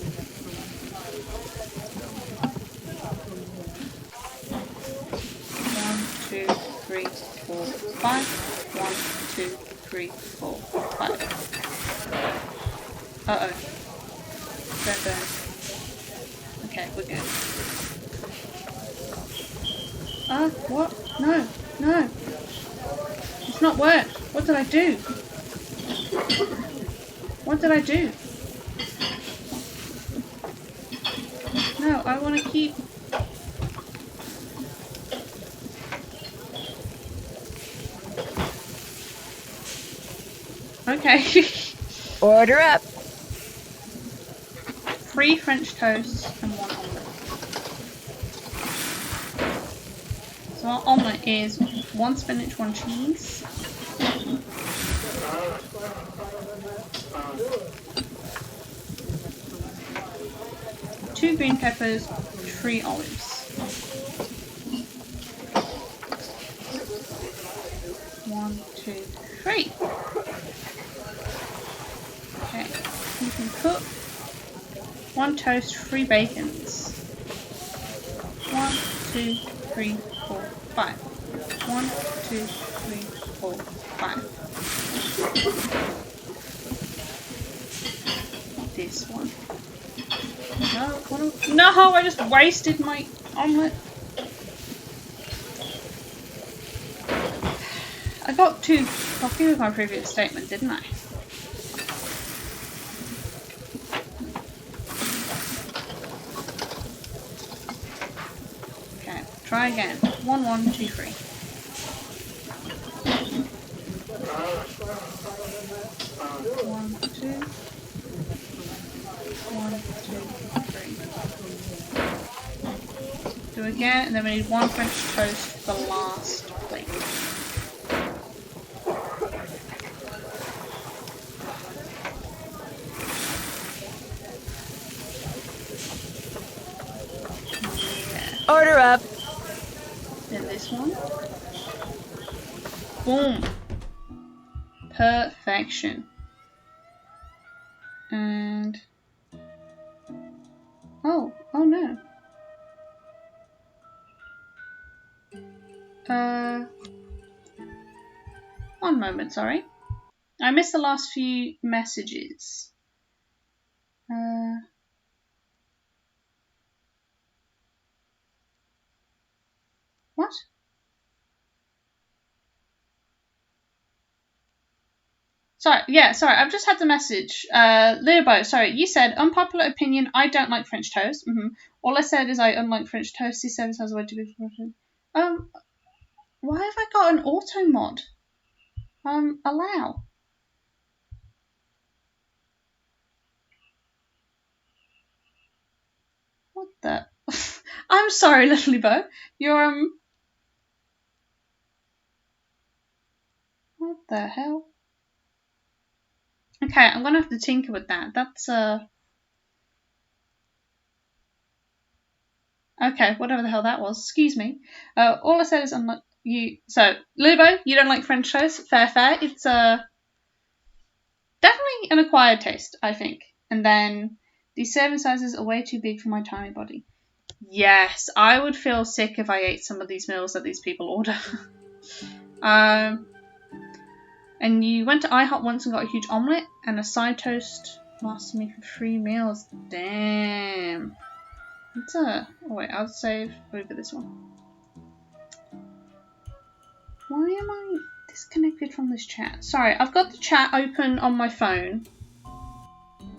1, 2, 3, 4, 5. 1, 2, 3, 4, 5. Uh-oh. Don't burn. Okay, we're good. What? No, no. It's not worked. What did I do? What did I do? No, I want to keep... Okay. Order up. 3 French toasts and 1 omelette. So our omelette is 1 spinach, 1 cheese. 2 green peppers, 3 olives. 1, 2, 3. Okay, you can cook. 1 toast, 3 bacons. 1, 2, 3, 4, 5. 1, 2, 3, 4, 5. This one. No, I just wasted my omelette. I got too cocky with my previous statement, didn't I? Okay, try again. 1, 1, 2, 3. 1, 2. 1, 2, 3. Do again, and then we need 1 French toast for the last plate. Order up. Then this one. Boom. Perfection. And... oh no. 1 moment, sorry. I missed the last few messages. What? Sorry, I've just had the message. Lirbo, sorry, you said, unpopular opinion, I don't like French toast. All I said is I unlike French toast. C7 has a way to be why have I got an auto mod? Allow. What the? I'm sorry, little Lirbo. You're, what the hell? Okay, I'm gonna have to tinker with that. That's, okay, whatever the hell that was. Excuse me. All I said is unlike you. So, Lirbo, you don't like French toast. Fair. It's, definitely an acquired taste, I think. And then, these serving sizes are way too big for my tiny body. Yes, I would feel sick if I ate some of these meals that these people order. And you went to IHOP once and got a huge omelette and a side toast lasted me for 3 meals. Damn. It's oh wait, I'll save over this one. Why am I disconnected from this chat? Sorry, I've got the chat open on my phone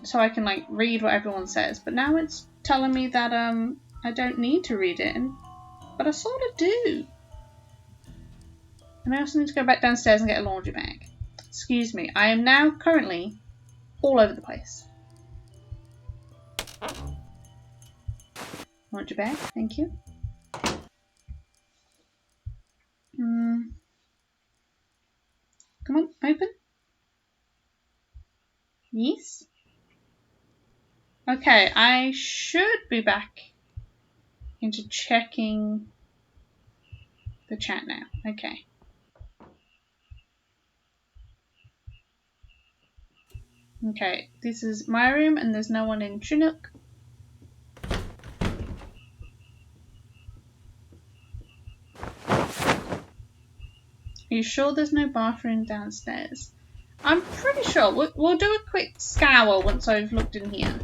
so I can like read what everyone says, but now it's telling me that I don't need to read it, but I sort of do. And I also need to go back downstairs and get a laundry bag. Excuse me, I am now currently all over the place. Laundry bag, thank you. Come on, open. Yes. Okay, I should be back into checking the chat now. Okay. Okay, this is my room and there's no one in Chinook. Are you sure there's no bathroom downstairs? I'm pretty sure. We'll do a quick scour once I've looked in here.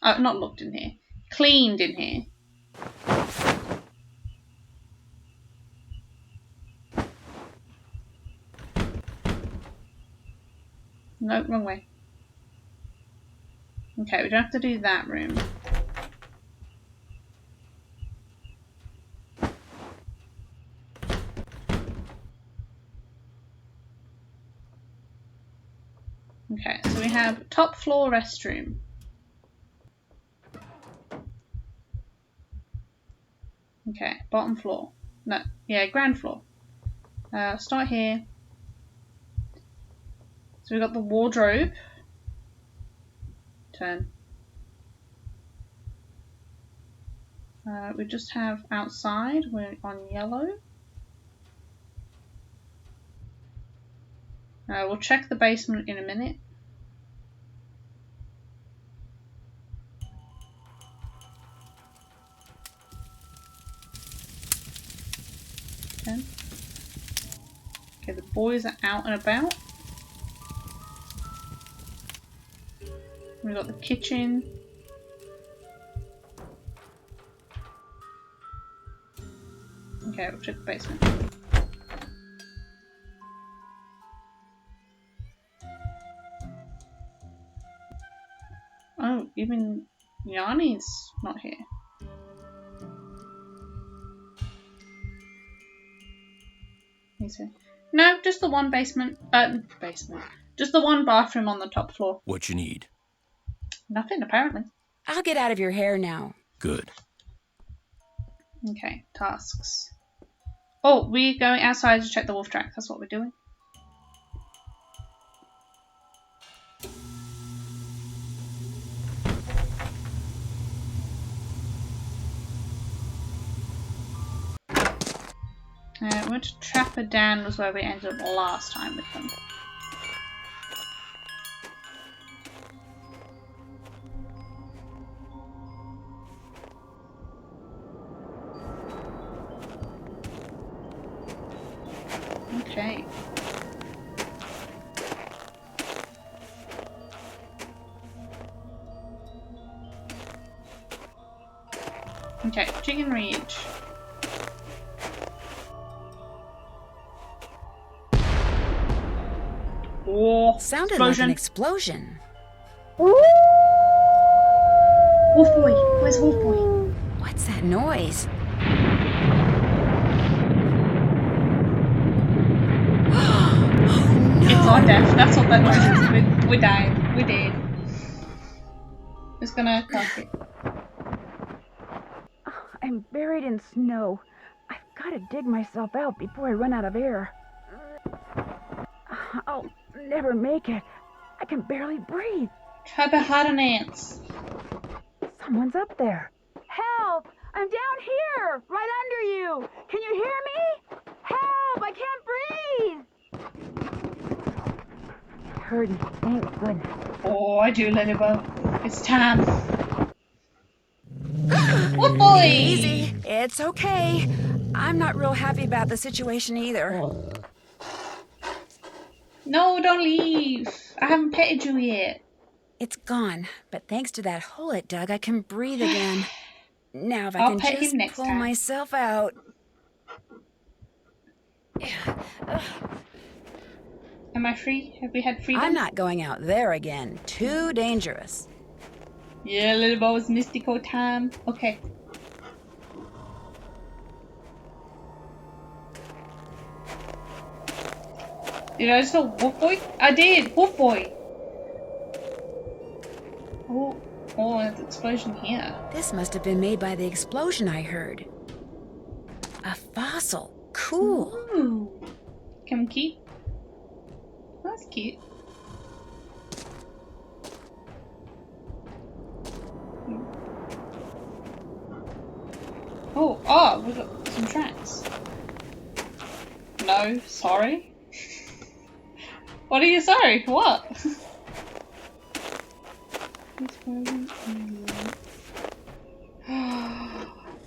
Oh, not looked in here. Cleaned in here. No, wrong way. Okay, we don't have to do that room. Okay, so we have top floor restroom. Okay, bottom floor. No, yeah, ground floor. Start here. So we've got the wardrobe. Turn. We just have outside. We're on yellow. We'll check the basement in a minute. Turn. Okay, the boys are out and about. We've got the kitchen. Okay, we'll check the basement. Oh, even Yanni's not here. He's here. No, just the one basement. Just the one bathroom on the top floor. What you need? Nothing, apparently. I'll get out of your hair now. Good. Okay, tasks. Oh, we're going outside to check the wolf track. That's what we're doing. We went to Trapper Dan was where we ended up last time with them. Okay. Okay, Chicken Ridge. Oh, sounded explosion. Like an explosion. Wolf boy, where's Wolf boy? What's that noise? Oh, no. It's our death. That's what that noise is. We died. We did. Just gonna cock it. I'm buried in snow. I've got to dig myself out before I run out of air. I'll never make it. I can barely breathe. Try to hide an ants. Someone's up there. Help! I'm down here, right under you. Can you hear me? Help! I can't breathe. It heard me. Thank goodness. Oh, I do, Ladybug. It's time. Wolf boy! Easy. It's okay. I'm not real happy about the situation either. No, don't leave. I haven't petted you yet. It's gone, but thanks to that hole it dug, I can breathe again. Now if I I'll can pet just him next pull time. myself out. Am I free? Have we had freedom? I'm not going out there again. Too dangerous. Yeah, Ladybug, it's mystical time. Okay. Did I just say Wolf boy? I did! Wolf boy! Oh, there's an explosion here. This must have been made by the explosion I heard. A fossil. Cool. Ooh. Can we keep? That's cute. Oh, we've got some tracks. No, sorry. What are you sorry? What?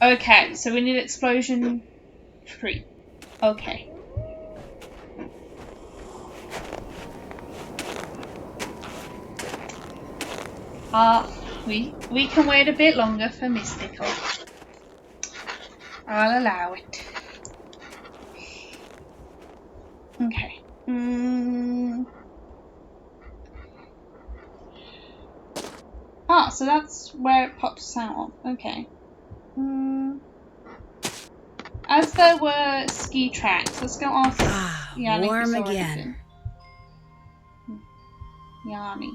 Okay, so we need explosion 3. Okay. We can wait a bit longer for Mystical. I'll allow it. Okay. Ah, so that's where it pops out of. Okay. As there were ski tracks, let's go ask Yanni if Warm we saw again. anything. Yanni.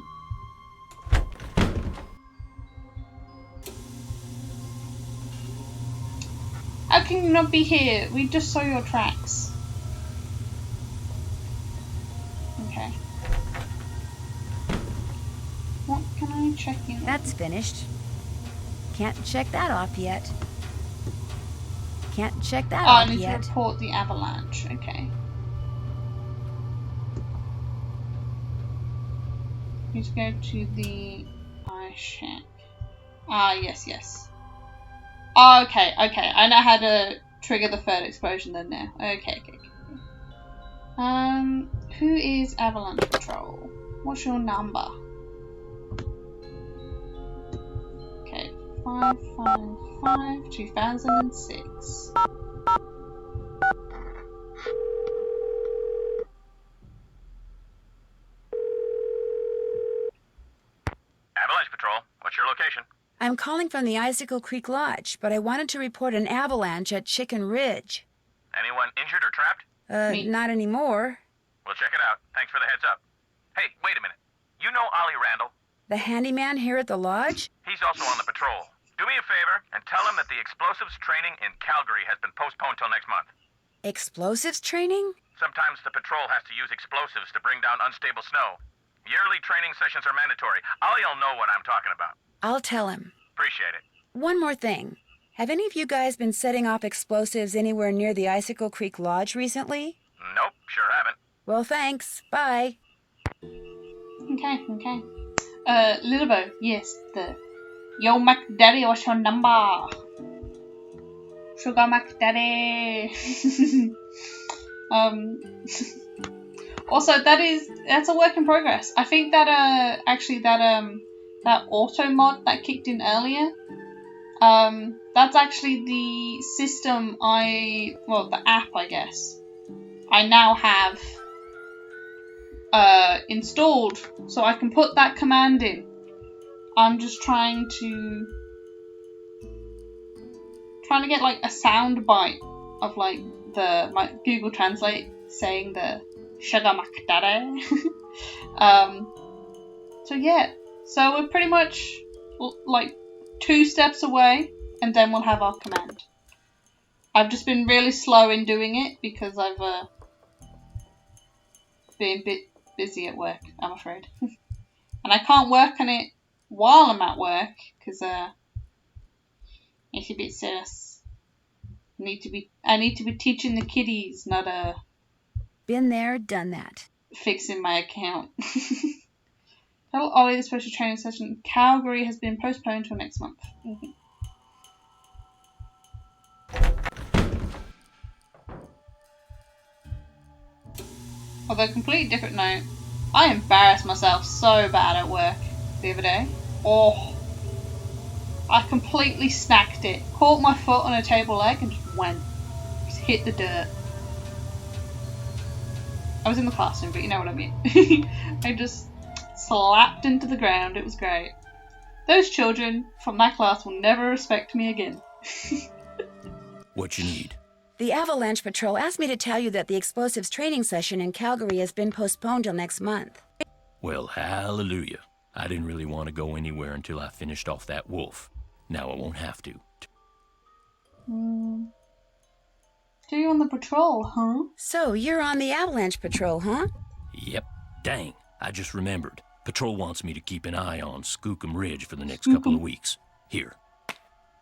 How can you not be here? We just saw your tracks. Okay. What can I check in? That's finished. Can't check that off yet. Can't check that I off need yet. to report the avalanche. Okay. Need to go to the ice shack. Ah, yes. Oh, okay. I know how to trigger the third explosion then now. Okay. Who is Avalanche Patrol? What's your number? Okay, 555-2006. Avalanche Patrol, what's your location? I'm calling from the Icicle Creek Lodge, but I wanted to report an avalanche at Chicken Ridge. Anyone injured or trapped? Me. Not anymore. We'll check it out. Thanks for the heads up. Hey, wait a minute. You know Ollie Randall? The handyman here at the lodge? He's also on the patrol. Do me a favor and tell him that the explosives training in Calgary has been postponed till next month. Explosives training? Sometimes the patrol has to use explosives to bring down unstable snow. Yearly training sessions are mandatory. Ollie'll know what I'm talking about. I'll tell him. Appreciate it. One more thing. Have any of you guys been setting off explosives anywhere near the Icicle Creek Lodge recently? Nope, sure haven't. Well, thanks. Bye. Okay. Little Bo, yes, Yo McDaddy, what's your number? Sugar McDaddy. Also, that's a work in progress. I think that that auto mod that kicked in earlier, that's actually the system the app, I guess, I now have installed, so I can put that command in. I'm just trying to get like a sound bite of like my Google Translate saying the Sugar McDaddy. So yeah, so we're pretty much like 2 steps away, and then we'll have our command. I've just been really slow in doing it because I've been a bit busy at work, I'm afraid. And I can't work on it while I'm at work because it's a bit serious. I need to be teaching the kiddies, not Been there, done that. fixing my account. Tell Ollie the special training session in Calgary has been postponed till next month. Although, completely different note, I embarrassed myself so bad at work the other day. Oh, I completely snacked it. Caught my foot on a table leg and just went. Just hit the dirt. I was in the classroom, but you know what I mean. I just slapped into the ground. It was great. Those children from that class will never respect me again. What you need? The Avalanche Patrol asked me to tell you that the explosives training session in Calgary has been postponed till next month. Well, hallelujah. I didn't really want to go anywhere until I finished off that wolf. Now I won't have to. So you're on the patrol, huh? So, you're on the Avalanche Patrol, huh? Yep. Dang, I just remembered. Patrol wants me to keep an eye on Skookum Ridge for the next couple of weeks. Here.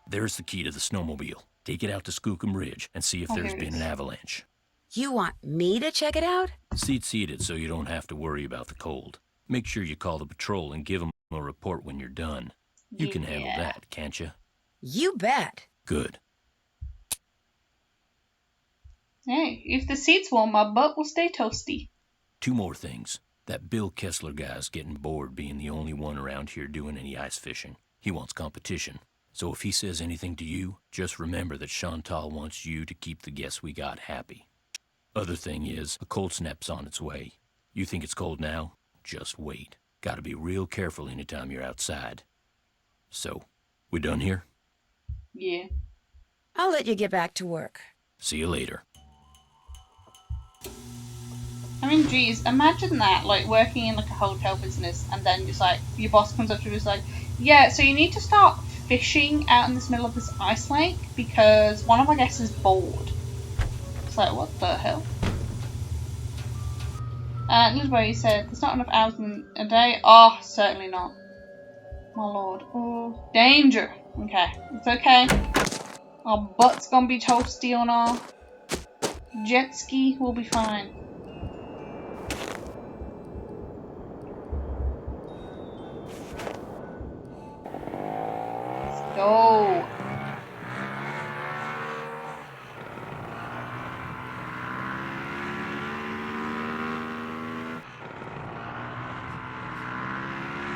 There's the key to the snowmobile. Take it out to Skookum Ridge and see if there's been an avalanche. You want me to check it out? Seat it so you don't have to worry about the cold. Make sure you call the patrol and give them a report when you're done. You can handle that, can't you? You bet. Good. Hey, if the seat's warm, my butt will stay toasty. 2 more things. That Bill Kessler guy's getting bored being the only one around here doing any ice fishing. He wants competition. So if he says anything to you, just remember that Chantal wants you to keep the guests we got happy. Other thing is, a cold snap's on its way. You think it's cold now? Just wait. Gotta be real careful anytime you're outside. So, we done here? Yeah. I'll let you get back to work. See you later. I mean, geez, imagine that, like, working in, like, a hotel business, and then just, like, your boss comes up to you and is like, yeah, so you need to start fishing out in this middle of this ice lake, because one of our guests is bored. It's like, what the hell? Lisboa, you said, there's not enough hours in a day? Oh, certainly not. My lord. Oh, danger. Okay, it's okay. Our butt's gonna be toasty on our jet ski. We'll be fine. Let's go.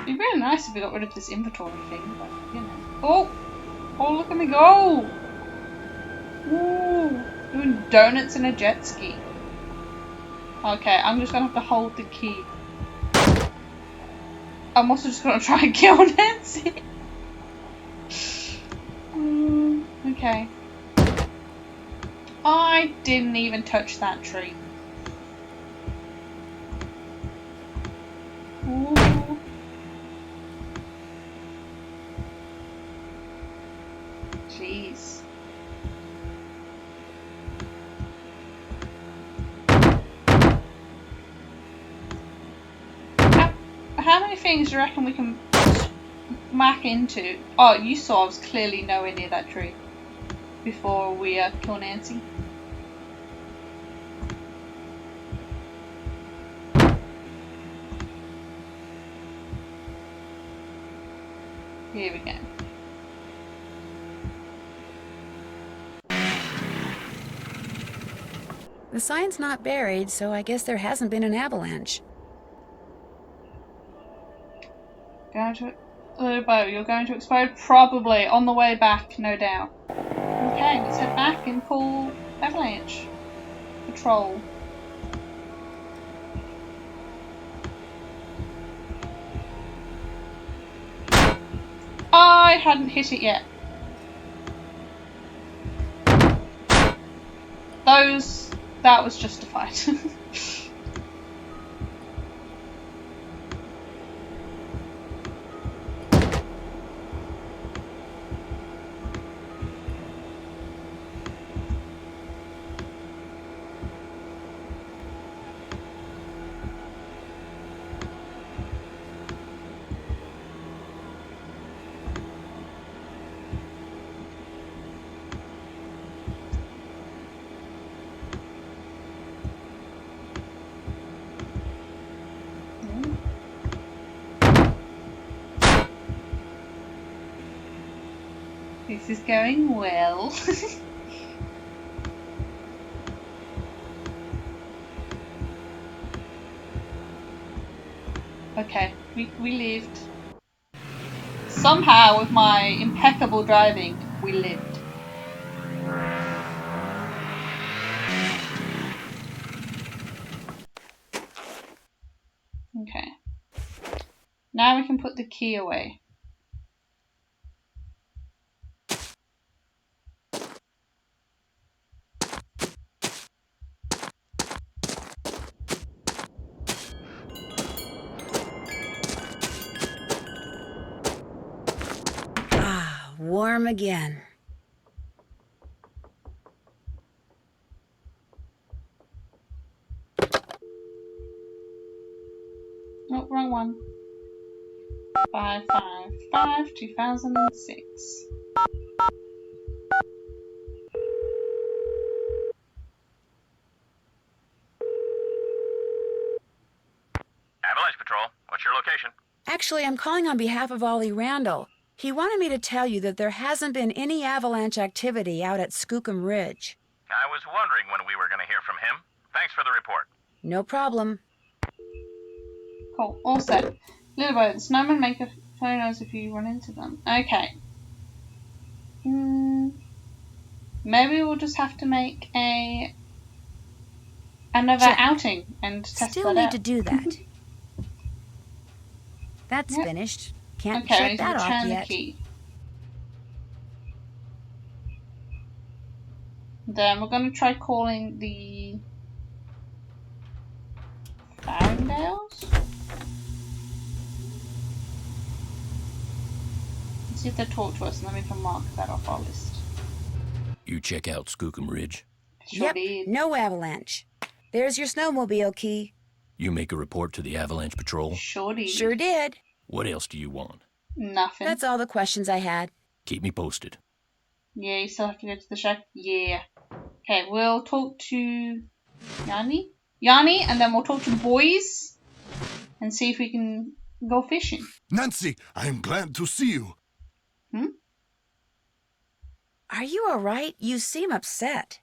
It'd be really nice if we got rid of this inventory thing, but you know. Oh, look at me go! Ooh, doing donuts in a jet ski. Okay, I'm just gonna have to hold the key. I'm also just gonna try and kill Nancy. Okay. I didn't even touch that tree. Ooh. Jeez. How many things do you reckon we can smack into? Oh, you saw I was clearly nowhere near that tree before we kill Nancy. Here we go. The sign's not buried, so I guess there hasn't been an avalanche. Going to little boat, you're going to explode? Probably. On the way back, no doubt. Okay, let's head back and call Avalanche Patrol. I hadn't hit it yet. That was justified. This is going well. Okay, we lived. Somehow, with my impeccable driving, we lived. Okay. Now we can put the key away. Warm again. Oh, wrong one. 555 2006. Avalanche Patrol, what's your location? Actually, I'm calling on behalf of Ollie Randall. He wanted me to tell you that there hasn't been any avalanche activity out at Skookum Ridge. I was wondering when we were going to hear from him. Thanks for the report. No problem. Cool, all set. Little boat, the snowmen make a phone noise if you run into them. Okay. Maybe we'll just have to make another outing and test that out. Still need to do that. That's finished. Can't okay, shut that off turn yet. The key. Then we're going to try calling the Farringdales. Let's see if they talk to us, and then we can mark that off our list. You check out Skookum Ridge. Sure Yep, did. no avalanche. There's your snowmobile key. You make a report to the Avalanche Patrol. Sure did. Sure did. What else do you want? Nothing. That's all the questions I had. Keep me posted. Yeah, you still have to go to the shack? Yeah. Okay, we'll talk to Yanni, and then we'll talk to the boys and see if we can go fishing. Nancy, I am glad to see you. Are you all right? You seem upset.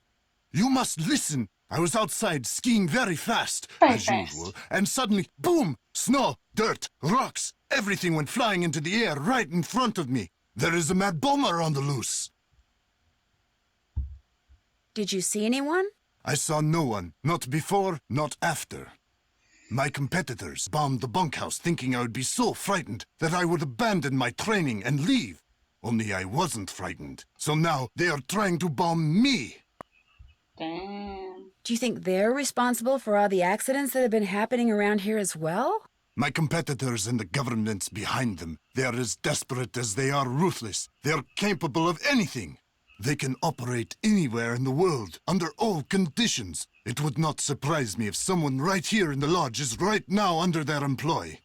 You must listen. I was outside skiing very fast, Very as fast. usual, and suddenly, boom! Snow, dirt, rocks, everything went flying into the air right in front of me. There is a mad bomber on the loose. Did you see anyone? I saw no one, not before, not after. My competitors bombed the bunkhouse thinking I would be so frightened that I would abandon my training and leave. Only I wasn't frightened. So now they are trying to bomb me. Damn. Do you think they're responsible for all the accidents that have been happening around here as well? My competitors and the governments behind them, they are as desperate as they are ruthless. They are capable of anything. They can operate anywhere in the world, under all conditions. It would not surprise me if someone right here in the lodge is right now under their employ.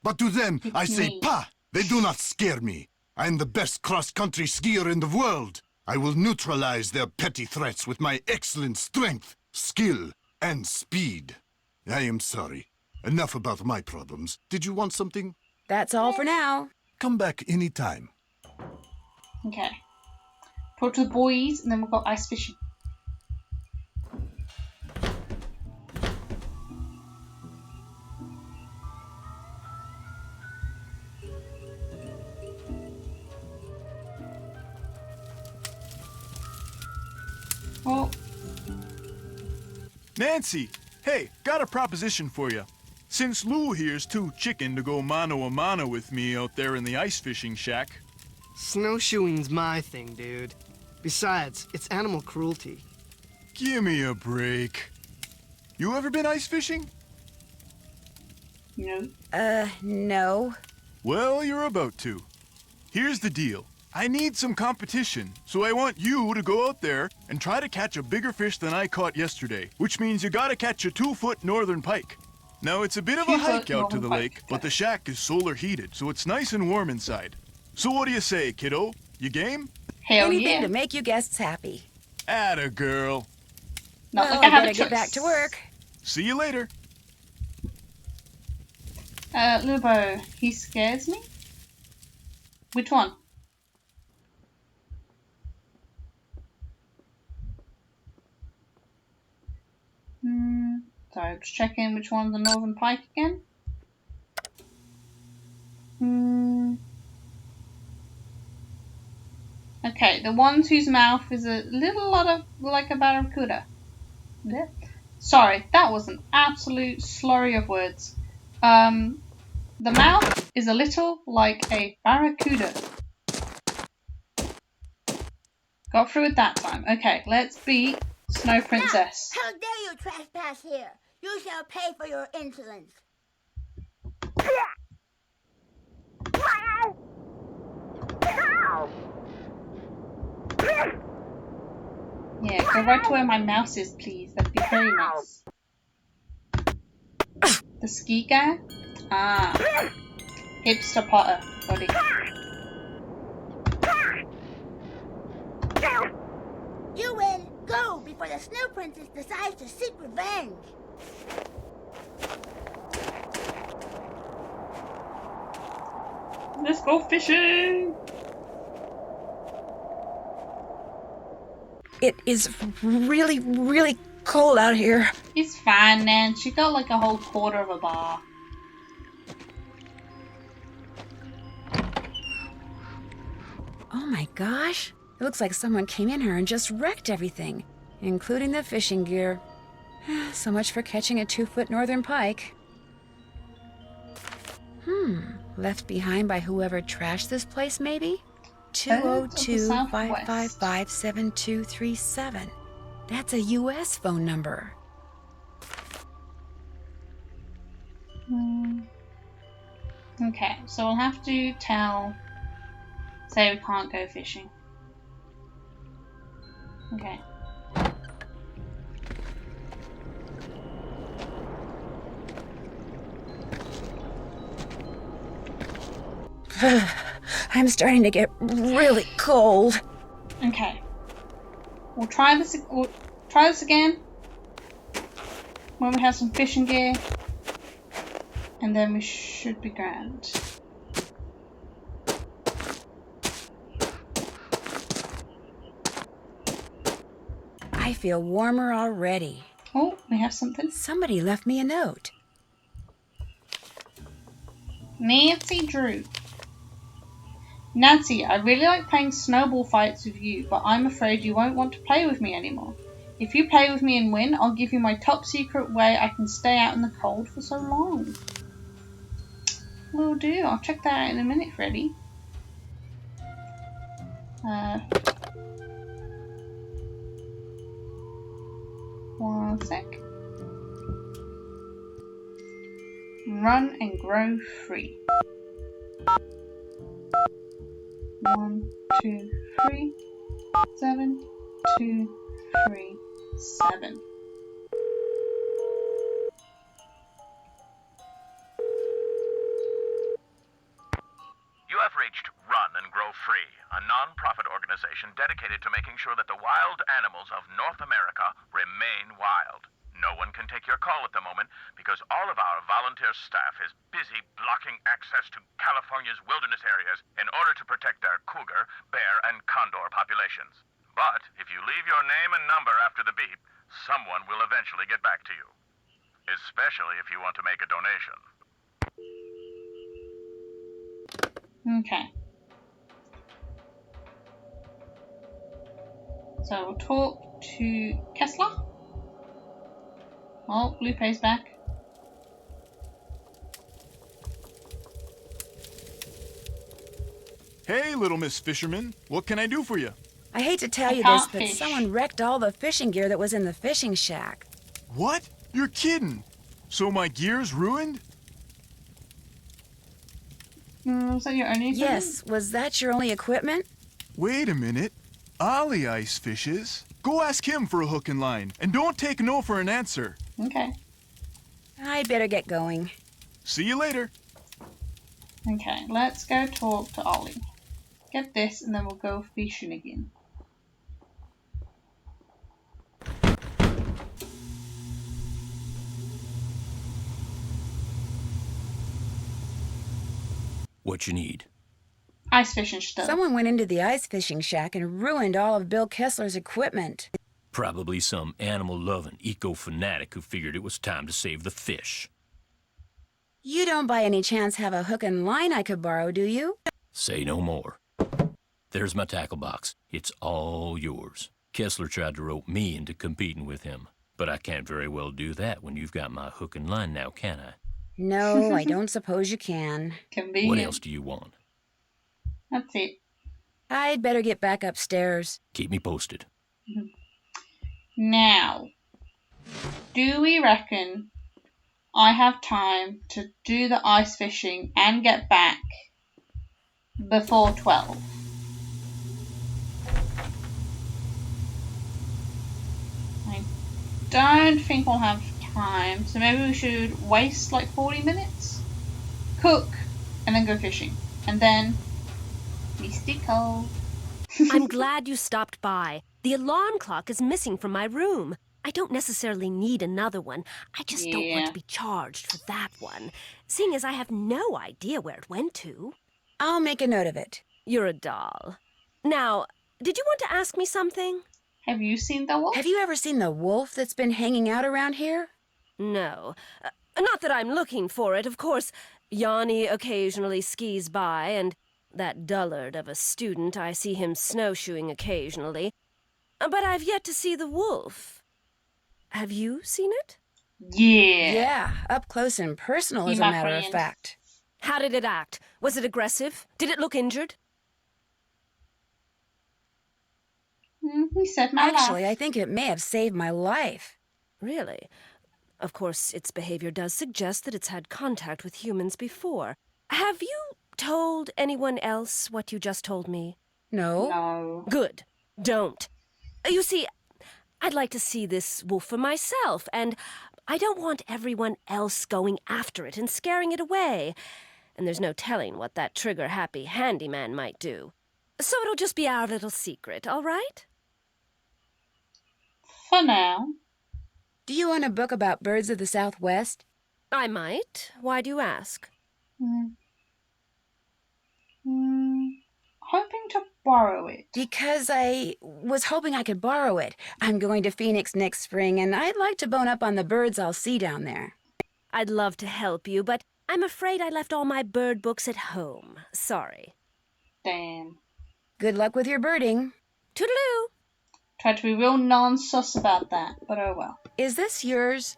But to them, I say, "Pah!" They do not scare me. I am the best cross-country skier in the world. I will neutralize their petty threats with my excellent strength, skill, and speed. I am sorry. Enough about my problems. Did you want something? That's all for now. Come back anytime. Okay. Talk to the boys, and then we'll go ice fishing. Oh, Nancy, hey, got a proposition for you. Since Lou here's too chicken to go mano-a-mano with me out there in the ice fishing shack. Snowshoeing's my thing, dude. Besides, it's animal cruelty. Give me a break. You ever been ice fishing? no. No. Well, you're about to. Here's the deal. I need some competition, so I want you to go out there and try to catch a bigger fish than I caught yesterday, which means you gotta catch a 2-foot northern pike. Now, it's a bit of a 2-foot hike out to the northern lake, pike, but the shack is solar heated, so it's nice and warm inside. So what do you say, kiddo? You game? Hell Anything yeah. to make you guests happy. Atta girl. Not Well, like I have better a get choice. back to work. See you later. Lubo, he scares me? Which one? Sorry, just checking which one's the northern pike again. Okay, the ones whose mouth is a little lot of like a barracuda. Yeah. Sorry, that was an absolute slurry of words. The mouth is a little like a barracuda. Got through it that time. Okay, let's beat Snow Princess. How dare you trespass here? You shall pay for your insolence. Yeah, go right to where my mouse is, please. That'd be very nice. The ski guy? Ah. Hipster Potter. Got it. You win. Go before the Snow Princess decides to seek revenge. Let's go fishing! It is really, really cold out here. It's fine, Nan. She got like a whole quarter of a bar. Oh my gosh. It looks like someone came in here and just wrecked everything, including the fishing gear. So much for catching a 2-foot northern pike. Left behind by whoever trashed this place, maybe? 202-555-7237. That's a U.S. phone number. Okay, so we'll have to say we can't go fishing. Okay. I'm starting to get really cold. Okay. We'll try this again when we have some fishing gear, and then we should be grand. I feel warmer already. Oh, we have something. Somebody left me a note. Nancy Drew. Nancy, I really like playing snowball fights with you, but I'm afraid you won't want to play with me anymore. If you play with me and win, I'll give you my top secret way I can stay out in the cold for so long. Will do. I'll check that out in a minute, Freddy. One sec. Run and grow free. 1, 2, 3, 7, 2, 3, 7. You have reached Run and Grow Free, a non-profit organization dedicated to making sure that the wild animals of North America remain wild. No one can take your call at the moment because all of our volunteer staff is busy blocking access to California's wilderness areas in order to protect their cougar, bear, and condor populations. But if you leave your name and number after the beep, someone will eventually get back to you. Especially if you want to make a donation. Okay. So we'll talk to Kessler. Oh, Lupe's back. Hey, little Miss Fisherman. What can I do for you? I hate to tell you this, but someone wrecked all the fishing gear that was in the fishing shack. What? You're kidding. So my gear's ruined? Was that your only equipment? Yes, was that your only equipment? Wait a minute. Ollie ice fishes. Go ask him for a hook and line, and don't take no for an answer. Okay. I'd better get going. See you later. Okay, let's go talk to Ollie. Get this, and then we'll go fishing again. What you need? Ice fishing stuff. Someone went into the ice fishing shack and ruined all of Bill Kessler's equipment. Probably some animal-loving eco-fanatic who figured it was time to save the fish. You don't by any chance have a hook and line I could borrow, do you? Say no more. There's my tackle box. It's all yours. Kessler tried to rope me into competing with him, but I can't very well do that when you've got my hook and line now, can I? No, I don't suppose you can. Convenient. What else do you want? That's it. I'd better get back upstairs. Keep me posted. Now, do we reckon I have time to do the ice fishing and get back before 12? I don't think we'll have time, so maybe we should waste like 40 minutes, cook, and then go fishing, and then Icicle. I'm glad you stopped by. The alarm clock is missing from my room. I don't necessarily need another one. I just don't want to be charged for that one, seeing as I have no idea where it went to. I'll make a note of it. You're a doll. Now, did you want to ask me something? Have you seen the wolf? Have you ever seen the wolf that's been hanging out around here? No. Not that I'm looking for it, of course. Yanni occasionally skis by, and that dullard of a student, I see him snowshoeing occasionally. But I've yet to see the wolf. Have you seen it? Yeah. Yeah, up close and personal, as a matter of fact. How did it act? Was it aggressive? Did it look injured? He saved my life. Actually, I think it may have saved my life. Really? Of course, its behavior does suggest that it's had contact with humans before. Have you told anyone else what you just told me? No? No. Good. Don't. You see, I'd like to see this wolf for myself, and I don't want everyone else going after it and scaring it away. And there's no telling what that trigger-happy handyman might do. So it'll just be our little secret, all right? For now. Do you own a book about birds of the Southwest? I might. Why do you ask? Hoping to borrow it. Because I was hoping I could borrow it. I'm going to Phoenix next spring, and I'd like to bone up on the birds I'll see down there. I'd love to help you, but I'm afraid I left all my bird books at home. Sorry. Damn. Good luck with your birding. Toodaloo! Tried to be real non-sus about that, but oh well. Is this yours?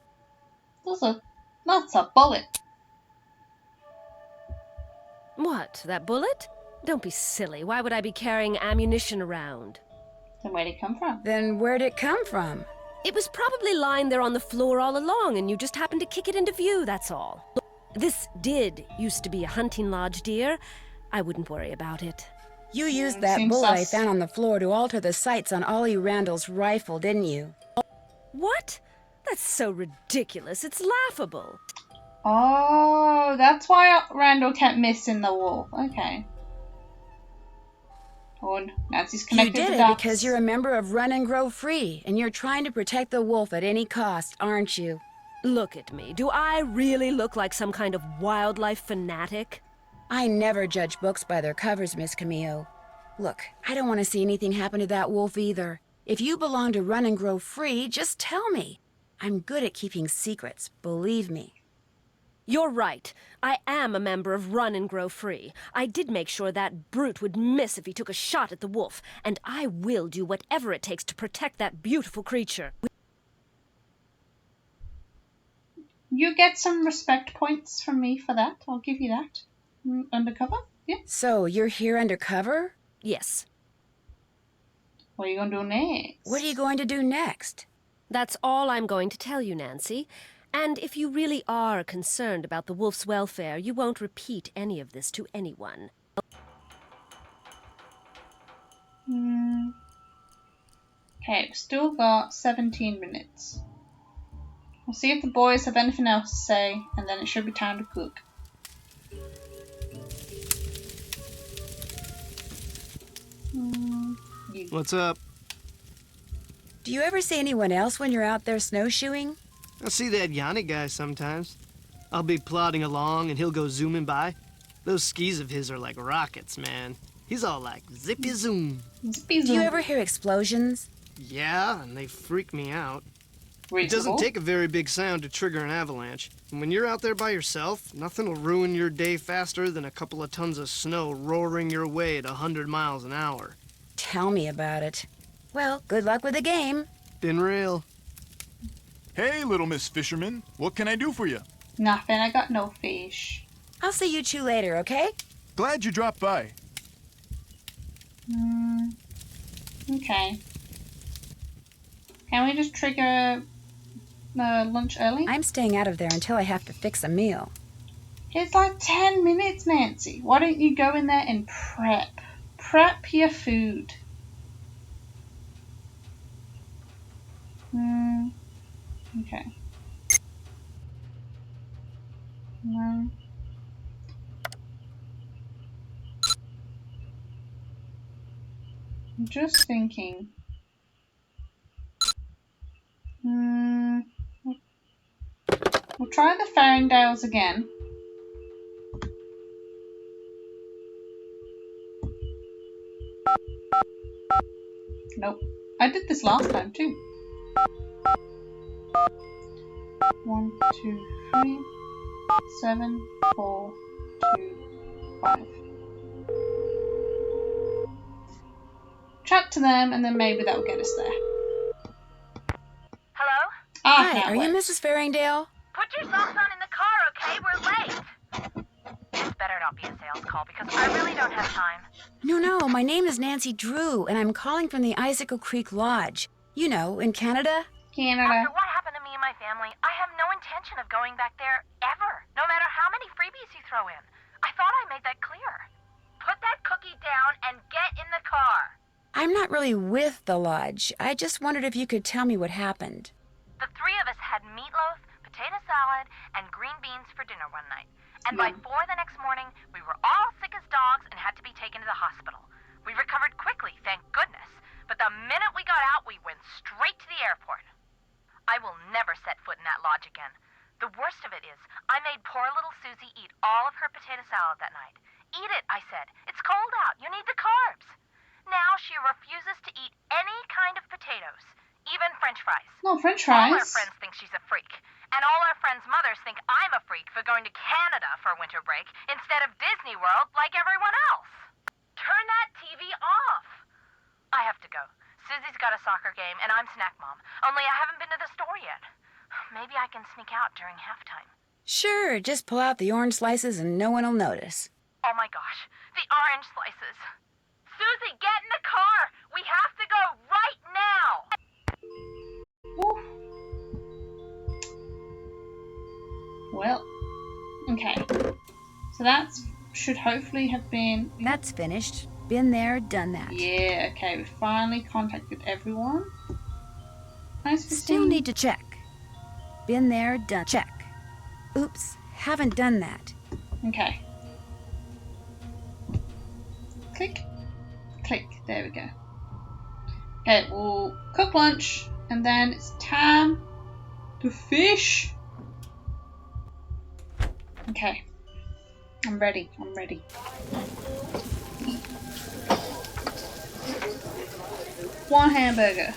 That's a bullet. What, that bullet? Don't be silly. Why would I be carrying ammunition around? Then where'd it come from? Then where'd it come from? It was probably lying there on the floor all along, and you just happened to kick it into view, that's all. This did used to be a hunting lodge, dear. I wouldn't worry about it. You used that Seems bullet I sus. found on the floor to alter the sights on Ollie Randall's rifle, didn't you? What? That's so ridiculous. It's laughable. Oh, that's why Randall kept missing the wolf. Okay. Oh, Nancy's You connected did the it dots. because you're a member of Run and Grow Free, and you're trying to protect the wolf at any cost, aren't you? Look at me. Do I really look like some kind of wildlife fanatic? I never judge books by their covers, Miss Camillo. Look, I don't want to see anything happen to that wolf either. If you belong to Run and Grow Free, just tell me. I'm good at keeping secrets, believe me. You're right. I am a member of Run and Grow Free. I did make sure that brute would miss if he took a shot at the wolf, and I will do whatever it takes to protect that beautiful creature. You get some respect points from me for that. I'll give you that. Undercover? Yeah. So, you're here undercover? Yes. What are you going to do next? What are you going to do next? That's all I'm going to tell you, Nancy. And if you really are concerned about the wolf's welfare, you won't repeat any of this to anyone. Okay, we've still got 17 minutes. We'll see if the boys have anything else to say, and then it should be time to cook. What's up? Do you ever see anyone else when you're out there snowshoeing? I see that Yanni guy sometimes. I'll be plodding along and he'll go zooming by. Those skis of his are like rockets, man. He's all like zippy zoom. Zippy Do zoom. you ever hear explosions? Yeah, and they freak me out. It Reasonable. doesn't take a very big sound to trigger an avalanche. And when you're out there by yourself, nothing will ruin your day faster than a couple of tons of snow roaring your way at 100 miles an hour. Tell me about it. Well, good luck with the game. Been real. Hey, little Miss Fisherman. What can I do for you? Nothing, I got no fish. I'll see you two later, okay? Glad you dropped by. Okay. Can we just trigger lunch early? I'm staying out of there until I have to fix a meal. It's like 10 minutes, Nancy. Why don't you go in there and prep? Prep your food. Okay. No. I'm just thinking. We'll try the Farringdales again. Nope. I did this last time too. 1, 2, 3, 7, 4, 2, 5. Chat to them, and then maybe that will get us there. Hello? Ah, Hi, that are you works. Mrs. Farringdale? Put your socks on in the car, okay? We're late. better not be a sales call because I really don't have time. No, my name is Nancy Drew, and I'm calling from the Icicle Creek Lodge. You know, in Canada. After what happened to me and my family, I have no intention of going back there ever, no matter how many freebies you throw in. I thought I made that clear. Put that cookie down and get in the car. I'm not really with the lodge. I just wondered if you could tell me what happened. The three of us had meatloaf, potato salad, and green beans for dinner one night. And by 4 the next morning, we were all sick as dogs and had to be taken to the hospital. We recovered quickly, thank goodness. But the minute we got out, we went straight to the airport. I will never set foot in that lodge again. The worst of it is, I made poor little Susie eat all of her potato salad that night. Eat it, I said. It's cold out. You need the carbs. Now she refuses to eat any kind of potatoes, even French fries. No, French fries. All our friends think she's a freak. And all our friends' mothers think I'm a freak for going to Canada for winter break instead of Disney World like everyone else. Turn that TV off. I have to go. Susie's got a soccer game, and I'm snack mom. Only I haven't been to the store yet. Maybe I can sneak out during halftime. Sure, just pull out the orange slices and no one will notice. Oh my gosh, the orange slices. Susie, get in the car! We have to go right now! Well, okay. So that should hopefully have been... That's finished. Been there, done that. Yeah, okay, we finally contacted everyone. Nice to Still see. need to check. Been there, done. Check. Oops, haven't done that. Okay. Click. Click. There we go. Okay, we'll cook lunch, and then it's time to fish. Okay. I'm ready. I'm ready. One hamburger.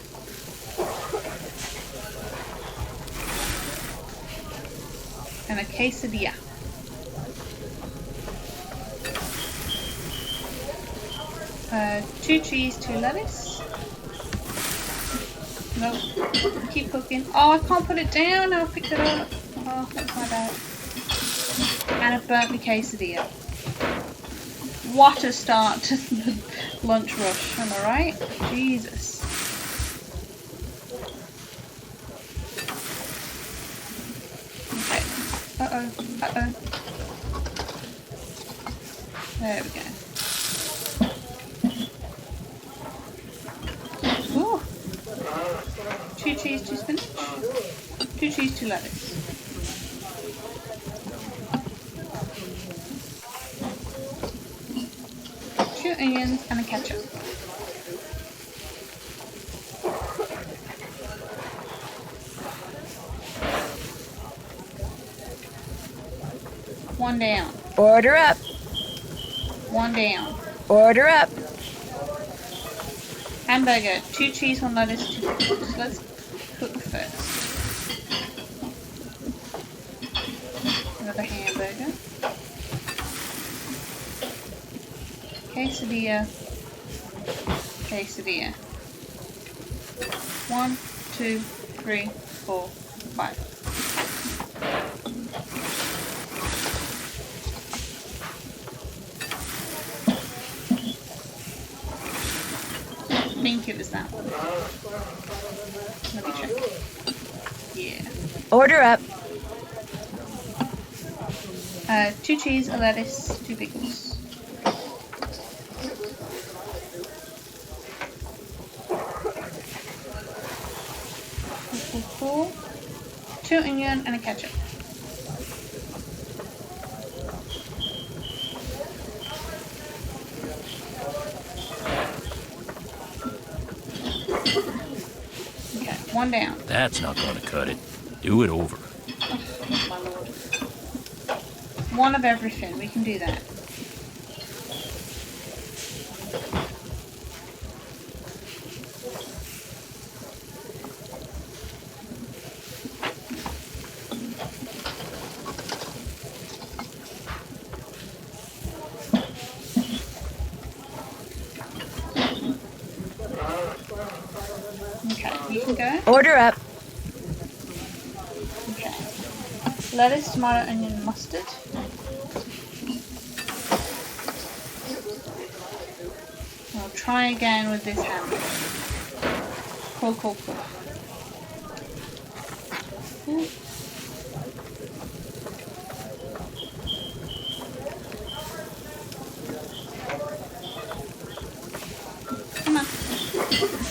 And a quesadilla. Two cheese, two lettuce. Nope. Keep cooking. Oh, I can't put it down. I picked it up. Oh, that's my bad. And a burnt me quesadilla. What a start to the lunch rush, am I right? Jesus. Okay. Uh-oh. Uh-oh. There we go. Ooh. Two cheese, two spinach. Two cheese, two lettuce. Two onions and a ketchup. One down. Order up. One down. Order up. Hamburger, two cheese, one lettuce, two pickles. Let's cook first. Another hamburger. Quesadilla. Quesadilla. 1, 2, 3, 4, 5. I think it was that one. Let me check. Yeah. Order up. Two cheese, a lettuce, two pickles. Cool. Two onion and a ketchup. Okay, one down. That's not gonna cut it. Do it over. Oh, my lord. One of everything. We can do that. Okay, you can go. Order up. Okay. Lettuce, tomato, onion, mustard. try again with this hammer. Cool, cool, cool. Ooh. Come on.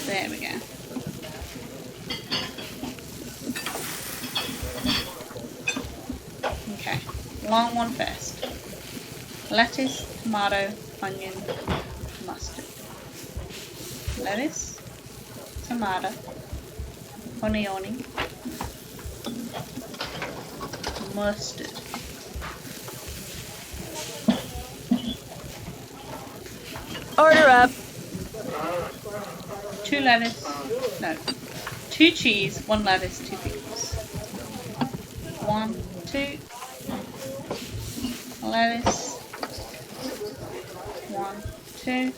There we go. Okay, long one first. Lettuce, tomato, onion, mustard. Lettuce, tomato, onion, mustard. Order up. 2 lettuce, no, 2 cheese, 1 lettuce, 2 pickles. 1, 2, lettuce, 1, 2,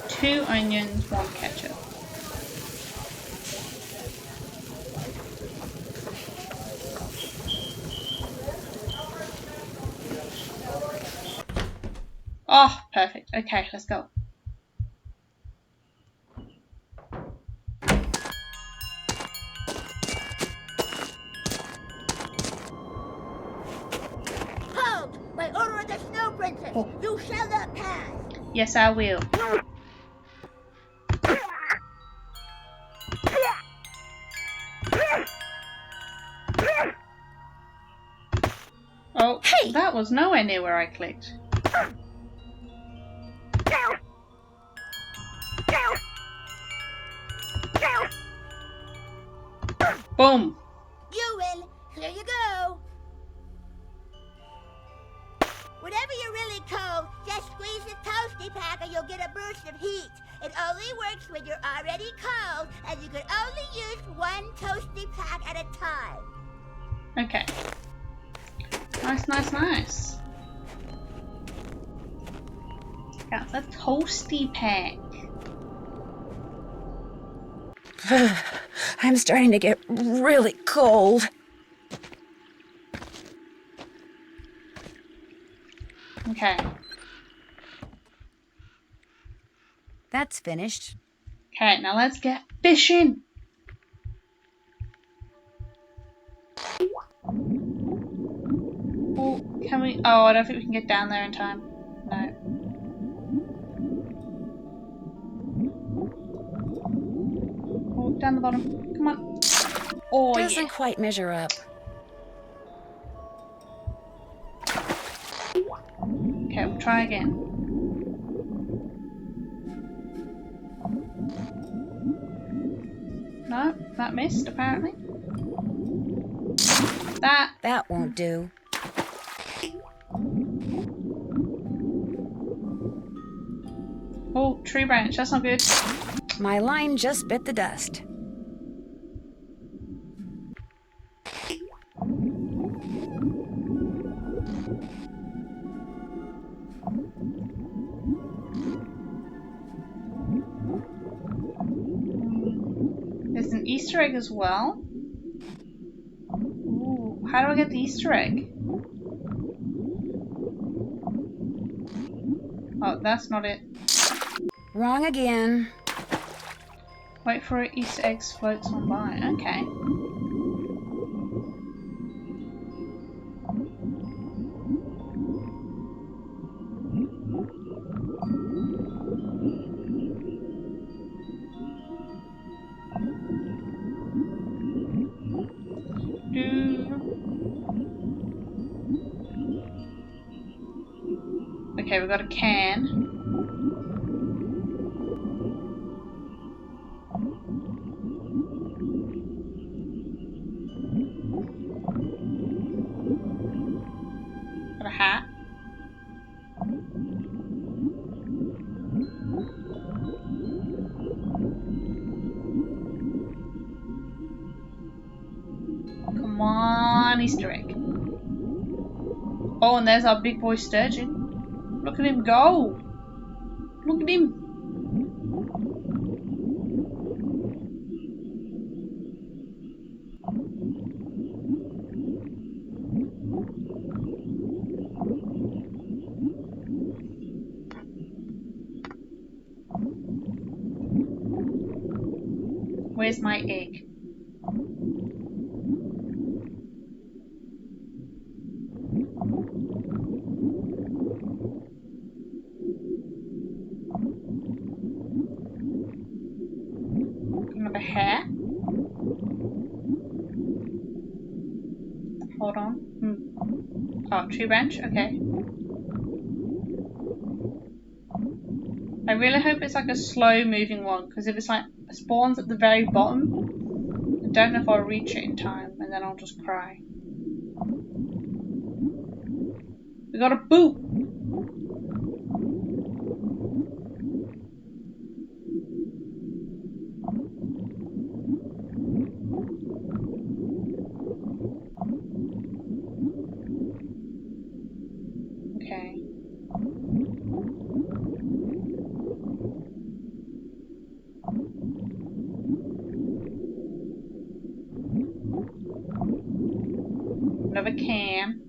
2 onions, 1 ketchup. Oh, perfect. Okay, let's go. Halt! By order of the Snow Princess, Oh. you shall not pass. Yes, I will. Oh, Hey! that was nowhere near where I clicked. Boom! You win. Here you go. Whenever you're really cold, just squeeze the toasty pack and you'll get a burst of heat. It only works when you're already cold, and you can only use 1 toasty pack at a time. Okay. Nice, nice, nice. Got the toasty pack. I'm starting to get really cold. Okay. That's finished. Okay, now let's get fishing. Oh, can we? Oh, I don't think we can get down there in time. No. Oh, down the bottom. Come on. Oh, Doesn't yeah. quite measure up. Okay, we'll try again. No, that missed apparently. That won't do. Oh, tree branch. That's not good. My line just bit the dust. There's an Easter egg as well. Ooh, how do I get the Easter egg? Oh, that's not it. Wrong again. Wait for it. Easter eggs floats on by. Okay. Okay, we've got a can. Got a hat. Come on, Easter egg. Oh, and there's our big boy sturgeon. Look at him go. Look at him. Where's my egg? Another hair. Hold on. Oh, tree branch? Okay. I really hope it's like a slow moving one, because if it's like spawns at the very bottom, I don't know if I'll reach it in time, and then I'll just cry. We got a boot! Okay. Another cam.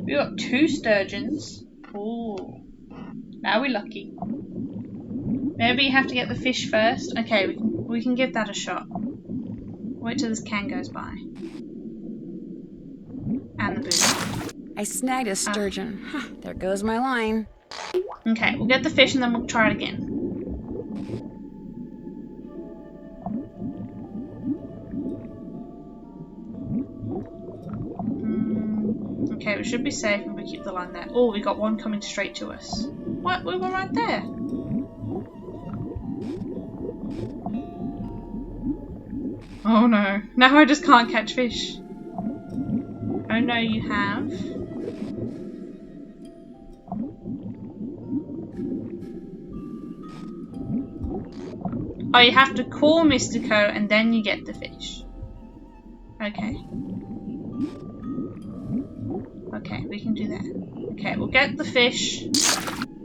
We got 2 sturgeons. Ooh. Now we're lucky. Maybe you have to get the fish first. Okay, we can give that a shot. Wait till this can goes by. And the boot. I snagged a sturgeon. Huh, there goes my line. Okay, we'll get the fish and then we'll try it again. Okay, we should be safe if we keep the line there. Oh, we got one coming straight to us. What? We were right there. Oh no. Now I just can't catch fish. Oh no, you have. Oh, you have to call Mystico and then you get the fish. Okay. Okay, we can do that. Okay, we'll get the fish.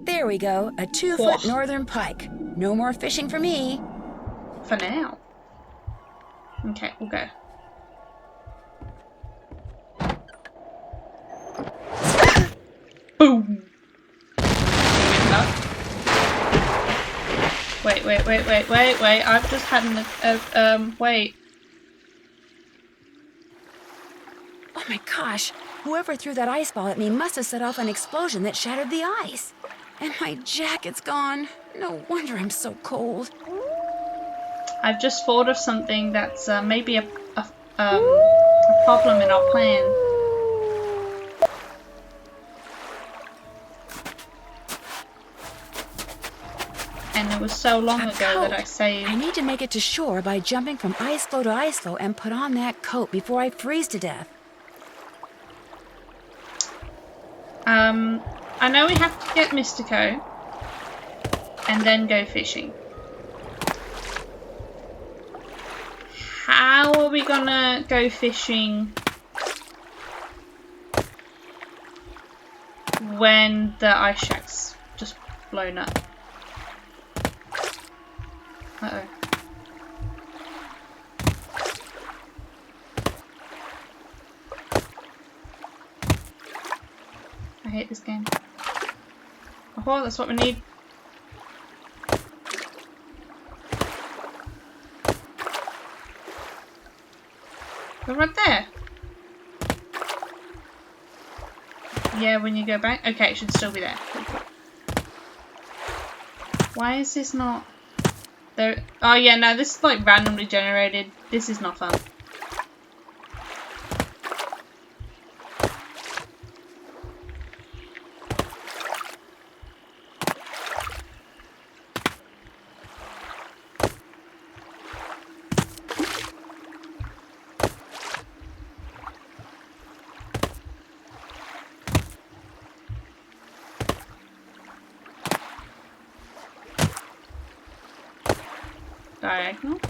There we go, a 2-foot northern pike. No more fishing for me. For now. Okay, we'll go. Boom! Wait. I've just had wait. Oh my gosh, whoever threw that ice ball at me must have set off an explosion that shattered the ice. And my jacket's gone. No wonder I'm so cold. I've just thought of something that's maybe a problem in our plan. And it was so long ago that I saved. I need to make it to shore by jumping from ice floe to ice floe and put on that coat before I freeze to death. I know we have to get Mystico and then go fishing. How are we gonna go fishing when the ice shack's just blown up? Uh-oh. I hate this game. Oh, that's what we need. They're right there. Yeah, when you go back. Okay, it should still be there. Why is this not there? Oh yeah, no, this is like randomly generated. This is not fun. Diagonal.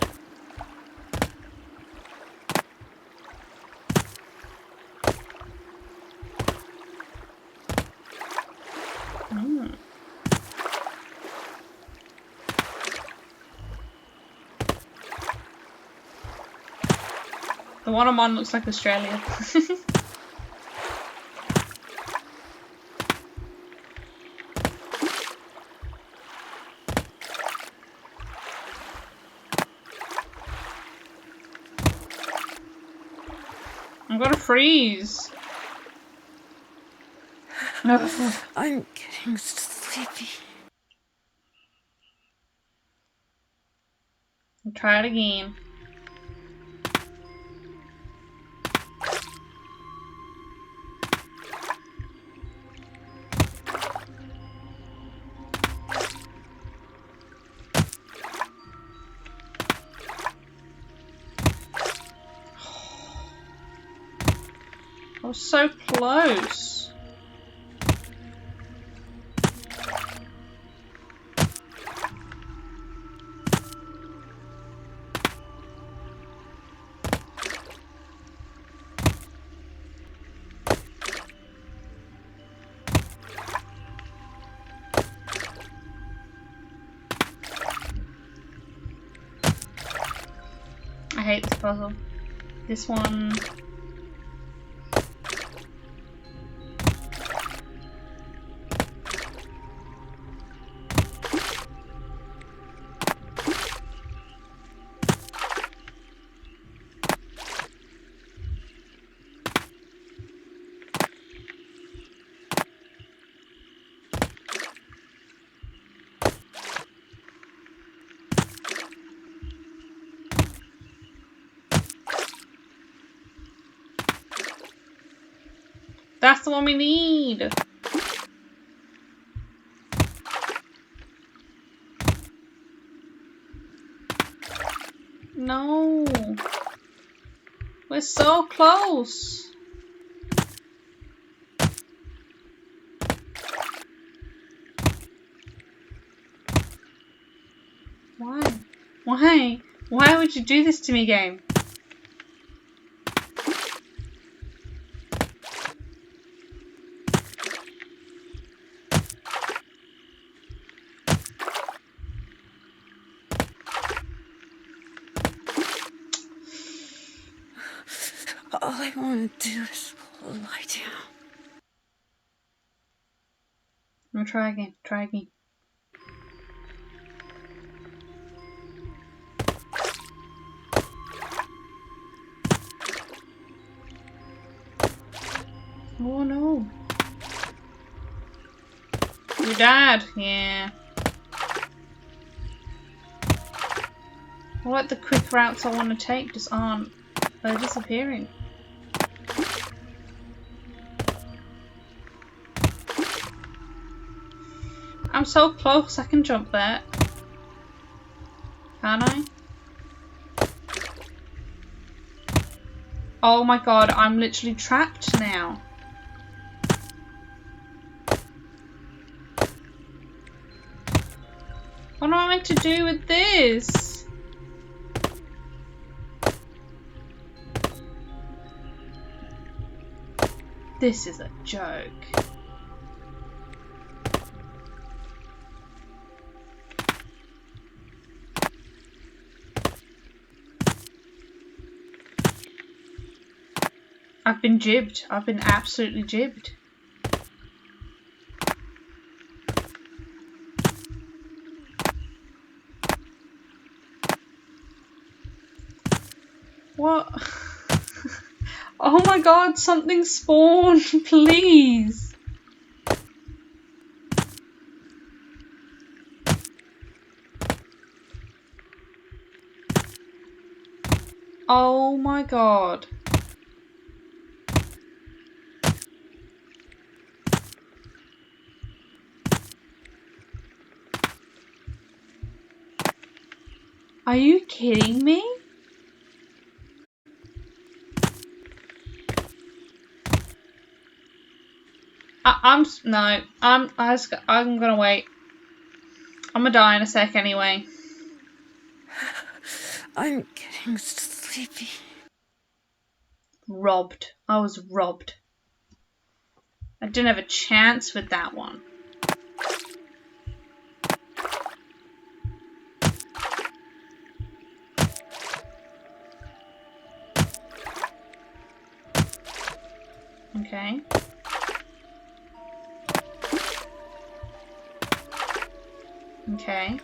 The one I'm on looks like Australia. I'm gonna freeze. I'm getting sleepy. I'll try it again. I was so close. I hate this puzzle. This one. That's the one we need. No. We're so close. Why? Why? Why would you do this to me, game? All I want to do is lie down. I'm gonna try again. Try again. Oh no. Your dad. Yeah. What the quick routes I want to take just aren't. They're disappearing. I'm so close, I can jump there. Can I? Oh my god, I'm literally trapped now. What am I meant to do with this? This is a joke. I've been jibbed. I've been absolutely jibbed. What? Oh my god, something spawned, please. Oh my god. Are you kidding me? I'm gonna wait. I'm gonna die in a sec anyway. I'm getting sleepy. Robbed. I was robbed. I didn't have a chance with that one. Okay. Okay.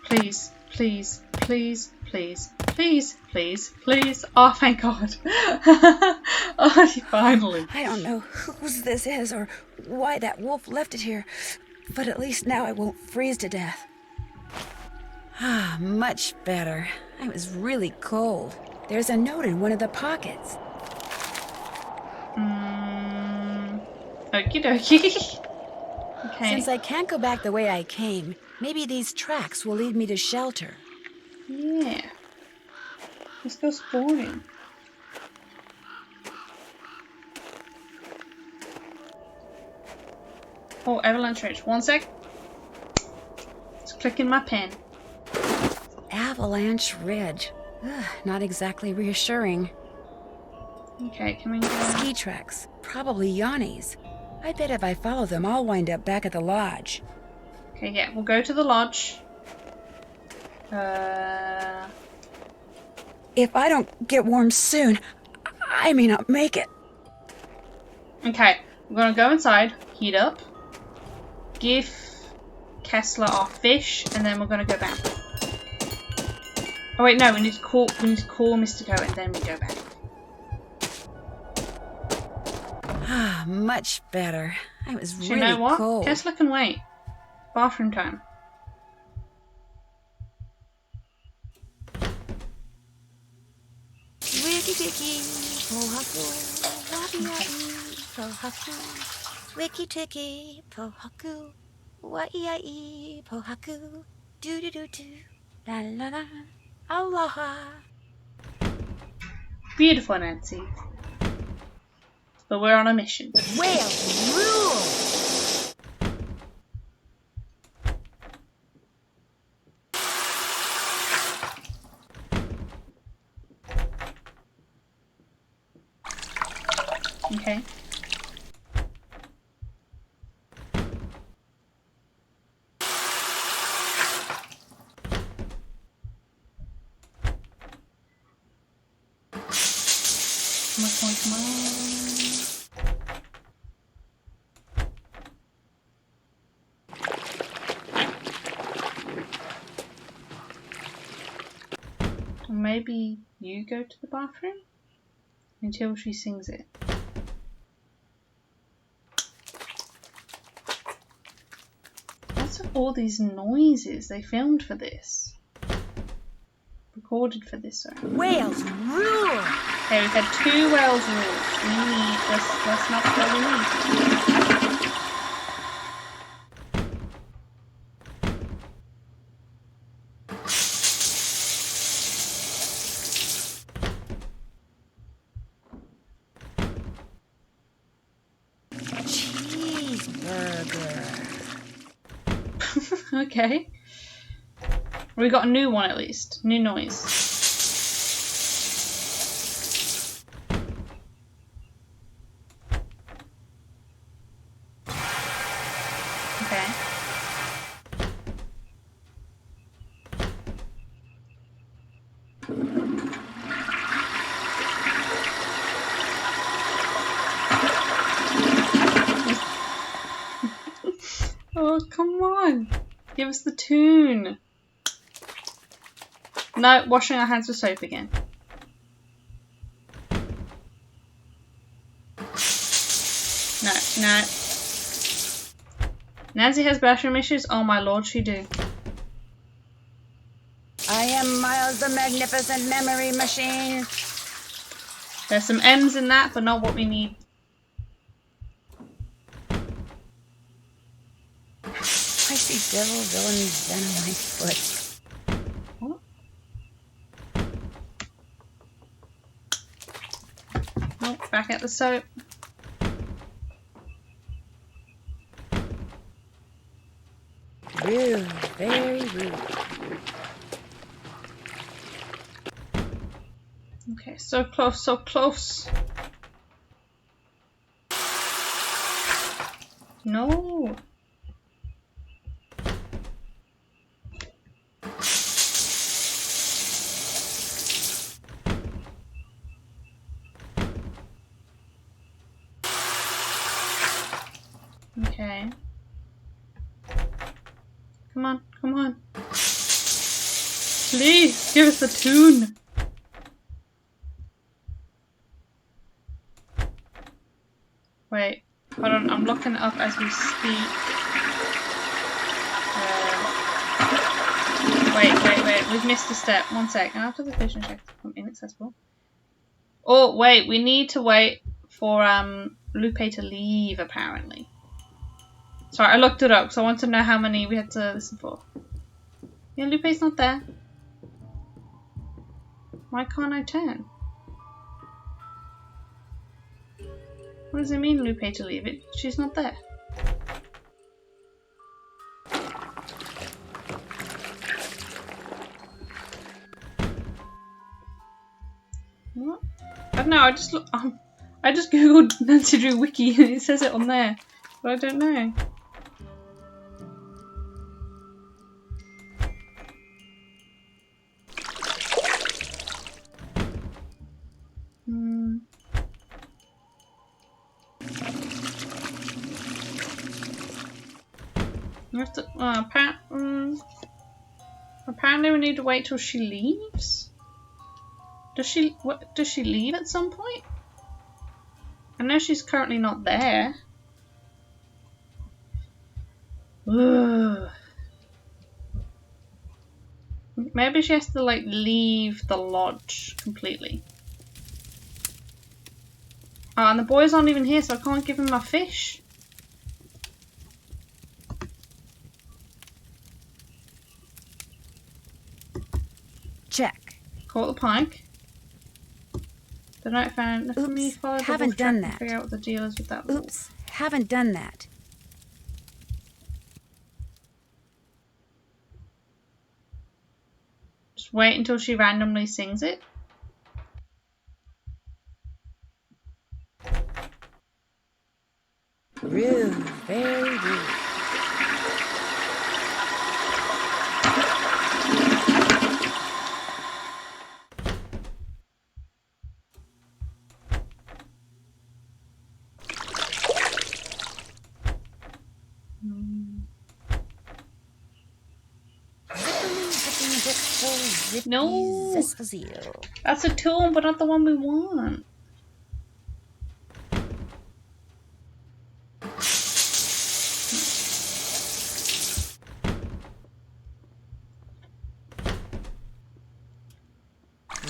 Please, please, please, please, please, please, please. Oh, thank God. Oh, finally. I don't know whose this is or why that wolf left it here, but at least now I won't freeze to death. Ah, much better. I was really cold. There's a note in one of the pockets. Okie dokie. Okay. Since I can't go back the way I came, maybe these tracks will lead me to shelter. Yeah. Let's go exploring. Oh, Avalanche Ridge. One sec. Just clicking my pen. Avalanche Ridge. Ugh, not exactly reassuring. Okay, can we go? Ski tracks. Probably Yanni's. I bet if I follow them, I'll wind up back at the lodge. Okay, yeah, we'll go to the lodge. If I don't get warm soon, I may not make it. Okay, we're gonna go inside, heat up, give Kessler our fish, and then we're gonna go back. Oh wait, no, we need to call Mr. Cohen, and then we go back. Ah, much better. I was really you know what? cold. Kessler can wait. Bathroom time. Wiki tiki, pohaku, wa'iai, pohaku. Wiki tiki, pohaku, wa'iai, pohaku. Do do do do, la la la, aloha. Beautiful, Nancy. But we're on a mission. Whale rule! Okay. Come on. Maybe you go to the bathroom until she sings it. What's with all these noises? They filmed for this. Recorded for this, sorry. Whales rule! Okay, we've had 2 whales rules. Let's not go we need. Okay. We got a new one at least. New noise. Okay. Oh, come on. Give us the tune. No, washing our hands with soap again. No. Nancy has bathroom issues? Oh my lord, she do. I am Miles the Magnificent Memory Machine. There's some M's in that, but not what we need. I see devil, villain, venom my foot. What? Oh, back at the soap. Rude, very rude. Okay, so close, so close. No. Okay. Come on, come on. Please, give us a tune. Wait, hold on, I'm looking it up as we speak. Wait, we've missed a step. 1 sec. After the fishing shack become inaccessible. Oh, wait, we need to wait for Lupe to leave, apparently. Sorry, I looked it up because I want to know how many we had to listen for. Yeah, Lupe's not there. Why can't I turn? What does it mean, Lupe to leave it? She's not there. What? I don't know. I just googled Nancy Drew Wiki and it says it on there, but I don't know. We have to, apparently we need to wait till she leaves. Does she leave at some point? I know she's currently not there. Ugh. Maybe she has to like leave the lodge completely. Oh, and the boys aren't even here, so I can't give him my fish. Check. Caught the pike. The night found. Look at me follow the haven't wolf done track and that. figure out what the deal is with that. Oops, haven't done that. Just wait until she randomly sings it. Rude, very rude. No, that's a tune, but not the one we want.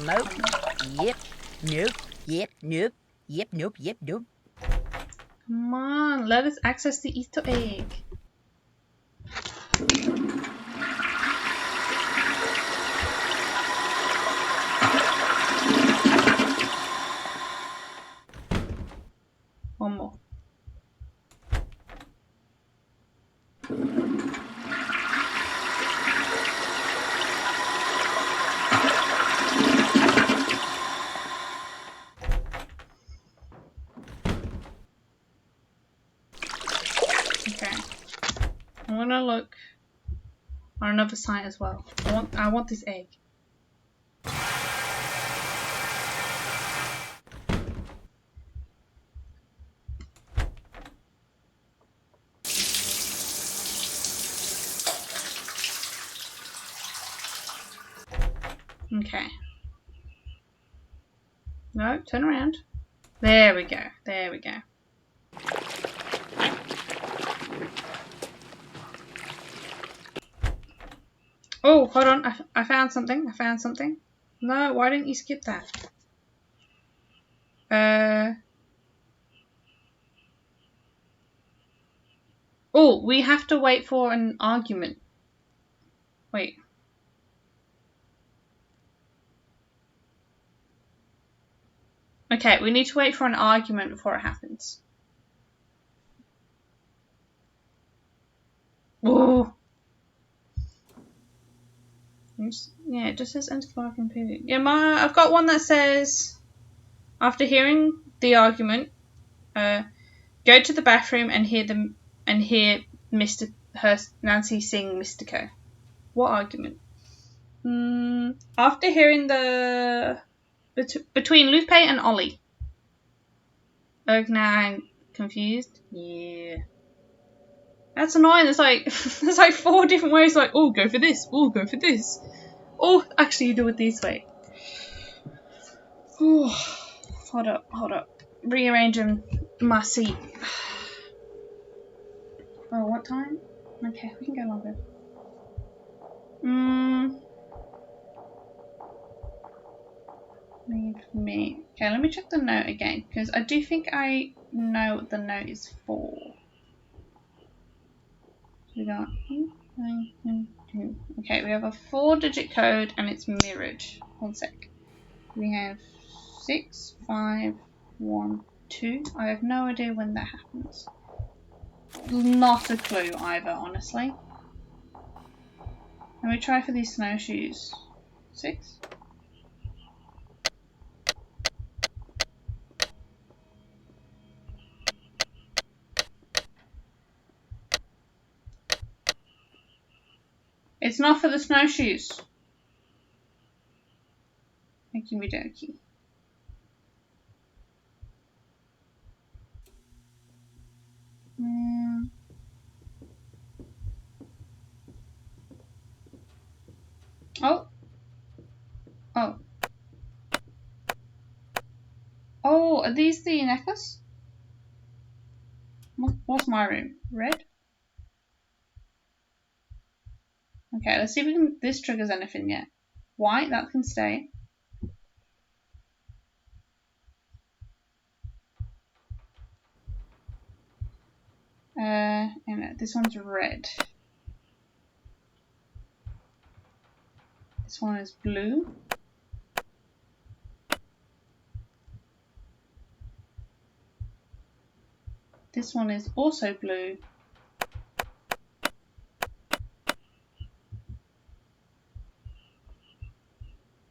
Nope. Yep. Nope. Yep. Nope. Yep. Nope. Yep. Nope. Come on, let us access the Easter egg. One more. Okay. I'm gonna look on another site as well. I want this egg. Okay. No, turn around. There we go. There we go. Oh, hold on. I found something. I found something. No, why didn't you skip that? Oh, we have to wait for an argument. Wait. Okay, we need to wait for an argument before it happens. Oh. Yeah, it just says enter Clark and Pivot. Yeah, I've got one that says, after hearing the argument, go to the bathroom and hear and hear Nancy sing Mystico. What argument? After hearing the between Lupe and Ollie. Oh, now I'm confused. Yeah. That's annoying. There's like 4 different ways. Like, oh, go for this. Oh, go for this. Oh, actually, you do it this way. Oh, hold up. Rearranging my seat. Oh, what time? Okay, we can go longer. Leave me. Okay, let me check the note again, because I do think I know what the note is for. So we got... Okay, we have a 4-digit code, and it's mirrored. 1 sec. We have 6, 5, 1, 2. I have no idea when that happens. Not a clue either, honestly. Let me try for these snowshoes. 6. It's not for the snowshoes. Okie dokie. Oh. Oh, are these the necklace? What's my room? Red? Okay, let's see if this triggers anything yet. White, that can stay. And this one's red. This one is blue. This one is also blue.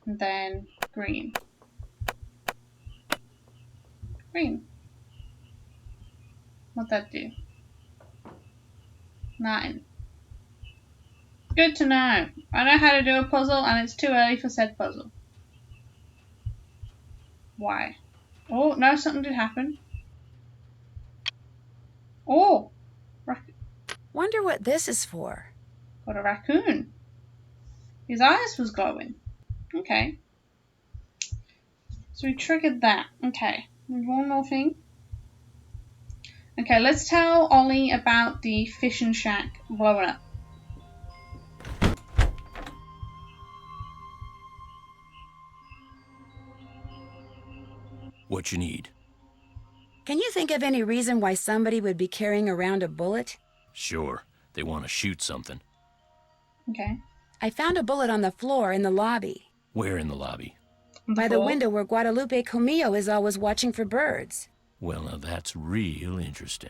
And then green. Green. What'd that do? 9. Good to know. I know how to do a puzzle, and it's too early for said puzzle. Why? Oh, no, something did happen. Oh! Wonder what this is for. Got a raccoon. His eyes was glowing. Okay. So we triggered that. Okay. One more thing. Okay, let's tell Ollie about the fishing shack blowing up. What you need? Can you think of any reason why somebody would be carrying around a bullet? Sure. They want to shoot something. Okay. I found a bullet on the floor in the lobby. Where in the lobby? By the window where Guadalupe Comillo is always watching for birds. Well, now that's real interesting.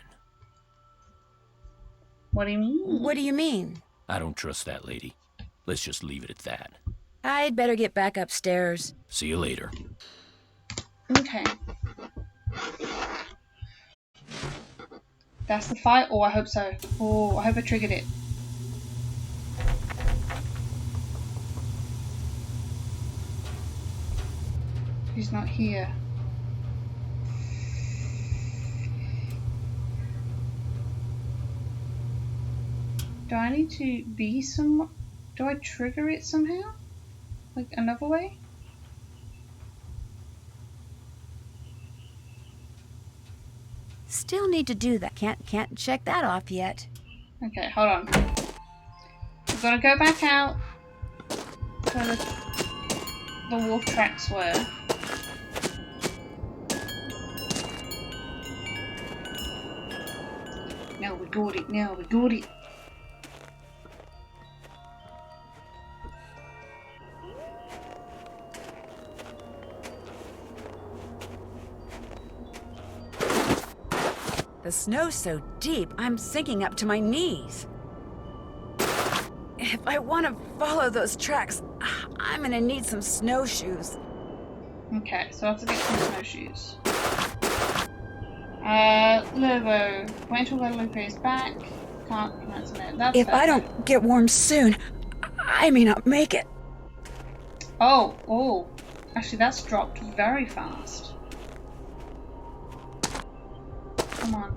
What do you mean? What do you mean? I don't trust that lady. Let's just leave it at that. I'd better get back upstairs. See you later. Okay. That's the fight? Oh, I hope so. Oh, I hope I triggered it. He's not here. Do I need to be some... Do I trigger it somehow? Like another way? Still need to do that. Can't check that off yet. Okay, hold on. We've got to go back out where the wolf tracks were. Now we got it, now we got it. The snow's so deep, I'm sinking up to my knees. If I want to follow those tracks, I'm gonna need some snowshoes. Okay, so I have to get some snowshoes. Lobo. Wait till Lupo is back. Can't pronounce it. That's If I don't get warm soon, I may not make it. Oh. Actually, that's dropped very fast. Come on.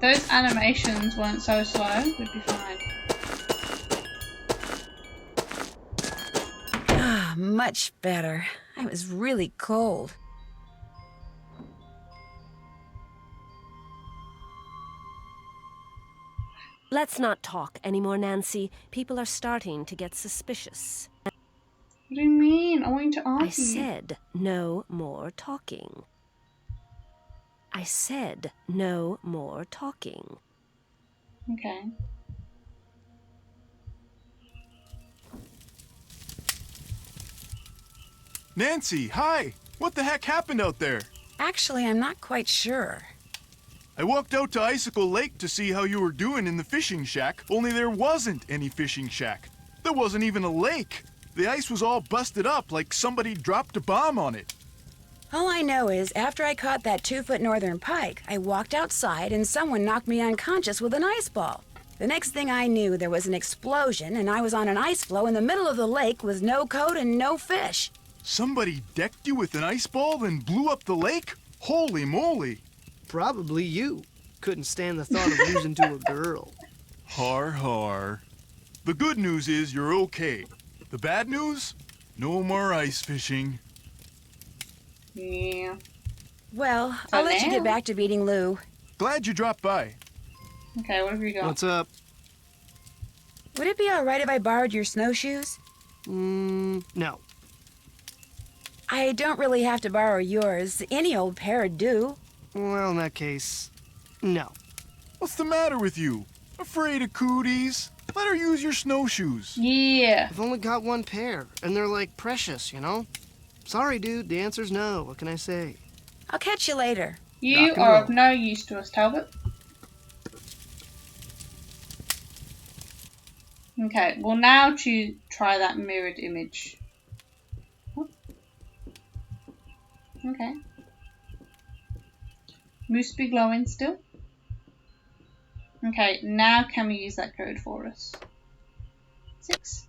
Those animations weren't so slow. We'd be fine. Ah, much better. I was really cold. Let's not talk anymore, Nancy. People are starting to get suspicious. What do you mean? I want you to argue. I said no more talking. I said no more talking. Okay. Nancy, hi! What the heck happened out there? Actually, I'm not quite sure. I walked out to Icicle Lake to see how you were doing in the fishing shack, only there wasn't any fishing shack. There wasn't even a lake. The ice was all busted up like somebody dropped a bomb on it. All I know is after I caught that 2-foot northern pike, I walked outside and someone knocked me unconscious with an ice ball. The next thing I knew, there was an explosion and I was on an ice floe in the middle of the lake with no coat and no fish. Somebody decked you with an ice ball and blew up the lake? Holy moly! Probably you. Couldn't stand the thought of losing to a girl. Har. The good news is you're okay. The bad news? No more ice fishing. Yeah. Well, I'll let you get back to beating Lou. Glad you dropped by. Okay, what have you got? What's up? Would it be all right if I borrowed your snowshoes? No. I don't really have to borrow yours. Any old pair would do. Well, in that case, no. What's the matter with you? Afraid of cooties? Let her use your snowshoes. Yeah. I've only got one pair, and they're like precious, you know? Sorry, dude, the answer's no. What can I say? I'll catch you later. You Rock and are roll. of no use to us, Talbot. Okay, we'll now try that mirrored image. Oh. Okay. Moose be glowing still. Okay, now can we use that code for us? 6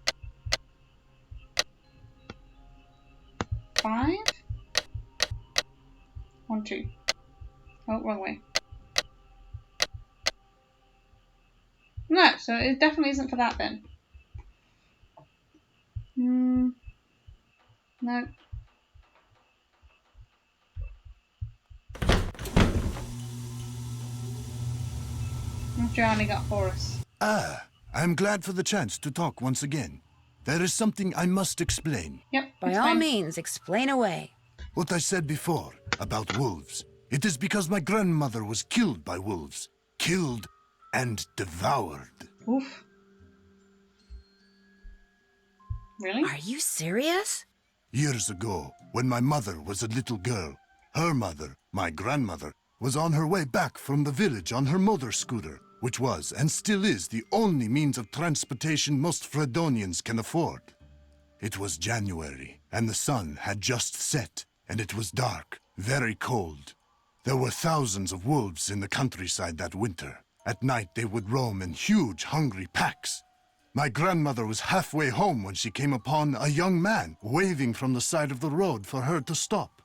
5 1 2. Oh, wrong way. No, so it definitely isn't for that then. No. What Johnny got for us? I'm glad for the chance to talk once again. There is something I must explain. Yep. By all means, explain away. What I said before about wolves. It is because my grandmother was killed by wolves. Killed and devoured. Oof. Really? Are you serious? Years ago, when my mother was a little girl, her mother, my grandmother, was on her way back from the village on her motor scooter, which was and still is the only means of transportation most Fredonians can afford. It was January, and the sun had just set, and it was dark, very cold. There were thousands of wolves in the countryside that winter. At night they would roam in huge, hungry packs. My grandmother was halfway home when she came upon a young man waving from the side of the road for her to stop.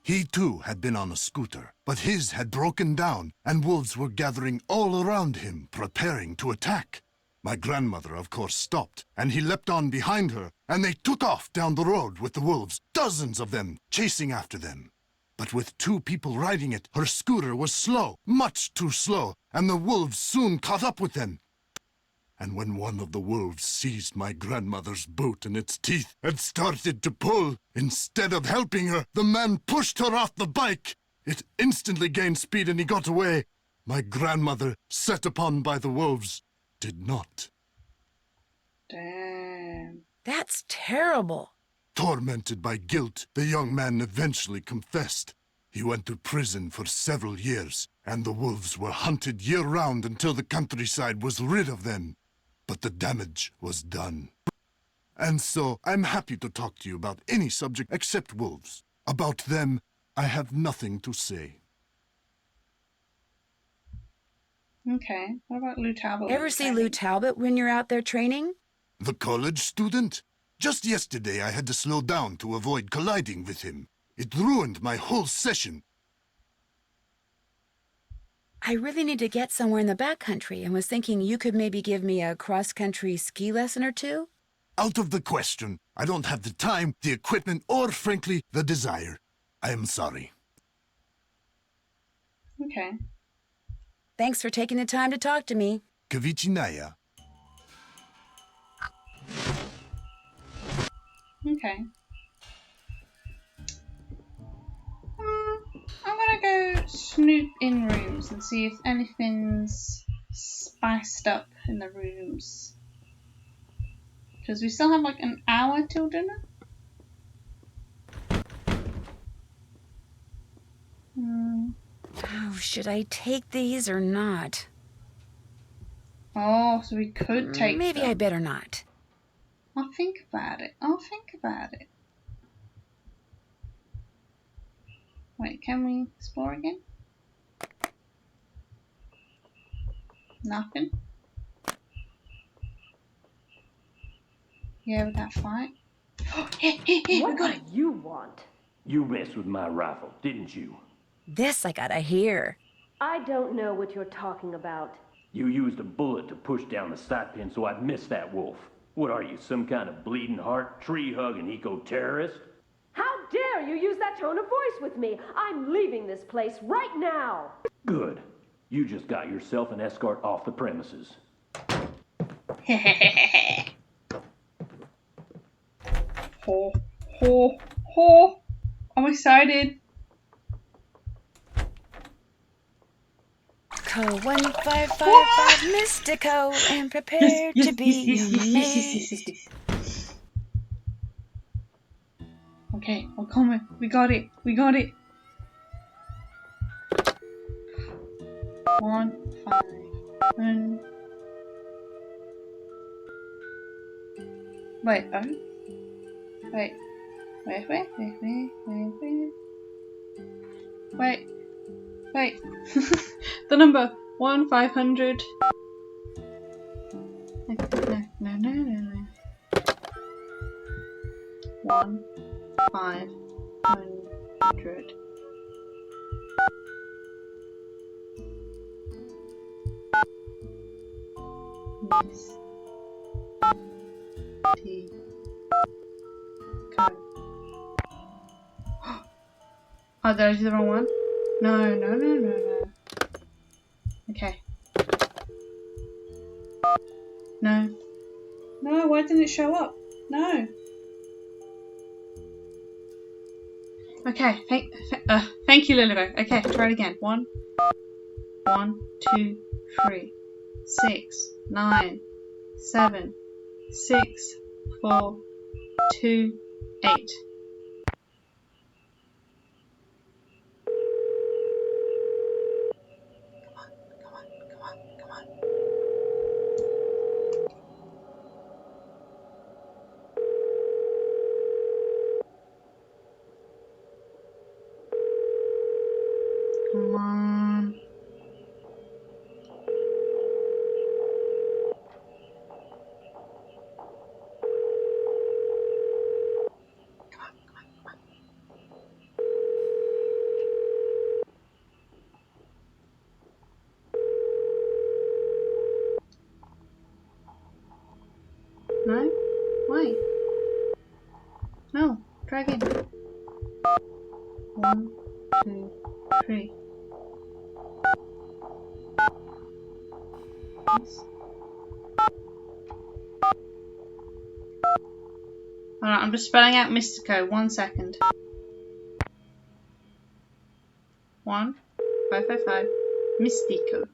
He too had been on a scooter, but his had broken down, and wolves were gathering all around him, preparing to attack. My grandmother, of course, stopped, and he leapt on behind her, and they took off down the road with the wolves, dozens of them, chasing after them. But with 2 people riding it, her scooter was slow, much too slow, and the wolves soon caught up with them. And when one of the wolves seized my grandmother's boot in its teeth and started to pull, instead of helping her, the man pushed her off the bike. It instantly gained speed and he got away. My grandmother, set upon by the wolves, did not. Damn. That's terrible. Tormented by guilt, the young man eventually confessed. He went to prison for several years, and the wolves were hunted year-round until the countryside was rid of them. But the damage was done. And so, I'm happy to talk to you about any subject except wolves. About them, I have nothing to say. Okay. What about Lou Talbot? Ever see Lou Talbot when you're out there training? The college student? Just yesterday I had to slow down to avoid colliding with him. It ruined my whole session. I really need to get somewhere in the backcountry and was thinking you could maybe give me a cross-country ski lesson or two? Out of the question. I don't have the time, the equipment, or, frankly, the desire. I am sorry. Okay. Thanks for taking the time to talk to me. Kavichinaya. Okay. I'm gonna go snoop in rooms and see if anything's spiced up in the rooms. Because we still have like an hour till dinner. Oh, should I take these or not? Oh, so we could take Maybe them. I better not. I'll think about it. I'll think about it. Wait, can we explore again? Nothing. Yeah, we got fight. What got it. do you want? You messed with my rifle, didn't you? This I gotta hear. I don't know what you're talking about. You used a bullet to push down the sight pin so I'd miss that wolf. What are you, some kind of bleeding heart, tree-hugging eco-terrorist? How dare you use that tone of voice with me? I'm leaving this place right now. Good. You just got yourself an escort off the premises. Ho, ho, ho. I'm excited. Code 1555 Mystico and prepare to be amazed. Okay, we're coming. We got it. We got it. 1, 5, 1. Wait, oh. Wait. Wait. The number 1-500. No. 1-500. Miss T. Go. Oh, did I do the wrong one? No. Okay. No, why didn't it show up? No. Okay, thank you, Lilibert. Okay, try it again. 1, 2, 3, 6, 9, 7, 6, 4, 2, 8. Come on. Come on. No? Why? No, try again. 1, 2, 3. Yes. Alright, I'm just spelling out Mystico. 1 second. 1-555 Mystico.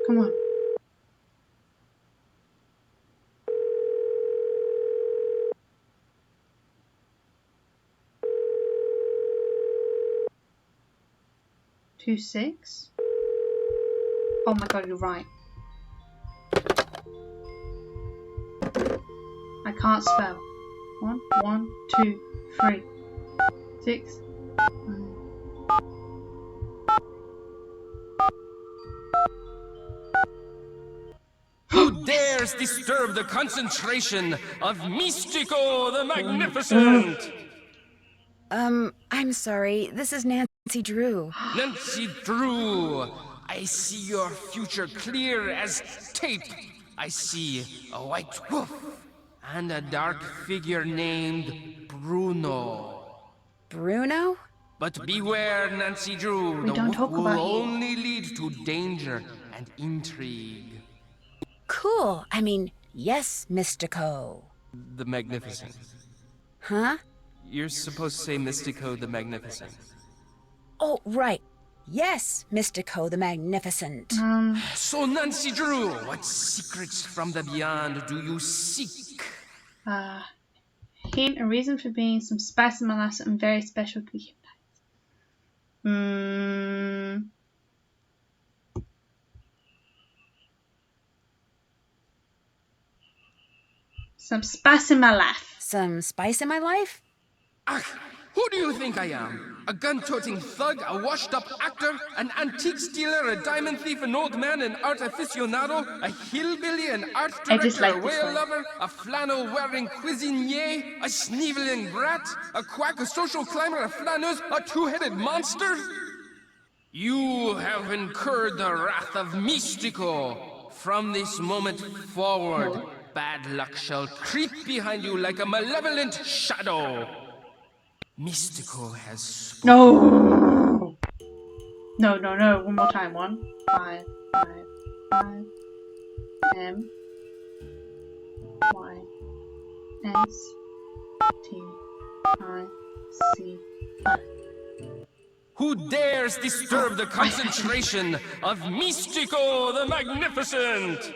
Come on. Two, 6. Oh my god, you're right. I can't spell. 1, 1, 2, 3, 6. Who dares disturb the concentration of Mystico the Magnificent? I'm sorry. This is Nancy Drew. Nancy Drew, I see your future clear as tape. I see a white wolf and a dark figure named Bruno. Bruno? But beware, Nancy Drew, We the don't wolf talk will about you. only lead to danger and intrigue. Cool. I mean, yes, Mystico. The Magnificent. Huh? You're supposed to say Mystico the Magnificent. Oh, right. Yes, Mystico the Magnificent. So, Nancy Drew, what secrets from the beyond do you seek? Hint, a reason for being some spicy molasses and very special cooking nights. Some spice in my life. Some spice in my life? Ach, who do you think I am? A gun-toting thug, a washed-up actor, an antique stealer, a diamond thief, an old man, an art aficionado, a hillbilly, an art director, a whale lover, a flannel-wearing cuisinier, a sneeveling brat, a quack, a social climber, a flaneuse, a two-headed monster? You have incurred the wrath of Mystico. From this moment forward, bad luck shall creep behind you like a malevolent shadow. Mystico has spoken. No! No. One more time. 1, 5, 5, 5. M. Y. S. T. I. C. I. Who dares disturb the concentration of Mystico the Magnificent?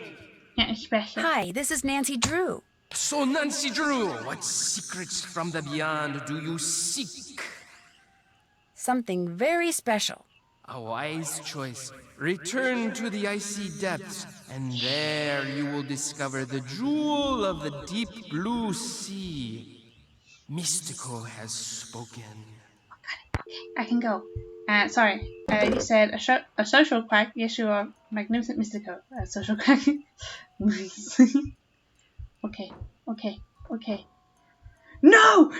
Ja, ich spreche. Hi, this is Nancy Drew. So, Nancy Drew, what secrets from the beyond do you seek? Something very special. A wise choice. Return to the icy depths, and there you will discover the jewel of the deep blue sea. Mystico has spoken. Okay, I can go. Sorry. You said a social quack. Yes, you are magnificent Mystico. A social quack. Okay. No!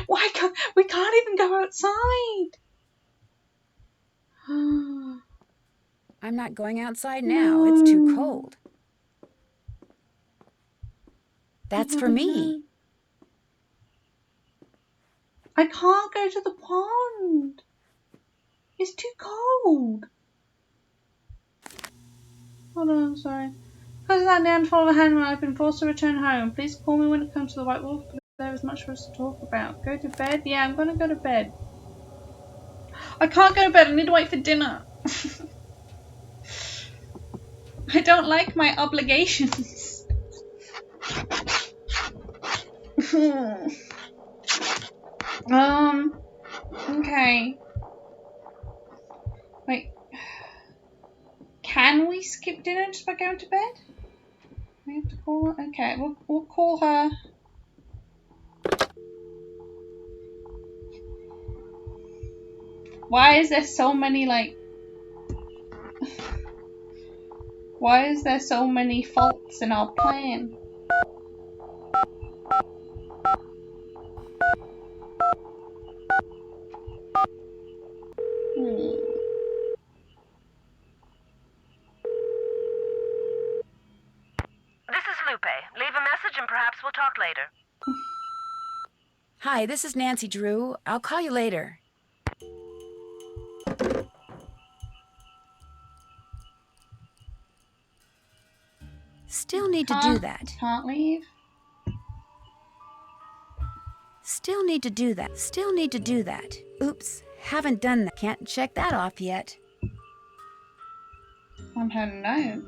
Why can't we even go outside? I'm not going outside now. It's too cold. That's for me. I can't go to the pond. It's too cold. Hold on, I'm sorry. Because of that downfall of the hand, I've been forced to return home. Please call me when it comes to the White Wolf, but there is much for us to talk about. Go to bed? Yeah, I'm going to go to bed. I can't go to bed. I need to wait for dinner. I don't like my obligations. Okay. Wait. Can we skip dinner just by going to bed? We have to call her? Okay, we'll call her. Why is there so many, like... Why is there so many faults in our plan? This is Lupe. Leave a message and perhaps we'll talk later. Hi, this is Nancy Drew. I'll call you later. Still need to do that. Can't leave. Still need to do that. Still need to do that. Oops, haven't done that. Can't check that off yet. On her note.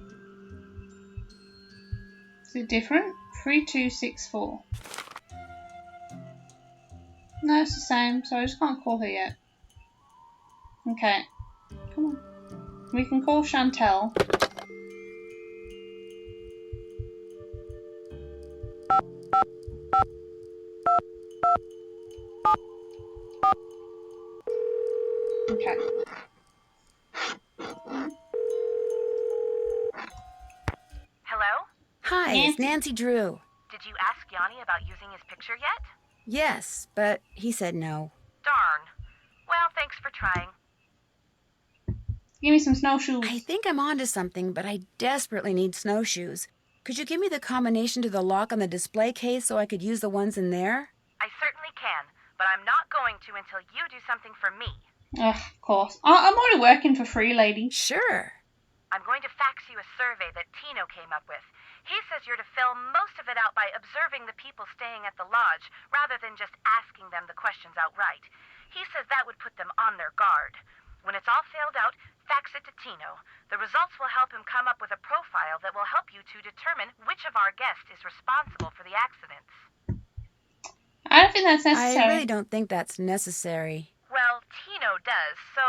Is it different? 3264. No, it's the same, so I just can't call her yet. Okay. Come on. We can call Chantel. Hi, it's Nancy Drew. Did you ask Yanni about using his picture yet? Yes, but he said no. Darn. Well, thanks for trying. Give me some snowshoes. I think I'm onto something, but I desperately need snowshoes. Could you give me the combination to the lock on the display case so I could use the ones in there? I certainly can, but I'm not going to until you do something for me. Ugh, of course. I'm already working for free, lady. Sure. I'm going to fax you a survey that Tino came up with. He says you're to fill most of it out by observing the people staying at the lodge, rather than just asking them the questions outright. He says that would put them on their guard. When it's all filled out, fax it to Tino. The results will help him come up with a profile that will help you to determine which of our guests is responsible for the accidents. I don't think that's necessary. I really don't think that's necessary. Well, Tino does, so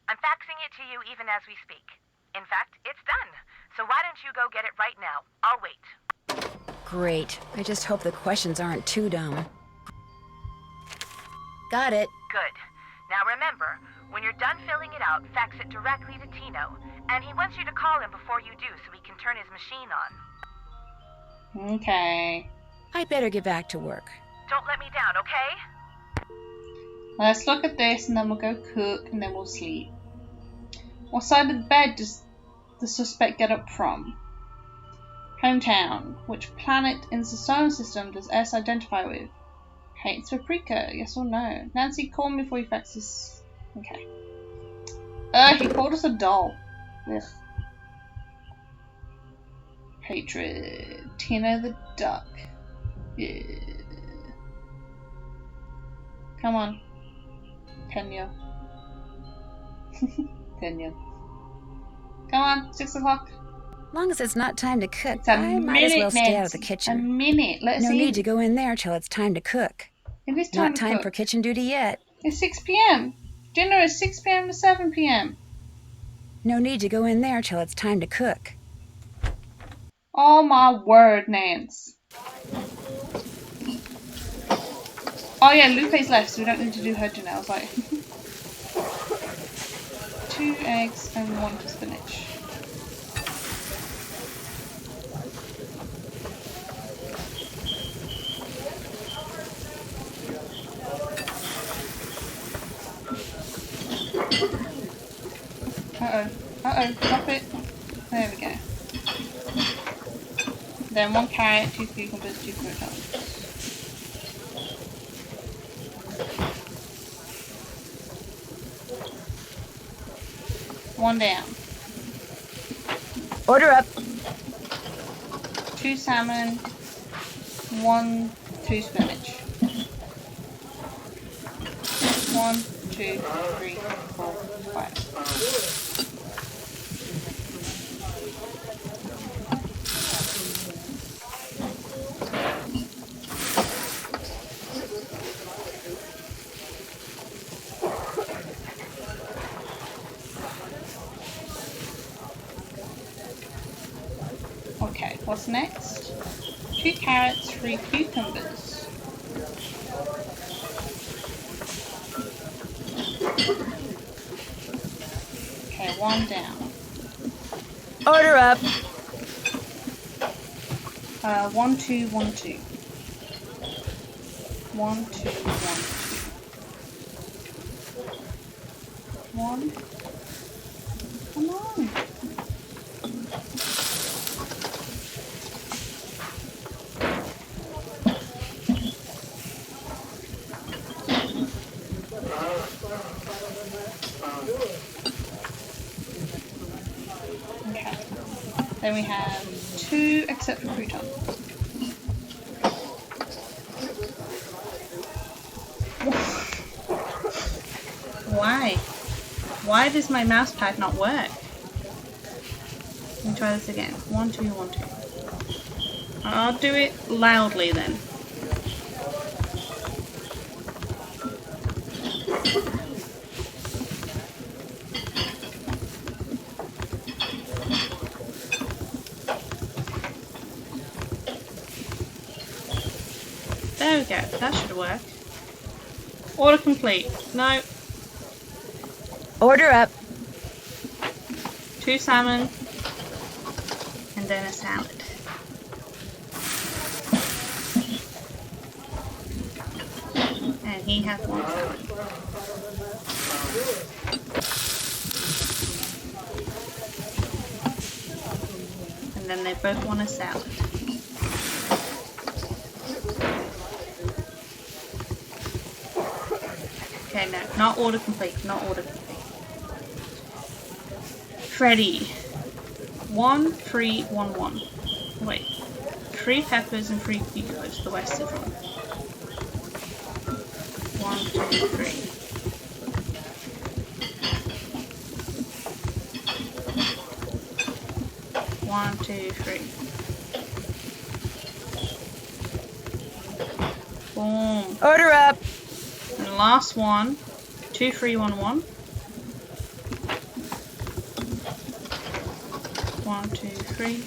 I'm faxing it to you even as we speak. In fact, it's done. So why don't you go get it right now? I'll wait. Great. I just hope the questions aren't too dumb. Got it. Good. Now remember, when you're done filling it out, fax it directly to Tino. And he wants you to call him before you do so he can turn his machine on. Okay. I better get back to work. Don't let me down, okay? Let's look at this and then we'll go cook and then we'll sleep. What side of the bed does the suspect get up from? Hometown. Which planet in the solar system does S identify with? Hates paprika, yes or no? Nancy, call me before you fax this. Okay. He called us a doll. Ugh. Hatred. Tina the duck. Yeah. Come on. Tenya. Tenya. Come on, 6 o'clock. Long as it's not time to cook, It's a I might as minute, well stay out of the Nancy. kitchen. A minute. Let's No see. need to go in there till it's time to cook. It is Not to time cook. for kitchen duty yet. It's 6 p.m. Dinner is 6 p.m. to 7 p.m. No need to go in there till it's time to cook. Oh my word, Nance. Oh yeah, Lupe's left, so we don't need to do her dinner. I was like, 2 eggs and 1 spinach. Drop it. There we go. Then 1 carrot, 2 cucumbers, 2 croutons. One down. Order up. 2 salmon, 1, 2 spinach. 1, 2, 3, 4, 5. Okay, what's next? 2 carrots, 3 cucumbers. Okay, 1 down. Order up. 1, 2, 1, 2. 1, 2, 1, 2. 1. Come on. Okay. Then we have 2 except for croutons. Why? Why does my mouse pad not work? Let me try this again. 1, 2, 1, 2. I'll do it loudly then. There we go. That should work. Order complete. No. Order up. 2 salmon. And then a salad. And he has one salad. And then they both want a salad. Okay, no, not order complete, not order complete. Freddy. 1, 3, 1, 1. Wait. 3 peppers and 3 cucumbers, the Western one. 1, 2, 3. One, two, three. Boom. Order up. And the last one. 2, 3, 1, 1. 1, 2, 3.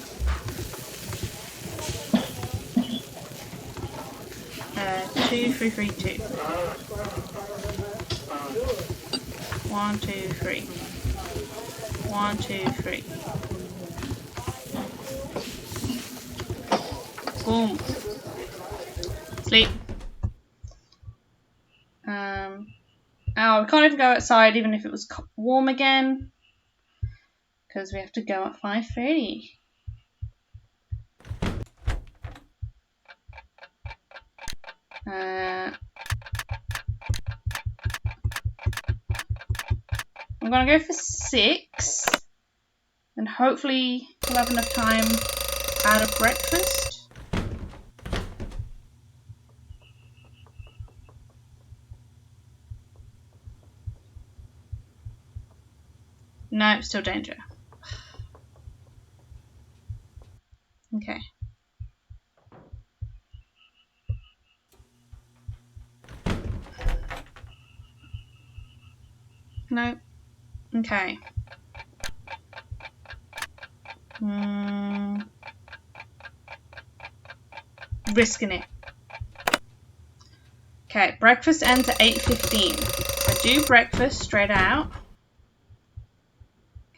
2, 3, 3, 2. 1, 2, 3. 1, 2, 3. Boom. Sleep. Oh, we can't even go outside even if it was warm again. Because we have to go at 5:30. I'm gonna go for 6. And hopefully we'll have enough time out of breakfast. No, still danger. Okay. No. Okay. Risking it. Okay, breakfast ends at 8:15. So do breakfast straight out.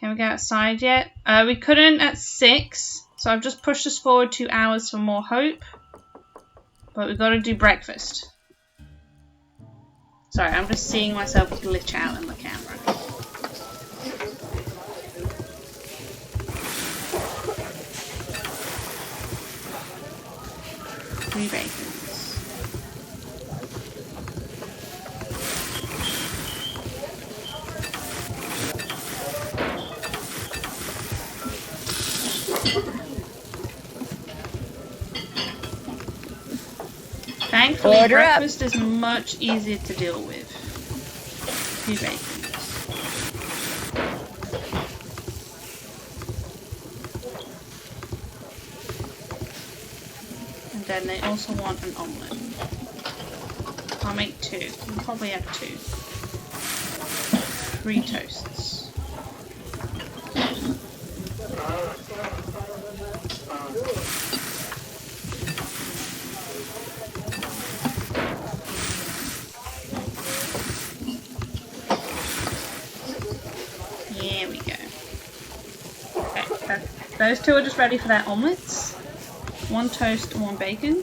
Can we go outside yet? We couldn't at 6, so I've just pushed us forward 2 hours for more hope. But we've got to do breakfast. Sorry, I'm just seeing myself glitch out in the camera. Three bacons. Thankfully, breakfast is much easier to deal with. 2 bacons. And then they also want an omelette. I'll make 2. We'll probably have 2. 3 toasts. There we go. Okay, those 2 are just ready for their omelettes. 1 toast and 1 bacon.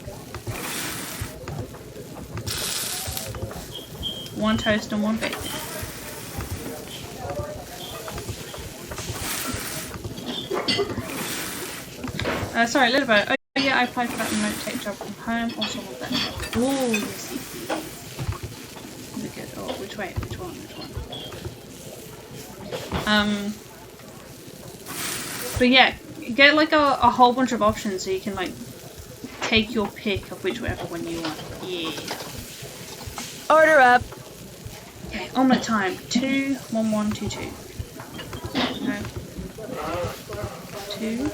1 toast and 1 bacon. Sorry, a little bit. Oh yeah, I applied for that remote tech job from home. Also want that job. Oh, yes, we good. Oh, which way? Which one? But yeah, get like a whole bunch of options so you can like take your pick of whichever one you want. Yeah. Order up. Okay, omelette time. 2, 1, 1, 2, 2. No. 2.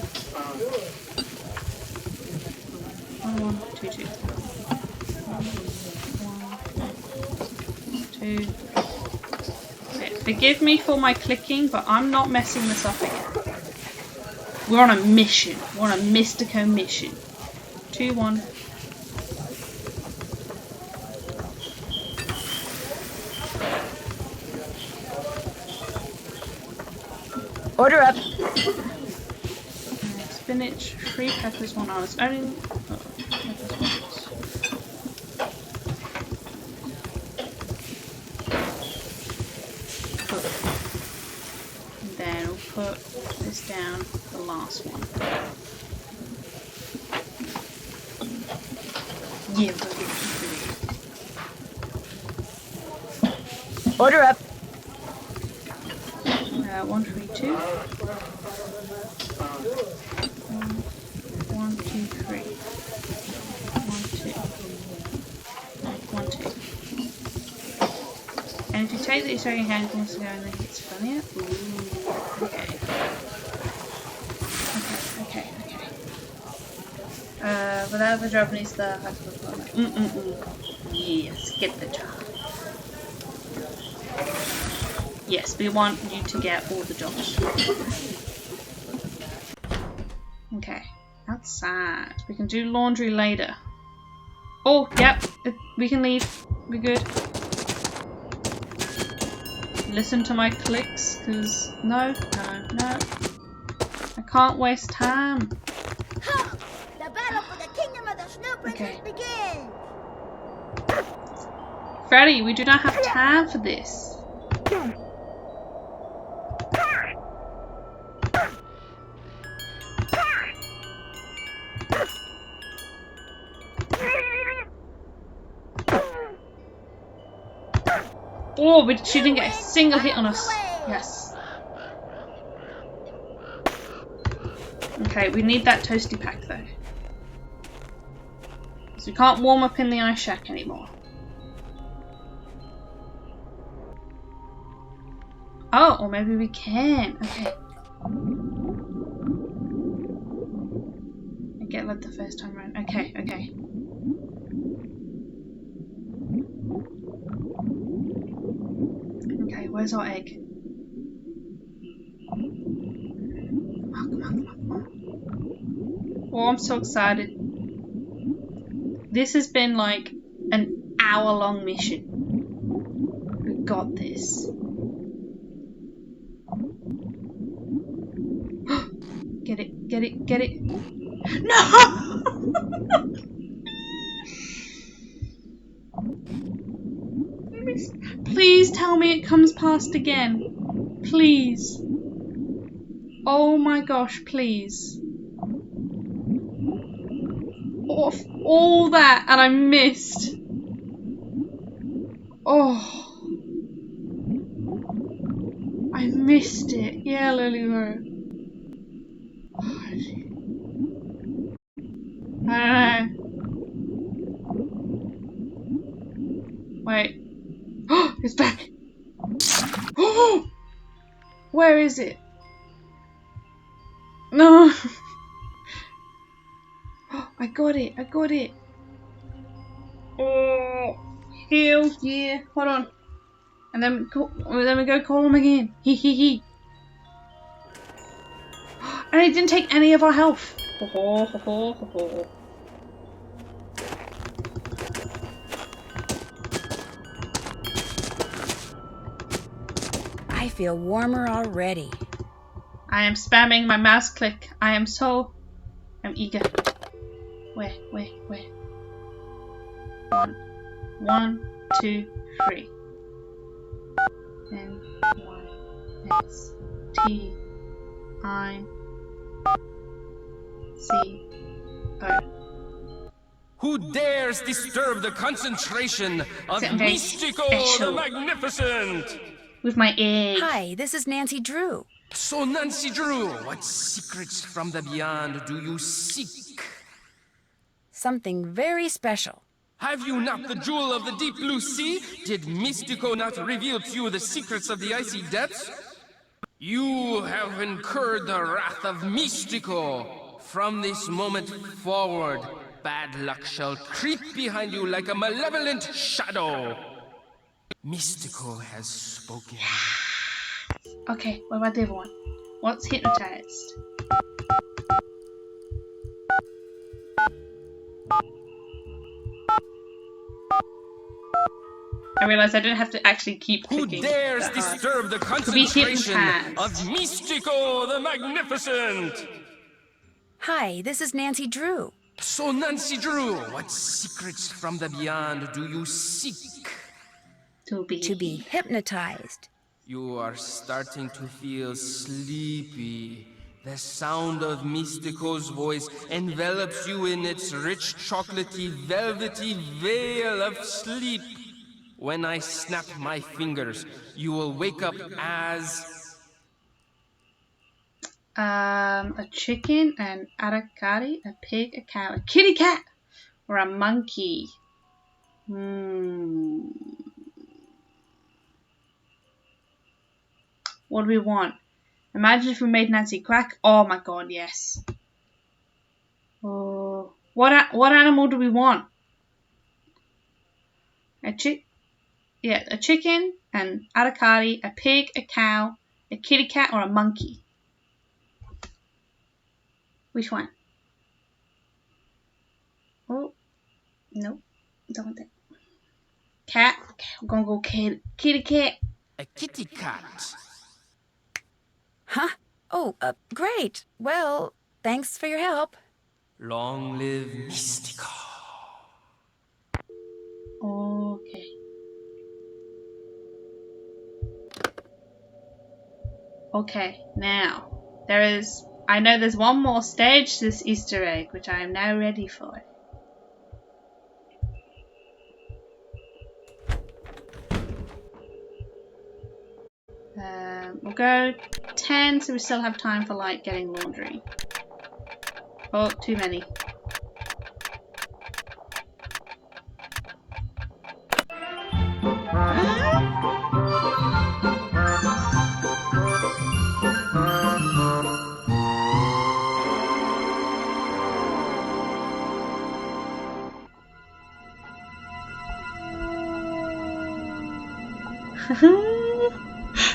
1, 1, 2, 2. 1, 2. Okay, forgive me for my clicking, but I'm not messing this up again. We're on a mission. We're on a Mystico mission. 2, 1. Order up. Spinach, 3 peppers, 1 onion. last one. Yeah, Order up. 1, 3, 2. 1, 2, 3. 1, 2. 1, 2. And if you take the Israeli hand wants to go and then it's funnier. Ooh, okay. Without the job needs the hospital. Yes, get the job. Yes, we want you to get all the jobs. Okay, outside. We can do laundry later. Oh, yep, we can leave. We're good. Listen to my clicks, because no. I can't waste time. The battle for the kingdom of the Snow Princess begins! Freddy, we do not have time for this. Oh, but she didn't get a single hit on us. Yes. Okay, we need that toasty pack though. Because we can't warm up in the ice shack anymore. Oh, or maybe we can. Okay. I get like the first time around. Okay. Okay, where's our egg? Come on. Oh, I'm so excited. This has been like an hour-long mission. We got this. Get it. No! Please tell me it comes past again. Please. Oh my gosh, please. All that and I missed. Oh. I missed it. Yeah, Lily. I don't know. Wait. Oh, it's back. Oh, where is it? No. Oh, I got it. Oh, heal. Yeah. Hold on. And then we go call him again. He. And he didn't take any of our health. Ho. I feel warmer already. I am spamming my mouse click. I'm eager. Where? 1, 2, 3. NYSTICO. Who dares disturb the concentration of Mystico the Magnificent? With my egg. Hi, this is Nancy Drew. So, Nancy Drew, what secrets from the beyond do you seek? Something very special. Have you not the jewel of the deep blue sea? Did Mystico not reveal to you the secrets of the icy depths? You have incurred the wrath of Mystico. From this moment forward, bad luck shall creep behind you like a malevolent shadow. Mystico has spoken. Okay, what about the other one? What's hypnotized? I realized I didn't have to actually keep clicking. Who dares disturb the concentration of Mystico the Magnificent? Hi, this is Nancy Drew. So, Nancy Drew, what secrets from the beyond do you seek? To be hypnotized. You are starting to feel sleepy. The sound of Mystico's voice envelops you in its rich, chocolatey, velvety veil of sleep. When I snap my fingers, you will wake up as... A chicken, an aracari, a pig, a cow, a kitty cat, or a monkey. What do we want? Imagine if we made Nancy crack. Oh my god, yes. Oh, what animal do we want? A chicken, an aracari, a pig, a cow, a kitty cat, or a monkey. Which one? Oh, nope, don't want that. Cat. Okay, we're gonna go kitty cat. A kitty cat. Huh? Oh, great. Well, thanks for your help. Long live Mystico. Okay. Okay, now, I know there's one more stage to this Easter egg, which I am now ready for. We'll go 10, so we still have time for, like, getting laundry. Oh, too many.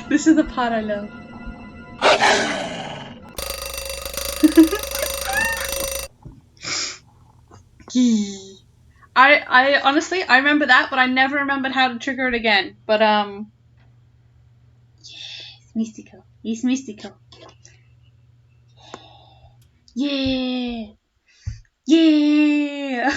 This is the part I love. I honestly, I remember that, but I never remembered how to trigger it again. But yes, mystical. It's mystical. Yeah, yeah.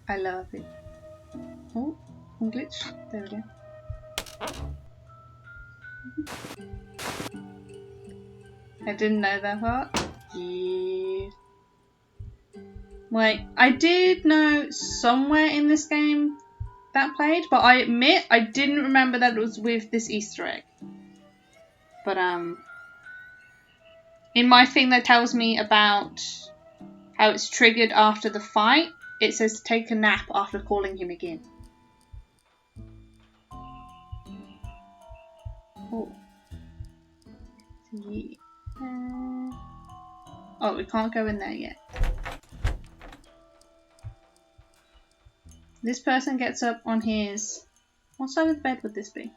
I love it. Oh, glitch. There we go. I didn't know that part. Yeah. Wait, I did know somewhere in this game that played, but I admit I didn't remember that it was with this Easter egg. But in my thing that tells me about how it's triggered after the fight, it says to take a nap after calling him again. Oh. Yeah. Oh, we can't go in there yet. This person gets up on his... What side of the bed would this be?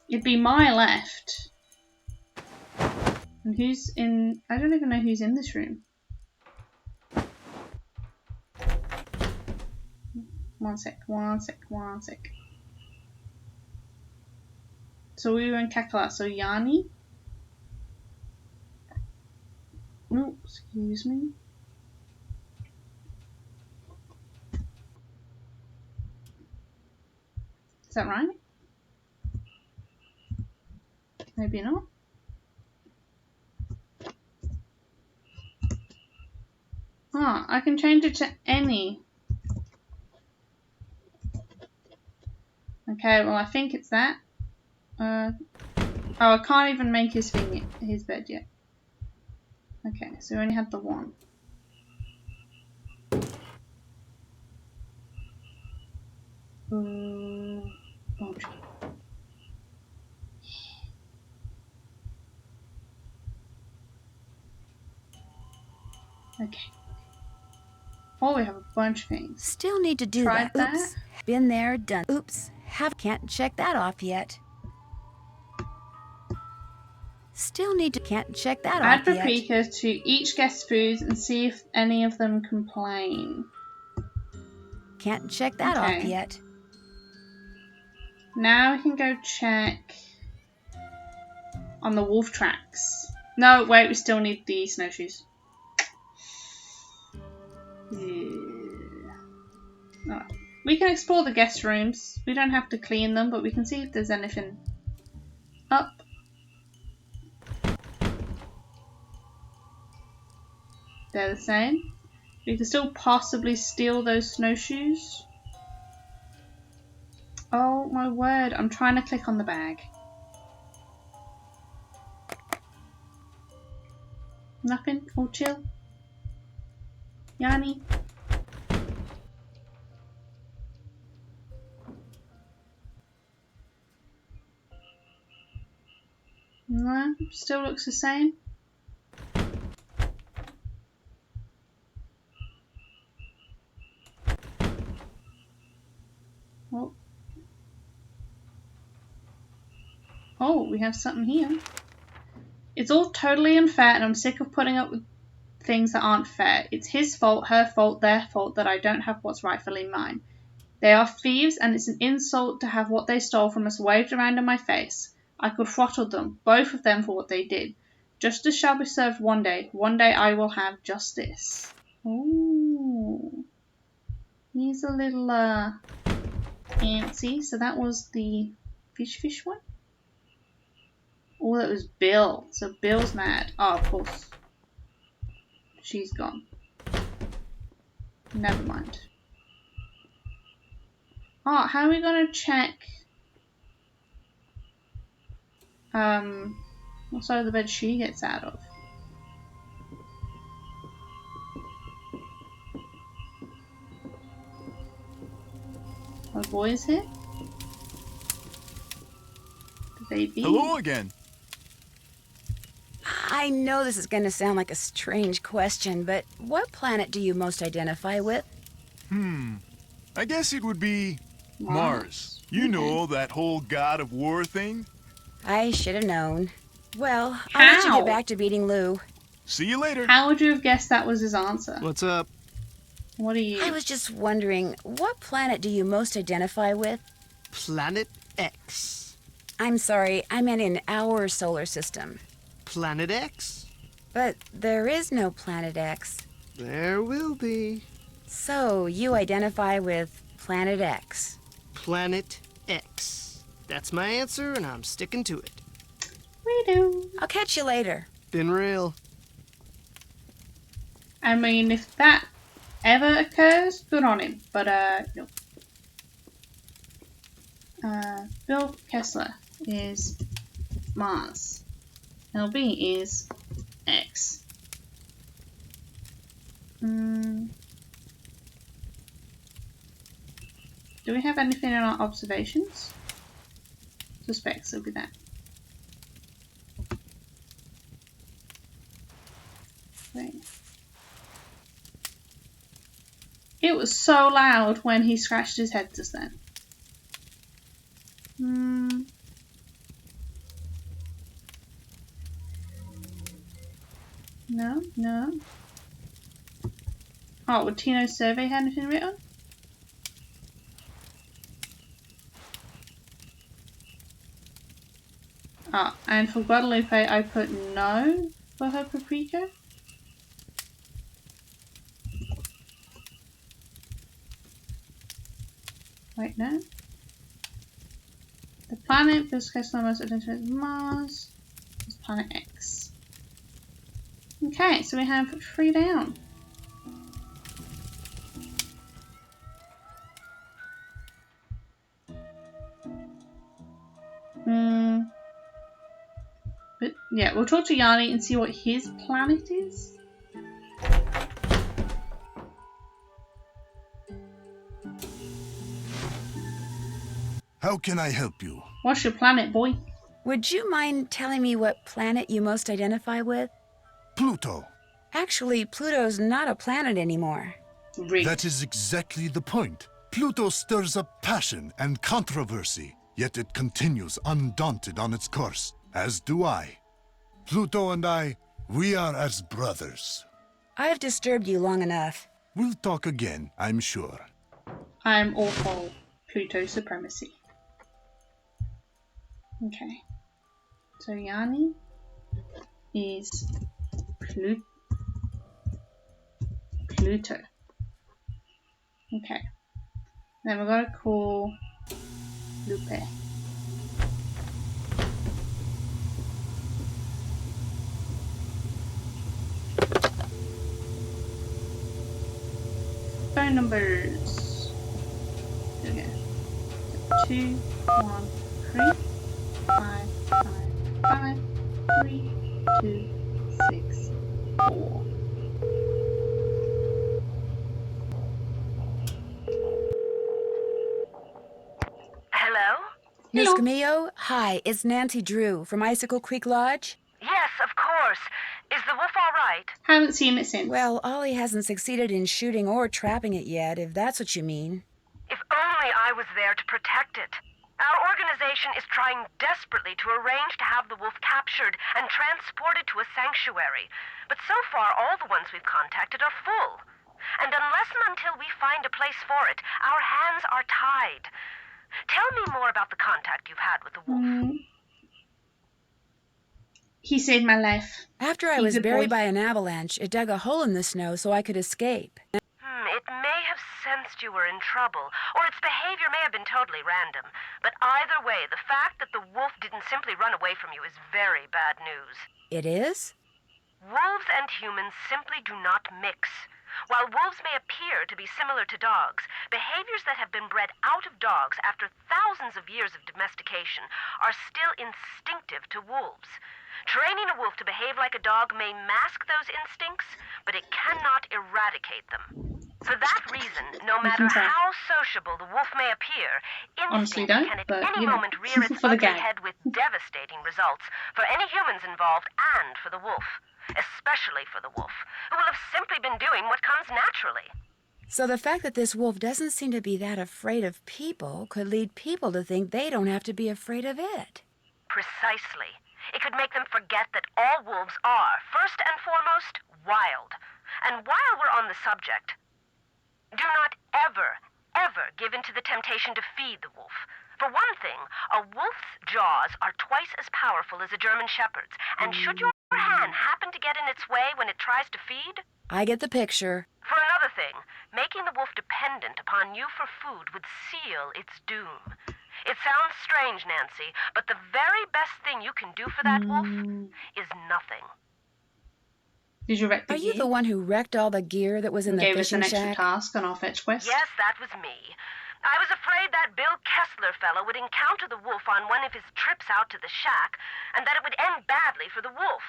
It'd be my left. And who's in... I don't even know who's in this room. One sec. So we were in Kakala. So Yanni. Oh, excuse me. Is that right? Maybe not. Ah, I can change it to any. Okay, well I think it's that. Oh, I can't even make his bed yet. Okay, so we only had the one. Okay. Oh, we have a bunch of things. Still need to do Tried that. Oops. Been there, done. Oops. Can't check that off yet. Still need to can't check that Add off yet. paprika to each guest's foods and see if any of them complain. Can't check that off yet. Now we can go check on the wolf tracks. No, wait, we still need the snowshoes. Oh. We can explore the guest rooms. We don't have to clean them, but we can see if there's anything up. They're the same. We can still possibly steal those snowshoes. Oh my word, I'm trying to click on the bag. Nothing? All chill? Yanni? No, still looks the same. Oh. Oh, we have something here. It's all totally unfair and I'm sick of putting up with things that aren't fair. It's his fault, her fault, their fault that I don't have what's rightfully mine. They are thieves and it's an insult to have what they stole from us waved around in my face. I could throttle them, both of them, for what they did. Justice shall be served one day. One day I will have justice. Ooh. He's a little antsy. So that was the fish one? Oh, that was Bill. So Bill's mad. Oh, of course. She's gone. Never mind. Oh, how are we going to check what side of the bed she gets out of? My boy's here? The baby. Hello again. I know this is going to sound like a strange question, but what planet do you most identify with? I guess it would be Mars. You know, that whole god of war thing? I should have known. Well, I'll let you get back to beating Lou. See you later. How would you have guessed that was his answer? What's up? What are you? I was just wondering, what planet do you most identify with? Planet X. I'm sorry, I meant in our solar system. Planet X? But there is no Planet X. There will be. So, you identify with Planet X. Planet X. That's my answer, and I'm sticking to it. We do. I'll catch you later. Been real. I mean, if that ever occurs, good on him. But, no. Bill Kessler is Mars. LB is X. Do we have anything in our observations? Suspects it'll be that. Right. It was so loud when he scratched his head just then. No. Oh, would Tino's survey have anything written? Ah, and for Guadalupe, I put no for her paprika. Right now. The planet Bill Kessler most identified as Mars is Planet X. Okay, so we have 3 down. But yeah, we'll talk to Yanni and see what his planet is. How can I help you? What's your planet, boy? Would you mind telling me what planet you most identify with? Pluto. Actually, Pluto's not a planet anymore. Really? That is exactly the point. Pluto stirs up passion and controversy, yet it continues undaunted on its course, as do I. Pluto and I, we are as brothers. I've disturbed you long enough. We'll talk again, I'm sure. I'm all for Pluto supremacy. Okay. So Yanni is Pluto. Okay. Then we're going to call Lupe. Phone numbers. There we go. 2, 1, 3, 5, 5, 5, 3, 2, 6, 4. Hello? Miss Camillo, hi, it's Nancy Drew from Icicle Creek Lodge. Yes, of course. Is the wolf all right? Haven't seen it since. Well, Ollie hasn't succeeded in shooting or trapping it yet, if that's what you mean. If only I was there to protect it. Our organization is trying desperately to arrange to have the wolf captured and transported to a sanctuary. But so far, all the ones we've contacted are full. And unless and until we find a place for it, our hands are tied. Tell me more about the contact you've had with the wolf. He saved my life. After I was buried by an avalanche, it dug a hole in the snow so I could escape. It may have sensed you were in trouble, or its behavior may have been totally random. But either way, the fact that the wolf didn't simply run away from you is very bad news. It is? Wolves and humans simply do not mix. While wolves may appear to be similar to dogs, behaviors that have been bred out of dogs after thousands of years of domestication are still instinctive to wolves. Training a wolf to behave like a dog may mask those instincts, but it cannot eradicate them. For that reason, no matter how sociable the wolf may appear, instinct can at any moment rear its ugly head with devastating results for any humans involved and for the wolf. Especially for the wolf, who will have simply been doing what comes naturally. So the fact that this wolf doesn't seem to be that afraid of people could lead people to think they don't have to be afraid of it. Precisely. It could make them forget that all wolves are, first and foremost, wild. And while we're on the subject, do not ever, ever give in to the temptation to feed the wolf. For one thing, a wolf's jaws are twice as powerful as a German shepherd's, and should your hand happen to get in its way when it tries to feed? I get the picture. For another thing, making the wolf dependent upon you for food would seal its doom. It sounds strange, Nancy, but the very best thing you can do for that wolf is nothing. Did you wreck the gear? Are you the one who wrecked all the gear that was in the fishing shack? Gave us an extra task on our fetch quest? Yes, that was me. I was afraid that Bill Kessler fellow would encounter the wolf on one of his trips out to the shack, and that it would end badly for the wolf.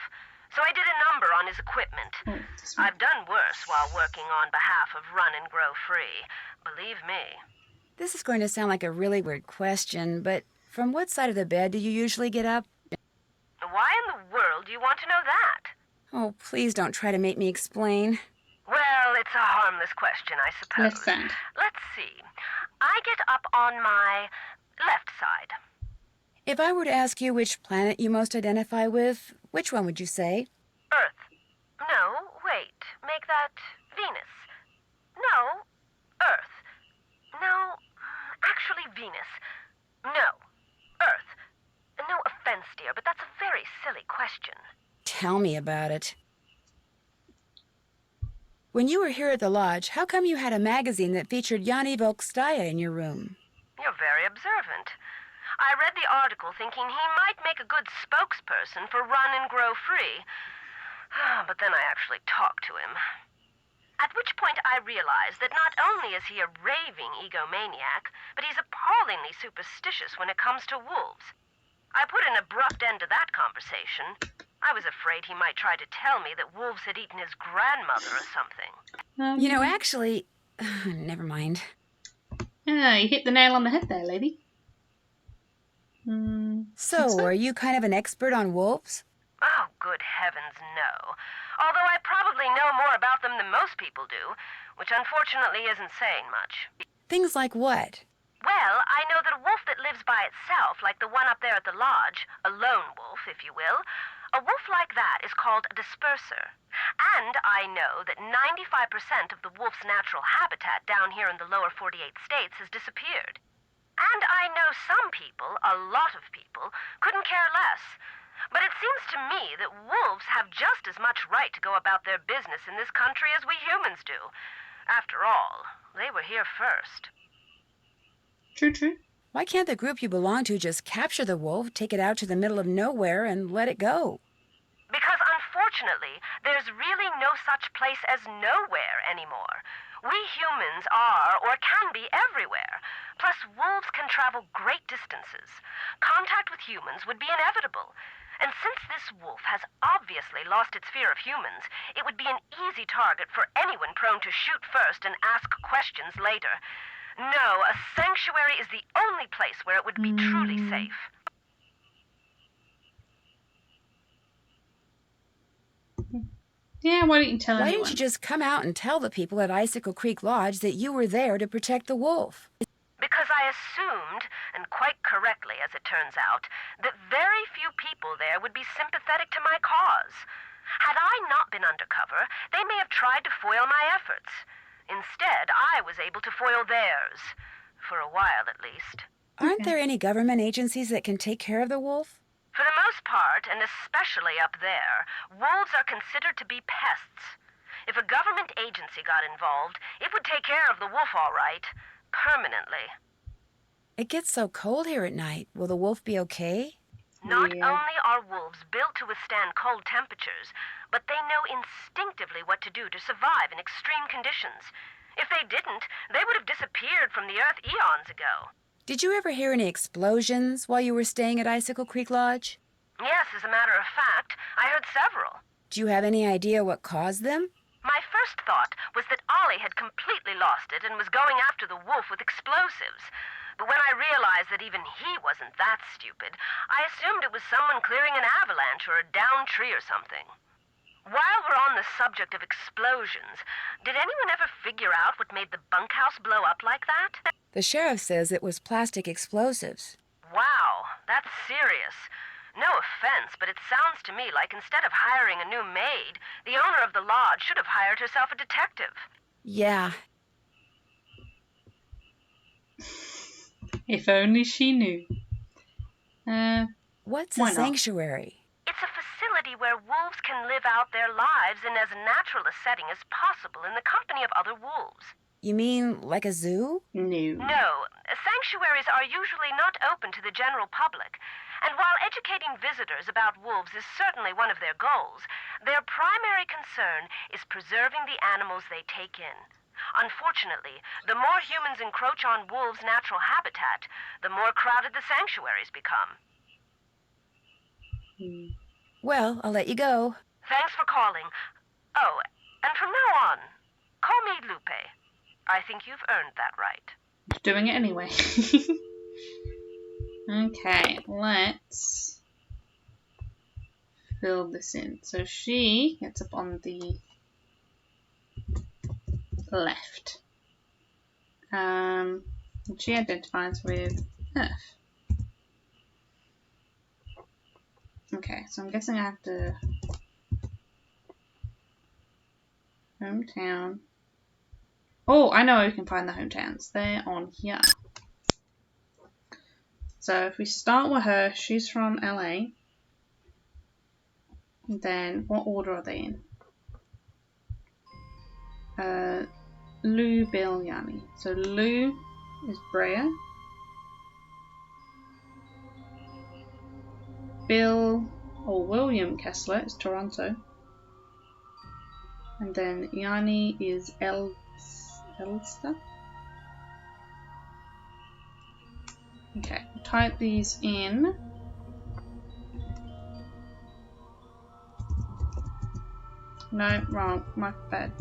So I did a number on his equipment. I've done worse while working on behalf of Run and Grow Free. Believe me. This is going to sound like a really weird question, but from what side of the bed do you usually get up? Why in the world do you want to know that? Oh, please don't try to make me explain. Well, it's a harmless question, I suppose. Left side. Let's see. I get up on my left side. If I were to ask you which planet you most identify with, which one would you say? Earth. No, wait. Make that Venus. No, Earth. No, actually Venus. No, Earth. No offense, dear, but that's a very silly question. Tell me about it. When you were here at the lodge, how come you had a magazine that featured Yanni Volkstaya in your room? You're very observant. I read the article thinking he might make a good spokesperson for Run and Grow Free. But then I actually talked to him. At which point I realized that not only is he a raving egomaniac, but he's appallingly superstitious when it comes to wolves. I put an abrupt end to that conversation. I was afraid he might try to tell me that wolves had eaten his grandmother or something. You know, actually... never mind. Yeah, you hit the nail on the head there, lady. So, are you kind of an expert on wolves? Oh, good heavens, no. Although I probably know more about them than most people do, which unfortunately isn't saying much. Things like what? Well, I know that a wolf that lives by itself, like the one up there at the lodge, a lone wolf, if you will, a wolf like that is called a disperser. And I know that 95% of the wolf's natural habitat down here in the lower 48 states has disappeared. And I know some people, a lot of people, couldn't care less. But it seems to me that wolves have just as much right to go about their business in this country as we humans do. After all, they were here first. True, true. Why can't the group you belong to just capture the wolf, take it out to the middle of nowhere, and let it go? Because unfortunately, there's really no such place as nowhere anymore. We humans are, or can be, everywhere. Plus, wolves can travel great distances. Contact with humans would be inevitable. And since this wolf has obviously lost its fear of humans, it would be an easy target for anyone prone to shoot first and ask questions later. No, a sanctuary is the only place where it would be truly safe. Yeah, why didn't you tell anyone? Why didn't you just come out and tell the people at Icicle Creek Lodge that you were there to protect the wolf? Because I assumed, and quite correctly as it turns out, that very few people there would be sympathetic to my cause. Had I not been undercover, they may have tried to foil my efforts. Instead, I was able to foil theirs. For a while, at least. Aren't there any government agencies that can take care of the wolf? For the most part, and especially up there, wolves are considered to be pests. If a government agency got involved, it would take care of the wolf all right. Permanently. It gets so cold here at night. Will the wolf be okay? Not only are wolves built to withstand cold temperatures, but they know instinctively what to do to survive in extreme conditions. If they didn't, they would have disappeared from the earth eons ago. Did you ever hear any explosions while you were staying at Icicle Creek Lodge? Yes, as a matter of fact, I heard several. Do you have any idea what caused them? My first thought was that Ollie had completely lost it and was going after the wolf with explosives. But when I realized that even he wasn't that stupid, I assumed it was someone clearing an avalanche or a downed tree or something. While we're on the subject of explosions, did anyone ever figure out what made the bunkhouse blow up like that? The sheriff says it was plastic explosives. Wow, that's serious. No offense, but it sounds to me like instead of hiring a new maid, the owner of the lodge should have hired herself a detective. Yeah. If only she knew. What's a sanctuary? It's a facility where wolves can live out their lives in as natural a setting as possible in the company of other wolves. You mean like a zoo? No. Sanctuaries are usually not open to the general public. And while educating visitors about wolves is certainly one of their goals, their primary concern is preserving the animals they take in. Unfortunately, the more humans encroach on wolves' natural habitat, the more crowded the sanctuaries become. Well, I'll let you go. Thanks for calling. Oh, and from now on, call me Lupe. I think you've earned that right. Doing it anyway. Okay, let's fill this in. So she gets up on the left. She identifies with Earth. Okay, so I'm guessing I have to hometown. Oh, I know where we can find the hometowns. They're on here. So if we start with her, she's from LA. And then what order are they in? Lou, Bill, Yanni. So Lou is Brea. Bill or William Kessler is Toronto. And then Yanni is Elster. Okay, type these in. No, wrong, my bad.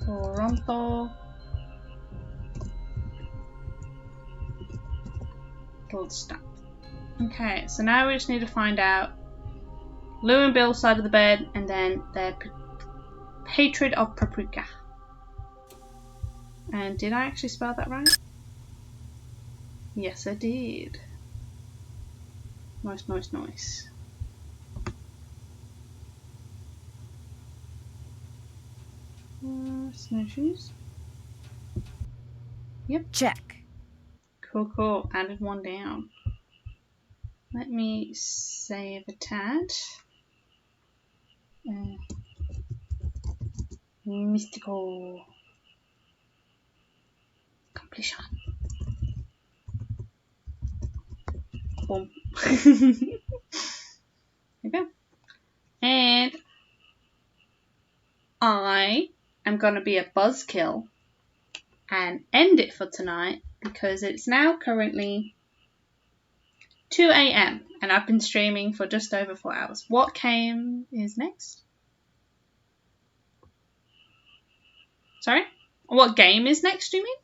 Toronto. Gold stamp. Okay, so now we just need to find out Lou and Bill's side of the bed and then their hatred of paprika. And did I actually spell that right? Yes, I did. Nice, nice, nice. Snowshoes. Yep. Check. Cool, cool. Added one down. Let me save a tad. Mystical completion. Boom. There you go. And I am going to be a buzzkill and end it for tonight because it's now currently 2 a.m. and I've been streaming for just over 4 hours. What game is next? Sorry? What game is next, do you mean?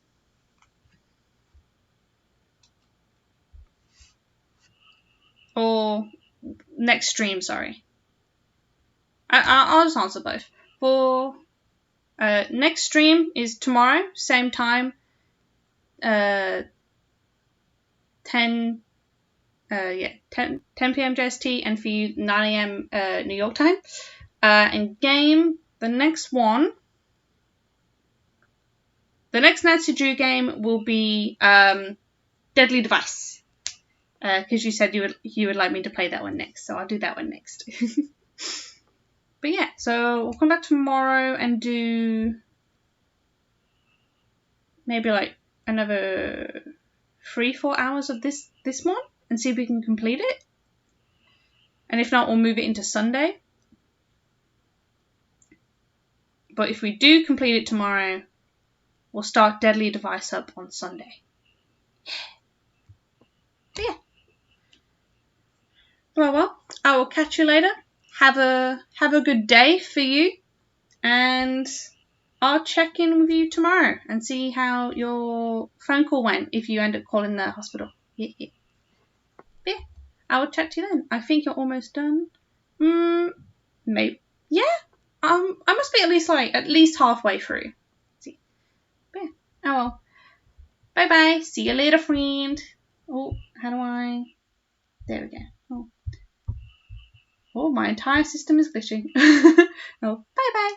Or next stream, sorry. I'll just answer both. For next stream is tomorrow, same time, 10 p.m. JST, and for you 9 a.m. New York time. And game, the next Nancy Drew game will be Deadly Device. Because you said you would like me to play that one next, so I'll do that one next. But yeah, so we'll come back tomorrow and do maybe like another 3-4 hours of this one and see if we can complete it. And if not, we'll move it into Sunday. But if we do complete it tomorrow, we'll start Deadly Device up on Sunday. But yeah. Well, I will catch you later. Have a good day for you, and I'll check in with you tomorrow and see how your phone call went if you end up calling the hospital. Yeah. I will chat to you then. I think you're almost done. Maybe. Yeah. I must be at least halfway through. Let's see. But yeah. Oh well. Bye bye. See you later, friend. Oh, how do I? There we go. Oh, my entire system is glitching. Oh, bye bye.